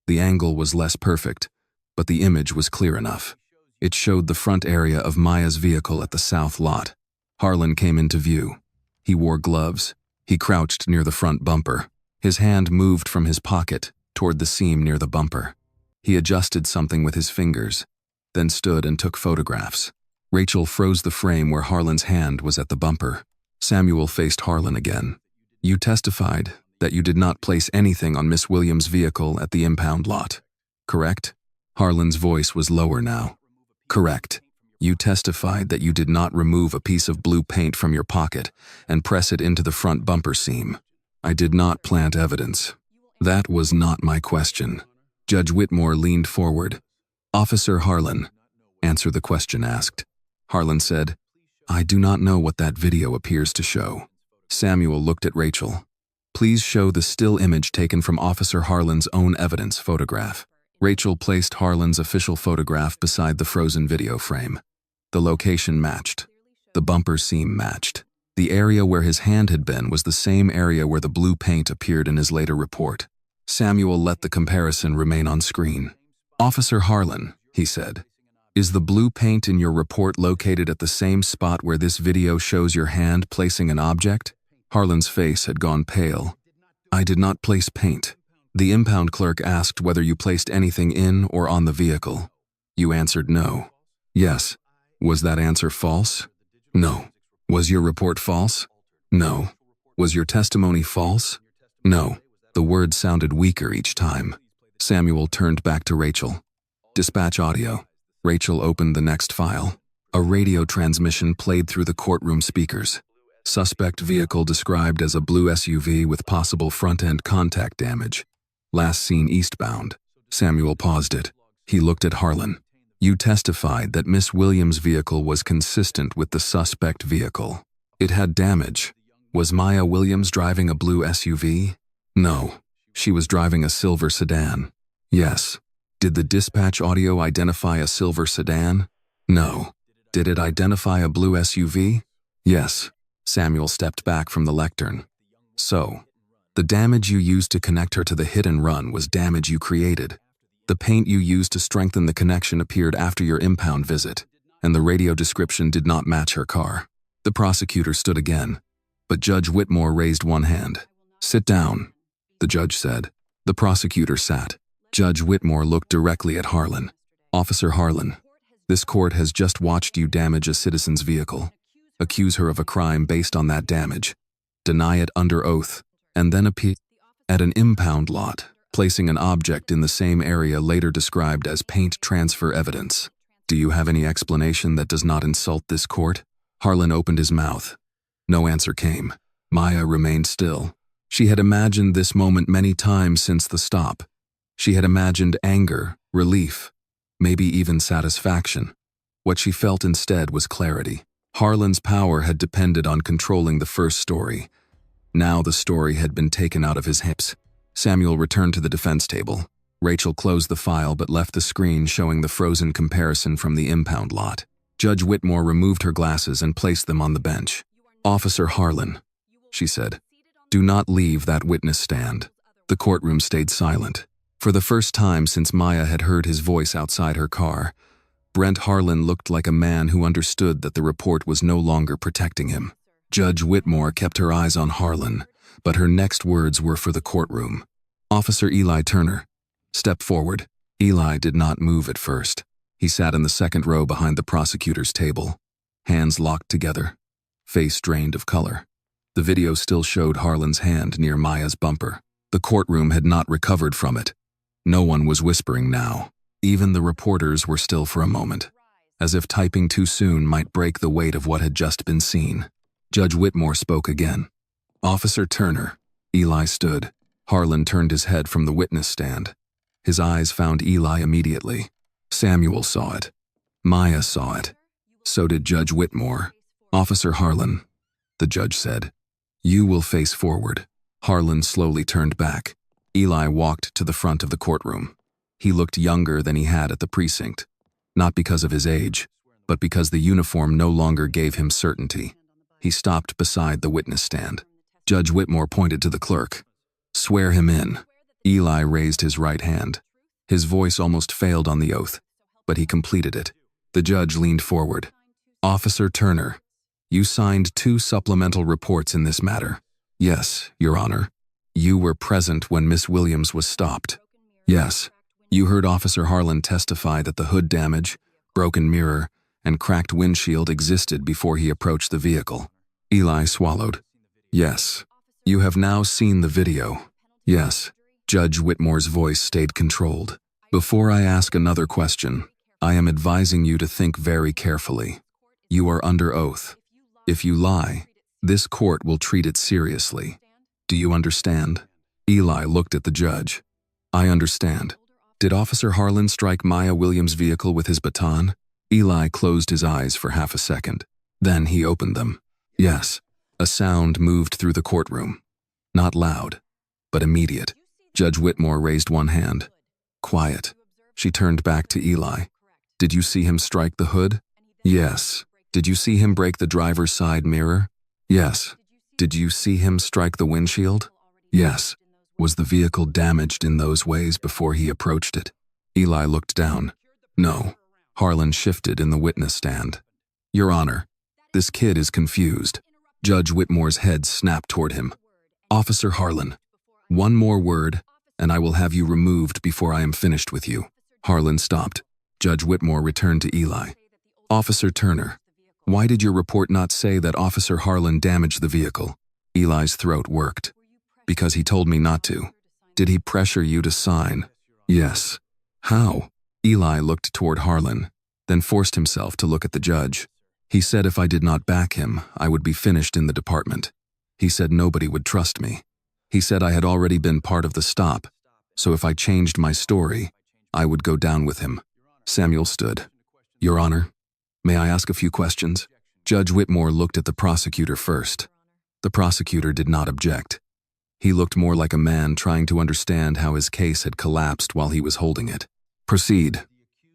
The angle was less perfect, but the image was clear enough. It showed the front area of Maya's vehicle at the south lot. Harlan came into view. He wore gloves. He crouched near the front bumper. His hand moved from his pocket toward the seam near the bumper. He adjusted something with his fingers, then stood and took photographs. Rachel froze the frame where Harlan's hand was at the bumper. Samuel faced Harlan again. You testified that you did not place anything on Miss Williams' vehicle at the impound lot, correct? Harlan's voice was lower now. Correct. You testified that you did not remove a piece of blue paint from your pocket and press it into the front bumper seam. I did not plant evidence. That was not my question. Judge Whitmore leaned forward. Officer Harlan, answer the question asked. Harlan said, I do not know what that video appears to show. Samuel looked at Rachel. Please show the still image taken from Officer Harlan's own evidence photograph. Rachel placed Harlan's official photograph beside the frozen video frame. The location matched. The bumper seam matched. The area where his hand had been was the same area where the blue paint appeared in his later report. Samuel let the comparison remain on screen. Officer Harlan, he said, is the blue paint in your report located at the same spot where this video shows your hand placing an object? Harlan's face had gone pale. I did not place paint. The impound clerk asked whether you placed anything in or on the vehicle. You answered no. Yes. Was that answer false? No. Was your report false? No. Was your testimony false? No. The words sounded weaker each time. Samuel turned back to Rachel. Dispatch audio. Rachel opened the next file. A radio transmission played through the courtroom speakers. Suspect vehicle described as a blue SUV with possible front-end contact damage. Last seen eastbound. Samuel paused it. He looked at Harlan. You testified that Miss Williams' vehicle was consistent with the suspect vehicle. It had damage. Was Maya Williams driving a blue SUV? No. She was driving a silver sedan. Yes. Did the dispatch audio identify a silver sedan? No. Did it identify a blue SUV? Yes. Samuel stepped back from the lectern. So, the damage you used to connect her to the hit and run was damage you created. The paint you used to strengthen the connection appeared after your impound visit, and the radio description did not match her car. The prosecutor stood again, but Judge Whitmore raised one hand. Sit down, the judge said. The prosecutor sat. Judge Whitmore looked directly at Harlan. Officer Harlan, this court has just watched you damage a citizen's vehicle. Accuse her of a crime based on that damage. Deny it under oath, and then appear at an impound lot, placing an object in the same area later described as paint transfer evidence. Do you have any explanation that does not insult this court? Harlan opened his mouth. No answer came. Maya remained still. She had imagined this moment many times since the stop. She had imagined anger, relief, maybe even satisfaction. What she felt instead was clarity. Harlan's power had depended on controlling the first story. Now the story had been taken out of his hips. Samuel returned to the defense table. Rachel closed the file but left the screen showing the frozen comparison from the impound lot. Judge Whitmore removed her glasses and placed them on the bench. "Officer Harlan," she said, "do not leave that witness stand." The courtroom stayed silent. For the first time since Maya had heard his voice outside her car, Brent Harlan looked like a man who understood that the report was no longer protecting him. Judge Whitmore kept her eyes on Harlan, but her next words were for the courtroom. "Officer Eli Turner, step forward." Eli did not move at first. He sat in the second row behind the prosecutor's table, hands locked together, face drained of color. The video still showed Harlan's hand near Maya's bumper. The courtroom had not recovered from it. No one was whispering now. Even the reporters were still for a moment, as if typing too soon might break the weight of what had just been seen. Judge Whitmore spoke again. "Officer Turner." Eli stood. Harlan turned his head from the witness stand. His eyes found Eli immediately. Samuel saw it. Maya saw it. So did Judge Whitmore. "Officer Harlan," the judge said, "you will face forward." Harlan slowly turned back. Eli walked to the front of the courtroom. He looked younger than he had at the precinct, not because of his age, but because the uniform no longer gave him certainty. He stopped beside the witness stand. Judge Whitmore pointed to the clerk. "Swear him in." Eli raised his right hand. His voice almost failed on the oath, but he completed it. The judge leaned forward. "Officer Turner, you signed 2 supplemental reports in this matter." "Yes, Your Honor." "You were present when Miss Williams was stopped." "Yes." "You heard Officer Harlan testify that the hood damage, broken mirror, and cracked windshield existed before he approached the vehicle." Eli swallowed. "Yes." "You have now seen the video." "Yes." Judge Whitmore's voice stayed controlled. "Before I ask another question, I am advising you to think very carefully. You are under oath. If you lie, this court will treat it seriously. Do you understand?" Eli looked at the judge. "I understand." "Did Officer Harlan strike Maya Williams' vehicle with his baton?" Eli closed his eyes for half a second. Then he opened them. "Yes." A sound moved through the courtroom. Not loud, but immediate. Judge Whitmore raised one hand. "Quiet." She turned back to Eli. "Did you see him strike the hood?" "Yes." "Did you see him break the driver's side mirror?" "Yes." "Did you see him strike the windshield?" "Yes." "Was the vehicle damaged in those ways before he approached it?" Eli looked down. "No." Harlan shifted in the witness stand. "Your Honor, this kid is confused." Judge Whitmore's head snapped toward him. "Officer Harlan, one more word, and I will have you removed before I am finished with you." Harlan stopped. Judge Whitmore returned to Eli. "Officer Turner, why did your report not say that Officer Harlan damaged the vehicle?" Eli's throat worked. "Because he told me not to." "Did he pressure you to sign?" "Yes." "How?" Eli looked toward Harlan, then forced himself to look at the judge. "He said if I did not back him, I would be finished in the department. He said nobody would trust me. He said I had already been part of the stop, so if I changed my story, I would go down with him." Samuel stood. "Your Honor, may I ask a few questions?" Judge Whitmore looked at the prosecutor first. The prosecutor did not object. He looked more like a man trying to understand how his case had collapsed while he was holding it. "Proceed,"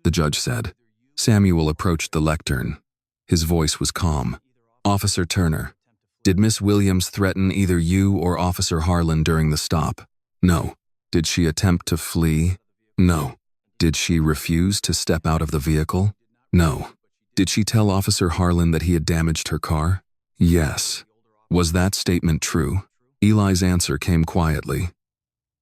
the judge said. Samuel approached the lectern. His voice was calm. "Officer Turner, did Miss Williams threaten either you or Officer Harlan during the stop?" "No." "Did she attempt to flee?" "No." "Did she refuse to step out of the vehicle?" "No." "Did she tell Officer Harlan that he had damaged her car?" "Yes." "Was that statement true?" Eli's answer came quietly.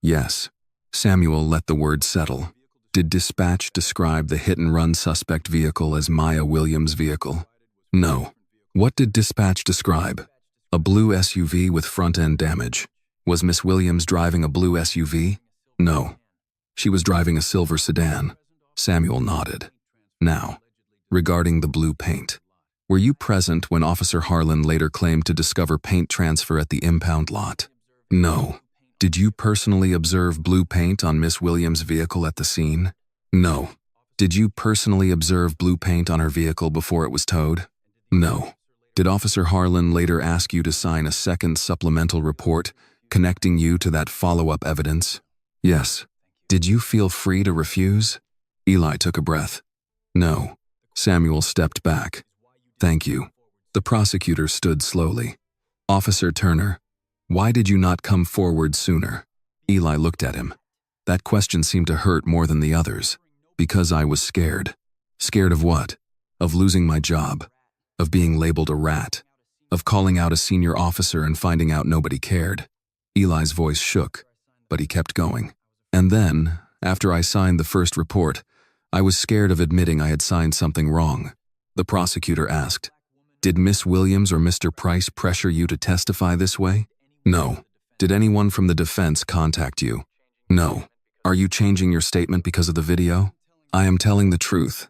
"Yes." Samuel let the words settle. "Did dispatch describe the hit-and-run suspect vehicle as Maya Williams' vehicle?" "No." "What did dispatch describe?" "A blue SUV with front-end damage." "Was Miss Williams driving a blue SUV?" "No." "She was driving a silver sedan." Samuel nodded. "Now, regarding the blue paint, were you present when Officer Harlan later claimed to discover paint transfer at the impound lot?" "No." Did you personally observe blue paint on Miss Williams' vehicle at the scene? No. Did you personally observe blue paint on her vehicle before it was towed? No. Did Officer Harlan later ask you to sign a second supplemental report connecting you to that follow-up evidence? Yes. Did you feel free to refuse? Eli took a breath. No. Samuel stepped back. Thank you. The prosecutor stood slowly. Officer Turner, why did you not come forward sooner? Eli looked at him. That question seemed to hurt more than the others. Because I was scared. Scared of what? Of losing my job. Of being labeled a rat. Of calling out a senior officer and finding out nobody cared. Eli's voice shook, but he kept going. And then, after I signed the first report, I was scared of admitting I had signed something wrong. The prosecutor asked, did Miss Williams or Mr. Price pressure you to testify this way? No. Did anyone from the defense contact you? No. Are you changing your statement because of the video? I am telling the truth,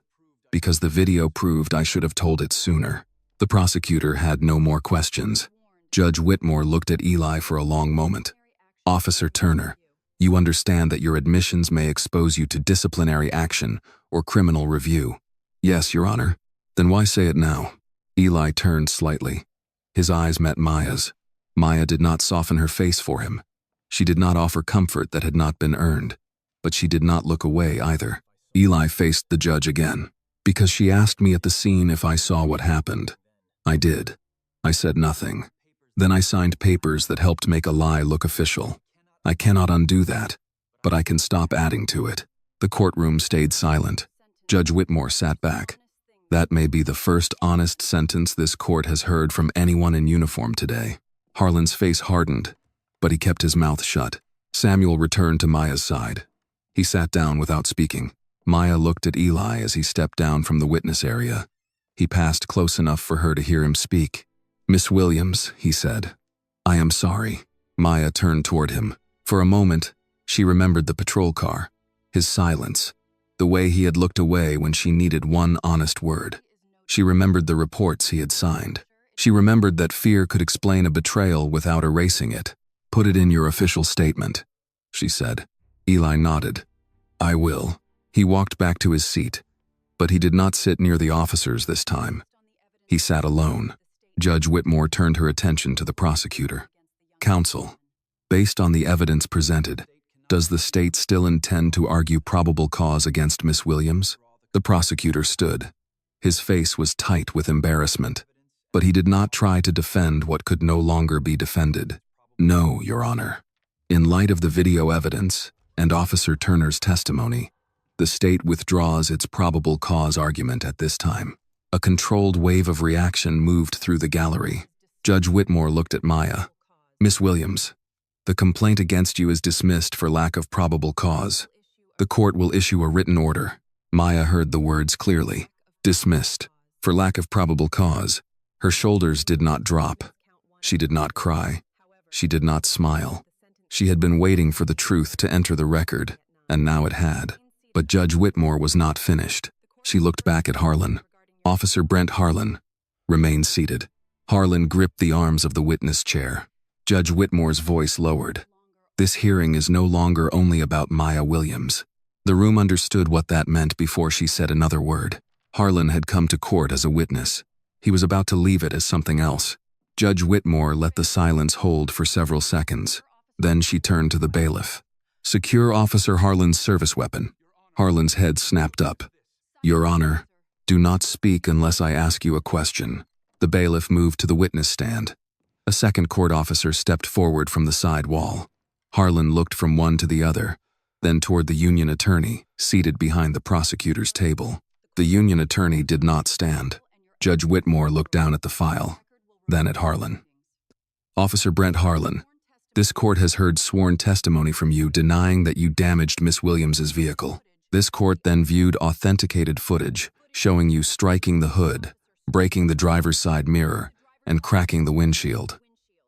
because the video proved I should have told it sooner. The prosecutor had no more questions. Judge Whitmore looked at Eli for a long moment. Officer Turner, you understand that your admissions may expose you to disciplinary action or criminal review. Yes, Your Honor. Then why say it now? Eli turned slightly. His eyes met Maya's. Maya did not soften her face for him. She did not offer comfort that had not been earned, but she did not look away either. Eli faced the judge again. Because she asked me at the scene if I saw what happened. I did. I said nothing. Then I signed papers that helped make a lie look official. I cannot undo that, but I can stop adding to it. The courtroom stayed silent. Judge Whitmore sat back. That may be the first honest sentence this court has heard from anyone in uniform today. Harlan's face hardened, but he kept his mouth shut. Samuel returned to Maya's side. He sat down without speaking. Maya looked at Eli as he stepped down from the witness area. He passed close enough for her to hear him speak. Miss Williams, he said. I am sorry. Maya turned toward him. For a moment, she remembered the patrol car, his silence, the way he had looked away when she needed one honest word. She remembered the reports he had signed. She remembered that fear could explain a betrayal without erasing it. Put it in your official statement, she said. Eli nodded. I will. He walked back to his seat, but he did not sit near the officers this time. He sat alone. Judge Whitmore turned her attention to the prosecutor. Counsel, based on the evidence presented, does the state still intend to argue probable cause against Miss Williams? The prosecutor stood. His face was tight with embarrassment, but he did not try to defend what could no longer be defended. No, Your Honor. In light of the video evidence and Officer Turner's testimony, the state withdraws its probable cause argument at this time. A controlled wave of reaction moved through the gallery. Judge Whitmore looked at Maya. Miss Williams, the complaint against you is dismissed for lack of probable cause. The court will issue a written order. Maya heard the words clearly. Dismissed. For lack of probable cause. Her shoulders did not drop. She did not cry. She did not smile. She had been waiting for the truth to enter the record, and now it had. But Judge Whitmore was not finished. She looked back at Harlan. Officer Brent Harlan remained seated. Harlan gripped the arms of the witness chair. Judge Whitmore's voice lowered. This hearing is no longer only about Maya Williams. The room understood what that meant before she said another word. Harlan had come to court as a witness. He was about to leave it as something else. Judge Whitmore let the silence hold for several seconds. Then she turned to the bailiff. Secure Officer Harlan's service weapon. Harlan's head snapped up. Your Honor, do not speak unless I ask you a question. The bailiff moved to the witness stand. A second court officer stepped forward from the side wall. Harlan looked from one to the other, then toward the union attorney, seated behind the prosecutor's table. The union attorney did not stand. Judge Whitmore looked down at the file, then at Harlan. Officer Brent Harlan, this court has heard sworn testimony from you denying that you damaged Miss Williams's vehicle. This court then viewed authenticated footage showing you striking the hood, breaking the driver's side mirror, and cracking the windshield.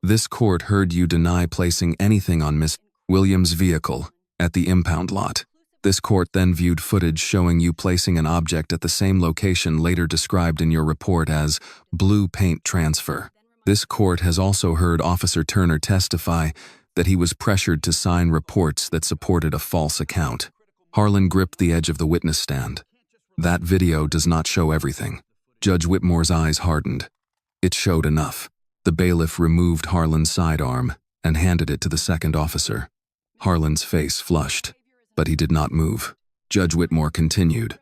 This court heard you deny placing anything on Miss Williams' vehicle at the impound lot. This court then viewed footage showing you placing an object at the same location later described in your report as blue paint transfer. This court has also heard Officer Turner testify that he was pressured to sign reports that supported a false account. Harlan gripped the edge of the witness stand. That video does not show everything. Judge Whitmore's eyes hardened. It showed enough. The bailiff removed Harlan's sidearm and handed it to the second officer. Harlan's face flushed, but he did not move. Judge Whitmore continued,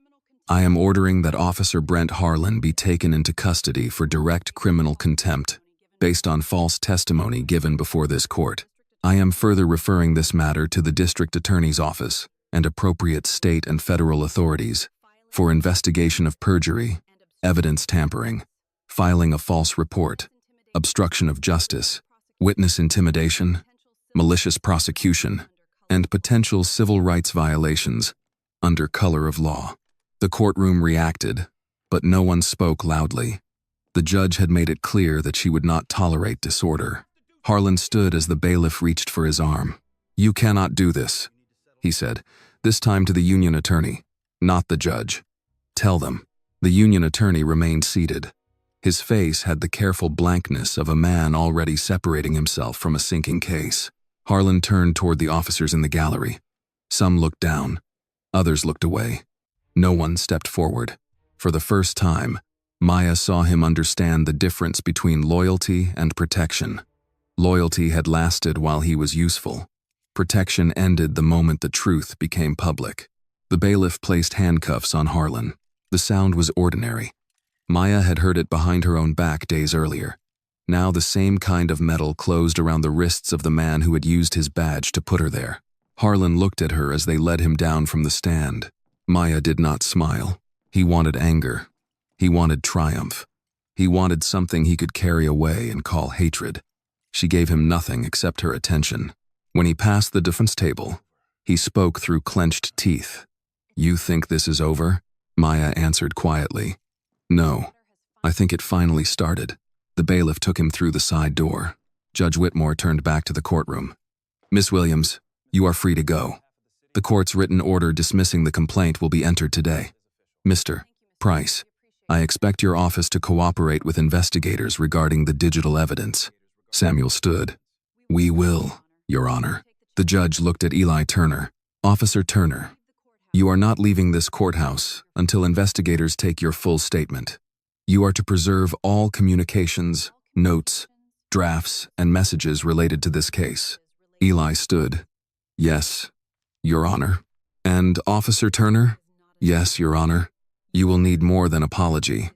"I am ordering that Officer Brent Harlan be taken into custody for direct criminal contempt based on false testimony given before this court. I am further referring this matter to the District Attorney's Office and appropriate state and federal authorities for investigation of perjury, evidence tampering, filing a false report, obstruction of justice, witness intimidation, malicious prosecution, and potential civil rights violations under color of law." The courtroom reacted, but no one spoke loudly. The judge had made it clear that she would not tolerate disorder. Harlan stood as the bailiff reached for his arm. "You cannot do this," he said, this time to the union attorney, not the judge. "Tell them." The union attorney remained seated. His face had the careful blankness of a man already separating himself from a sinking case. Harlan turned toward the officers in the gallery. Some looked down. Others looked away. No one stepped forward. For the first time, Maya saw him understand the difference between loyalty and protection. Loyalty had lasted while he was useful. Protection ended the moment the truth became public. The bailiff placed handcuffs on Harlan. The sound was ordinary. Maya had heard it behind her own back days earlier. Now the same kind of metal closed around the wrists of the man who had used his badge to put her there. Harlan looked at her as they led him down from the stand. Maya did not smile. He wanted anger. He wanted triumph. He wanted something he could carry away and call hatred. She gave him nothing except her attention. When he passed the defense table, he spoke through clenched teeth. "You think this is over?" Maya answered quietly. "No. I think it finally started." The bailiff took him through the side door. Judge Whitmore turned back to the courtroom. "Miss Williams, you are free to go. The court's written order dismissing the complaint will be entered today. Mr. Price, I expect your office to cooperate with investigators regarding the digital evidence." Samuel stood. "We will, Your Honor." The judge looked at Eli Turner. "Officer Turner, you are not leaving this courthouse until investigators take your full statement. You are to preserve all communications, notes, drafts, and messages related to this case." Eli stood. "Yes, Your Honor." "And Officer Turner?" "Yes, Your Honor. You will need more than apology.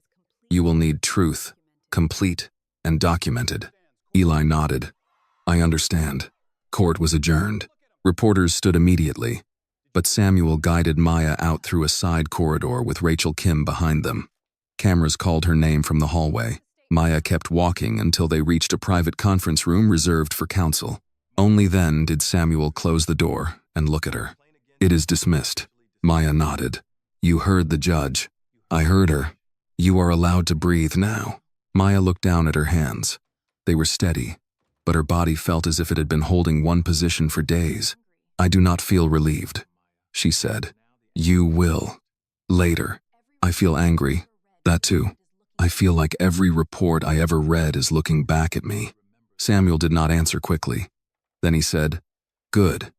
You will need truth, complete and documented." Eli nodded. "I understand." Court was adjourned. Reporters stood immediately, but Samuel guided Maya out through a side corridor with Rachel Kim behind them. Cameras called her name from the hallway. Maya kept walking until they reached a private conference room reserved for counsel. Only then did Samuel close the door and look at her. "It is dismissed." Maya nodded. "You heard the judge." "I heard her. You are allowed to breathe now." Maya looked down at her hands. They were steady, but her body felt as if it had been holding one position for days. "I do not feel relieved," she said. "You will. Later. I feel angry. That too. I feel like every report I ever read is looking back at me." Samuel did not answer quickly. Then he said, "Good.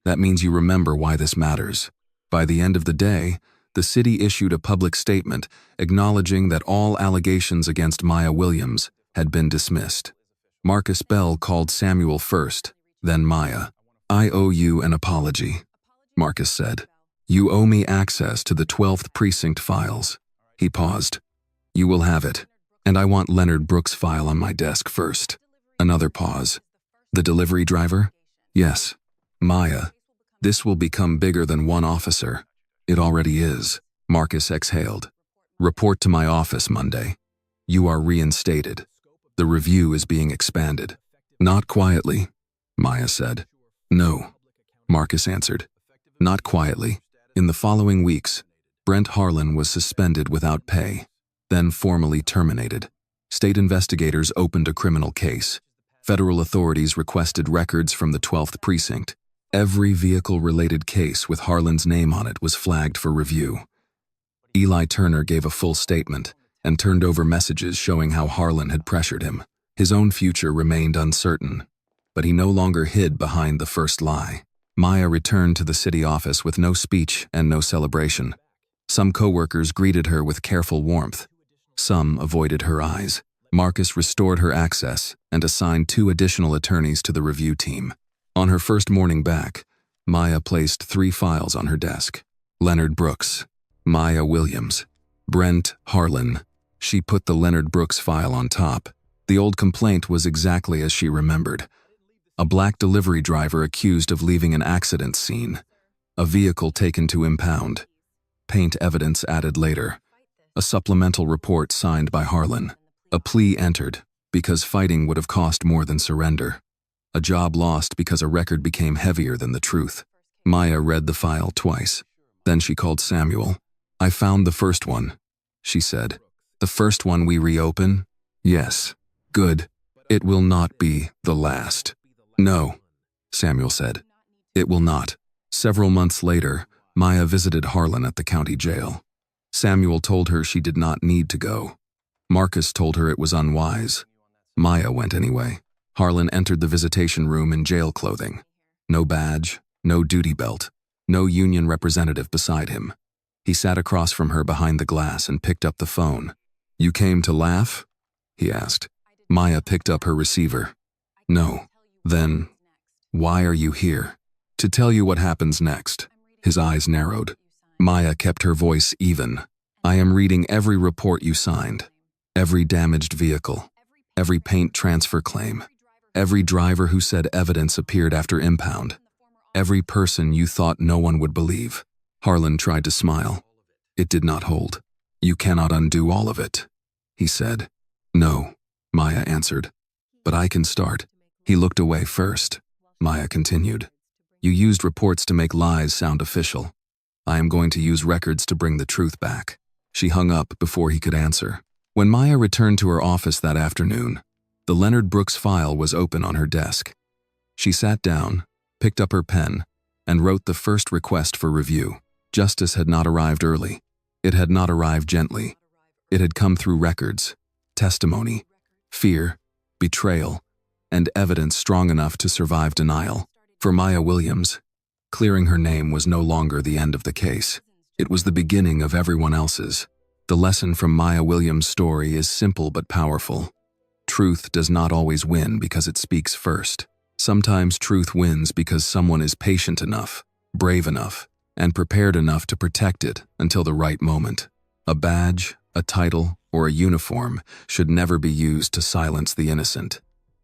That means you remember why this matters." By the end of the day, the city issued a public statement acknowledging that all allegations against Maya Williams had been dismissed. Marcus Bell called Samuel first, then Maya. "I owe you an apology," Marcus said. "You owe me access to the 12th Precinct files." He paused. "You will have it, and I want Leonard Brooks' file on my desk first." Another pause. "The delivery driver?" "Yes." "Maya, this will become bigger than one officer." "It already is." Marcus exhaled. "Report to my office Monday. You are reinstated. The review is being expanded." "Not quietly," Maya said. "No," Marcus answered. "Not quietly." In the following weeks, Brent Harlan was suspended without pay, then formally terminated. State investigators opened a criminal case. Federal authorities requested records from the 12th Precinct. Every vehicle-related case with Harlan's name on it was flagged for review. Eli Turner gave a full statement and turned over messages showing how Harlan had pressured him. His own future remained uncertain. but he no longer hid behind the first lie. Maya returned to the city office with no speech and no celebration. Some coworkers greeted her with careful warmth. Some avoided her eyes. Marcus restored her access and assigned 2 additional attorneys to the review team. On her first morning back, Maya placed 3 files on her desk. Leonard Brooks, Maya Williams, Brent Harlan. She put the Leonard Brooks file on top. The old complaint was exactly as she remembered. A black delivery driver accused of leaving an accident scene. A vehicle taken to impound. Paint evidence added later. A supplemental report signed by Harlan. A plea entered because fighting would have cost more than surrender. A job lost because a record became heavier than the truth. Maya read the file twice. Then she called Samuel. "I found the first one," she said. "The first one we reopen?" "Yes." "Good. It will not be the last." "No," Samuel said. "It will not." Several months later, Maya visited Harlan at the county jail. Samuel told her she did not need to go. Marcus told her it was unwise. Maya went anyway. Harlan entered the visitation room in jail clothing. No badge, no duty belt, no union representative beside him. He sat across from her behind the glass and picked up the phone. "You came to laugh?" he asked. Maya picked up her receiver. "No." "Then, why are you here?" "To tell you what happens next." His eyes narrowed. Maya kept her voice even. "I am reading every report you signed. Every damaged vehicle. Every paint transfer claim. Every driver who said evidence appeared after impound. Every person you thought no one would believe." Harlan tried to smile. It did not hold. "You cannot undo all of it," he said. "No," Maya answered. "But I can start." He looked away first. Maya continued. "You used reports to make lies sound official. I am going to use records to bring the truth back." She hung up before he could answer. When Maya returned to her office that afternoon, the Leonard Brooks file was open on her desk. She sat down, picked up her pen, and wrote the first request for review. Justice had not arrived early. It had not arrived gently. It had come through records, testimony, fear, betrayal, and evidence strong enough to survive denial. For Maya Williams, clearing her name was no longer the end of the case. It was the beginning of everyone else's. The lesson from Maya Williams' story is simple but powerful. Truth does not always win because it speaks first. Sometimes truth wins because someone is patient enough, brave enough, and prepared enough to protect it until the right moment. A badge, a title, or a uniform should never be used to silence the innocent.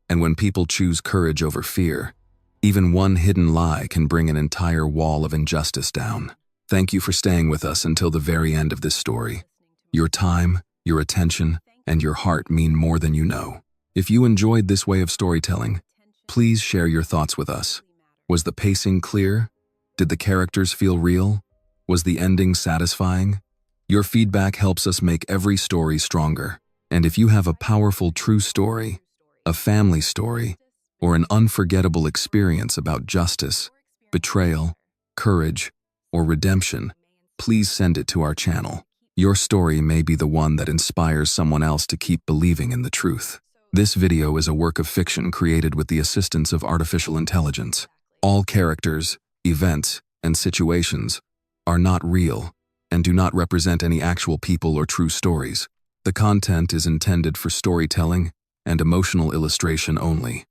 And when people choose courage over fear, even one hidden lie can bring an entire wall of injustice down. Thank you for staying with us until the very end of this story. Your time, your attention, and your heart mean more than you know. If you enjoyed this way of storytelling, please share your thoughts with us. Was the pacing clear? Did the characters feel real? Was the ending satisfying? Your feedback helps us make every story stronger. And if you have a powerful true story, a family story, or an unforgettable experience about justice, betrayal, courage, or redemption, please send it to our channel. Your story may be the one that inspires someone else to keep believing in the truth. This video is a work of fiction created with the assistance of artificial intelligence. All characters, events, and situations are not real and do not represent any actual people or true stories. The content is intended for storytelling and emotional illustration only.